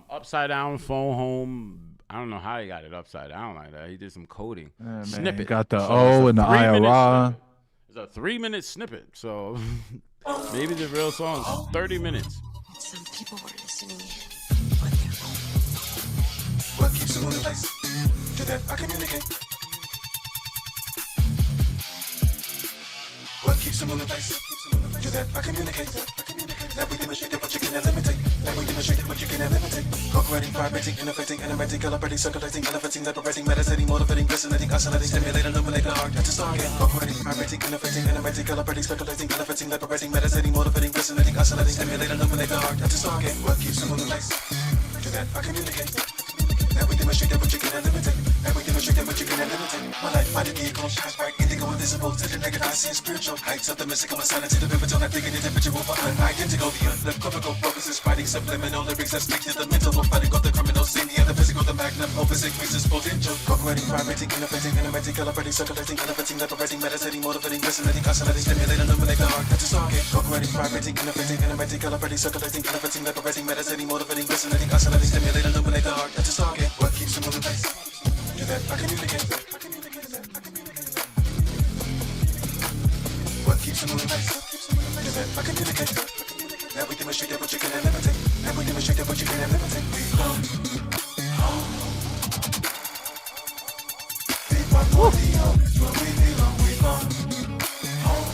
upside down phone home. I don't know how he got it upside down like that. He did some coding. Snippet. Got the O and the IRA. It's a 3-minute snippet. So maybe the real song is 30 minutes. Some people were listening, but they're wrong. What keeps them on the place? To that I communicate. What keeps them on the place? To that I communicate. That we demonstrate what you can eliminate. That we demonstrate what you can eliminate. Cooperating, vibrating, innovating, animating, calibrating, circulating, elevating, liberating, meditating, motivating, resonating, oscillating, stimulating, illuminating, heart touch the target. Cooperating, vibrating, innovating, animating, calibrating, circulating, elevating, liberating, meditating, motivating, resonating, oscillating, stimulating, illuminating, heart touch the target. What keeps them on the place? To that I communicate. That we demonstrate that what you can eliminate. That we demonstrate that what you can eliminate. My life, my vehicle shines bright, indigo invisible to the naked eye, seeing spiritual heights of the mystical, my silence to the pivotal, not thinking individual, but unidentical, the unequivocal focus is fighting subliminal lyrics that speak to the mental, fighting off the criminal, seeing the physical, the magnum, opus increases potential. Cooperating, vibrating, innovating, animating, calibrating, circulating, elevating, liberating, meditating, motivating, resonating, oscillating, stimulating, illuminating, heart touch the target. Cooperating, vibrating, innovating, animating, calibrating, circulating, elevating, liberating, meditating, motivating, resonating, oscillating, stimulating, illuminating, heart touch the target. What keeps them moving place? To that I communicate. What keeps them moving place? To that I communicate. That we demonstrate that what you can eliminate. That we demonstrate that what you can eliminate. We belong home. We want more home. Where we belong, we belong home.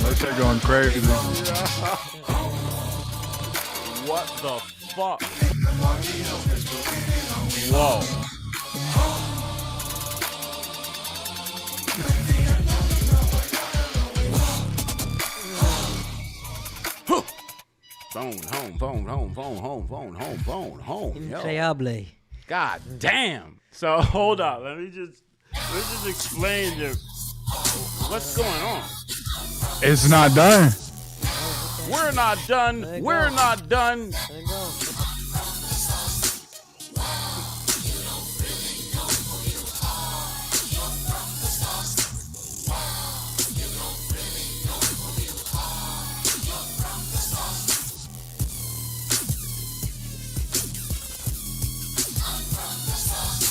That shit going crazy. What the fuck? Whoa. Phone. Yo. Increíble. God damn. So hold up. Let's just explain what's going on. It's not done. We're not done. We're not done. There you go.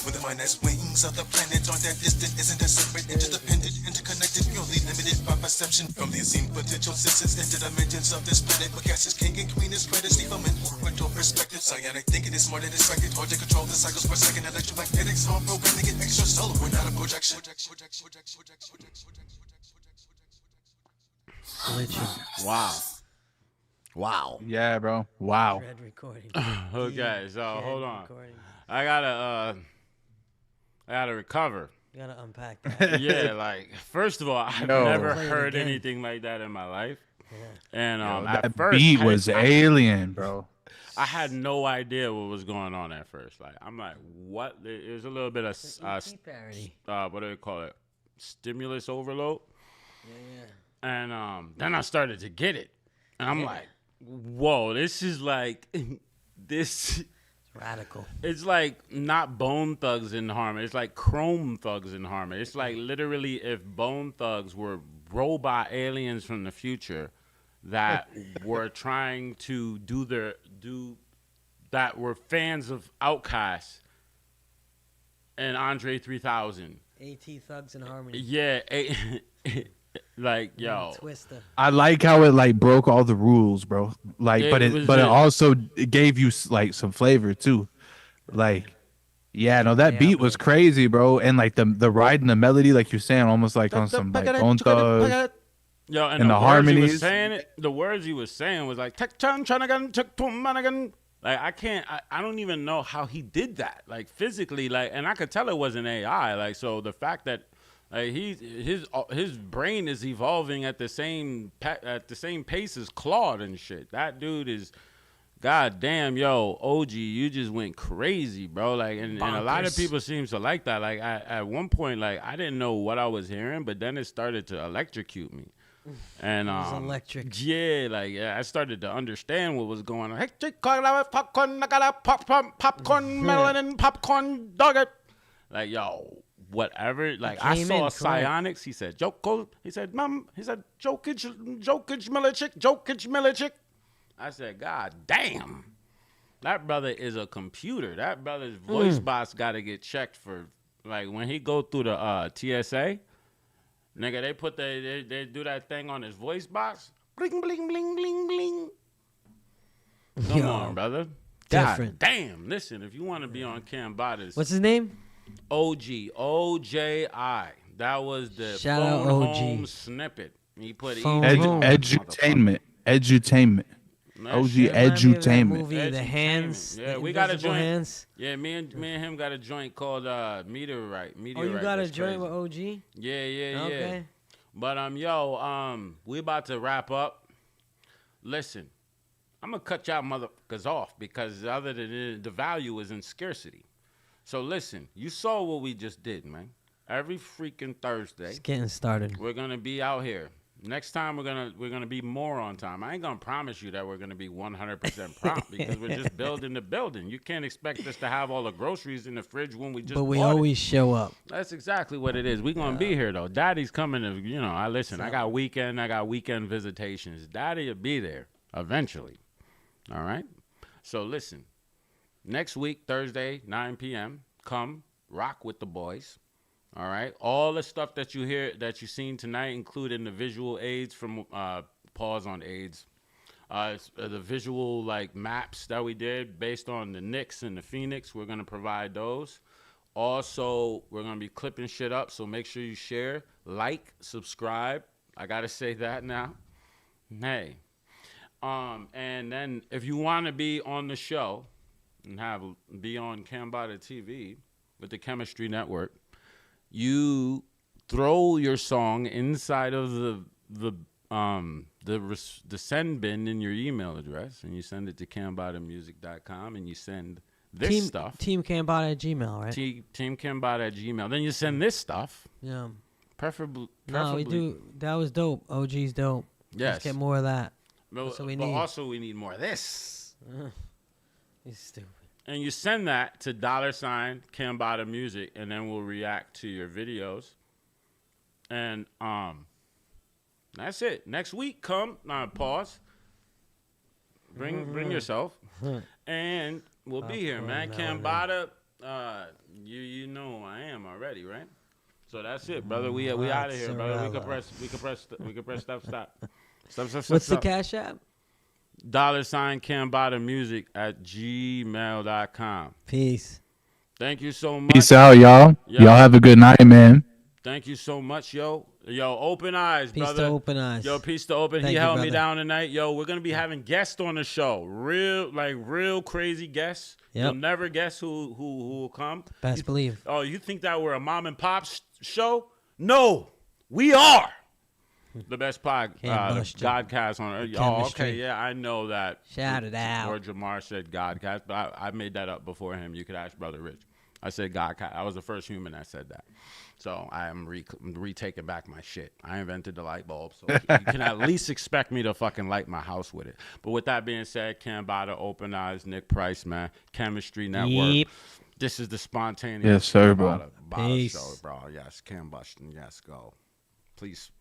With the mind as wings of the planet aren't that distant, isn't that separate, interdependent, interconnected, purely limited by perception. From the unseen potential senses into dimensions of this planet, where gas is king and queen is great as from an orbital perspective. Psionic thinking is more than expected, hard to control the cycles per second. Electromagnetics are programming it extra solar. We're not a projection. Glitching. Wow. Yeah, bro. Wow. Red recording. Okay, so Red hold on. recording. I gotta recover. You gotta unpack that. Yeah, like first of all, I've Yo. never Play it heard again. anything like that in my life. Yeah. And That at first, beat was I alien, bro. had no idea what was going on at first. Like I'm like, what? There's a little bit of ET parody. what do they call it? Stimulus overload. Yeah. And then I started to get it, and I'm like, whoa, this is like this. Radical. It's like not Bone Thugs in Harmony. It's like Chrome Thugs in Harmony. It's like literally if Bone Thugs were robot aliens from the future that were trying to that were fans of Outkast and Andre 3000. AT Thugs in Harmony. Yeah, like yo. Twister. I like how it like broke all the rules, bro. Like, It but was it just- also gave you like some flavor too. Like, yeah, no, that beat was crazy, bro. And like the ride and the melody, like you're saying, almost like on some like Bone Thugs. Yo, And and the the words he harmonies. was saying, the words he was saying was like "Tek chan chanagan tek tum managan." Like I don't even know how he did that. Like physically, like, and I could tell it wasn't AI. Like, so the fact that like his brain is evolving at the same pace as Claude and shit. That dude is, god damn, yo, OG, you just went crazy, bro. Like, and a lot of Bonkers. people seems to like that. Like, at one point, like I didn't know what I was hearing, but then it started to electrocute me. And was electric. Yeah, like I started to understand what was going on. Hey, popcorn, I got a popcorn melon and popcorn nugget. Like, yo, whatever. Like I came saw in, correct. Psionics. He said, Joko. He said, Mom. He said, Jokic Milicic. I said, God damn. That brother is a computer. That brother's voice box got to get checked for, like, when he go through the TSA. Nigga, they do that thing on his voice box. Bling, bling, bling, bling, bling. Come Yo, on, brother. different. God damn. Listen, if you want to be on Cambatta's What's his name? OG, OJI. That was the Shout out phone OG. home snippet. He put Phone ED room. on that Edutainment. Edutainment. motherfucker. OG That shit. Remind me of that edutainment. movie, The Hands. Yeah, the we got a Invisible joint. Hands. Yeah, me and him got a joint called Meteorite. Oh, you got a that's joint crazy. with OG? Yeah. Okay. But we about to wrap up. Listen, I'm gonna cut y'all motherfuckers off because other than it, the value is in scarcity. So listen, you saw what we just did, man. Every freaking Thursday, It's getting started. we're gonna be out here. Next time we're gonna be more on time. I ain't gonna promise you that we're gonna be 100% prompt because we're just building the building. You can't expect us to have all the groceries in the fridge when we just. But we bought it. always show up. That's exactly what it is. We're gonna be here though. Daddy's coming to, I listen. I got weekend visitations. Daddy will be there eventually. All right. So listen. Next week, Thursday, 9 p.m. Come rock with the boys. All right. All the stuff that you hear, that you seen tonight, including the visual aids from Pause on AIDS, the visual maps that we did based on the Knicks and the Phoenix. We're gonna provide those. Also, we're gonna be clipping shit up, so make sure you share, like, subscribe. I gotta say that now. Hey, and then if you want to be on the show and be on Cambatta TV with the Chemistry Network, you throw your song inside of the send bin in your email address, and you send it to CambattaMusic.com, and you send this stuff. Team Cambatta at Gmail, right? Team Cambatta at Gmail. Then you send this stuff. Yeah. Preferably. No, we do. That was dope. OG's dope. Yes. Let's get more of that. But, That's what we but need. also we need more of this. He's stupid. And you send that to $ Cambatta Music, and then we'll react to your videos. And that's it. Next week, pause. Bring yourself, and we'll be here, man. Cambatta, you know who I am already, right? So that's it, brother. We out of here, brother. We can press stop. Stop. What's the Cash App? $ CambattaMusic at gmail.com. Peace. Thank you so much. Peace out, y'all. Yo. Y'all have a good night, man. Thank you so much, yo. Open eyes, Peace brother. to Open Eyes. Yo, peace to Open. Thank He you, held me brother. down tonight. Yo, we're gonna be having guests on the show. Real crazy guests. Yep. You'll never guess who will come. Best believe. Oh, you think that we're a mom and pop show? No, we are the best Cambustion. Godcast on Earth. Oh, Chemistry. okay, yeah, I know that. Shout it out. Or Jamar said Godcast, but I made that up before him. You could ask Brother Rich. I said Godcast. I was the first human that said that. So I am retaking back my shit. I invented the light bulb, so you can at least expect me to fucking light my house with it. But with that being said, Cambatta, Open Eyes, Nick Price, man, Chemistry Network. Yep. This is the spontaneous Yes, sir, bro. Cambatta Peace. show, bro. Yes, Cambustion. Yes, go. Please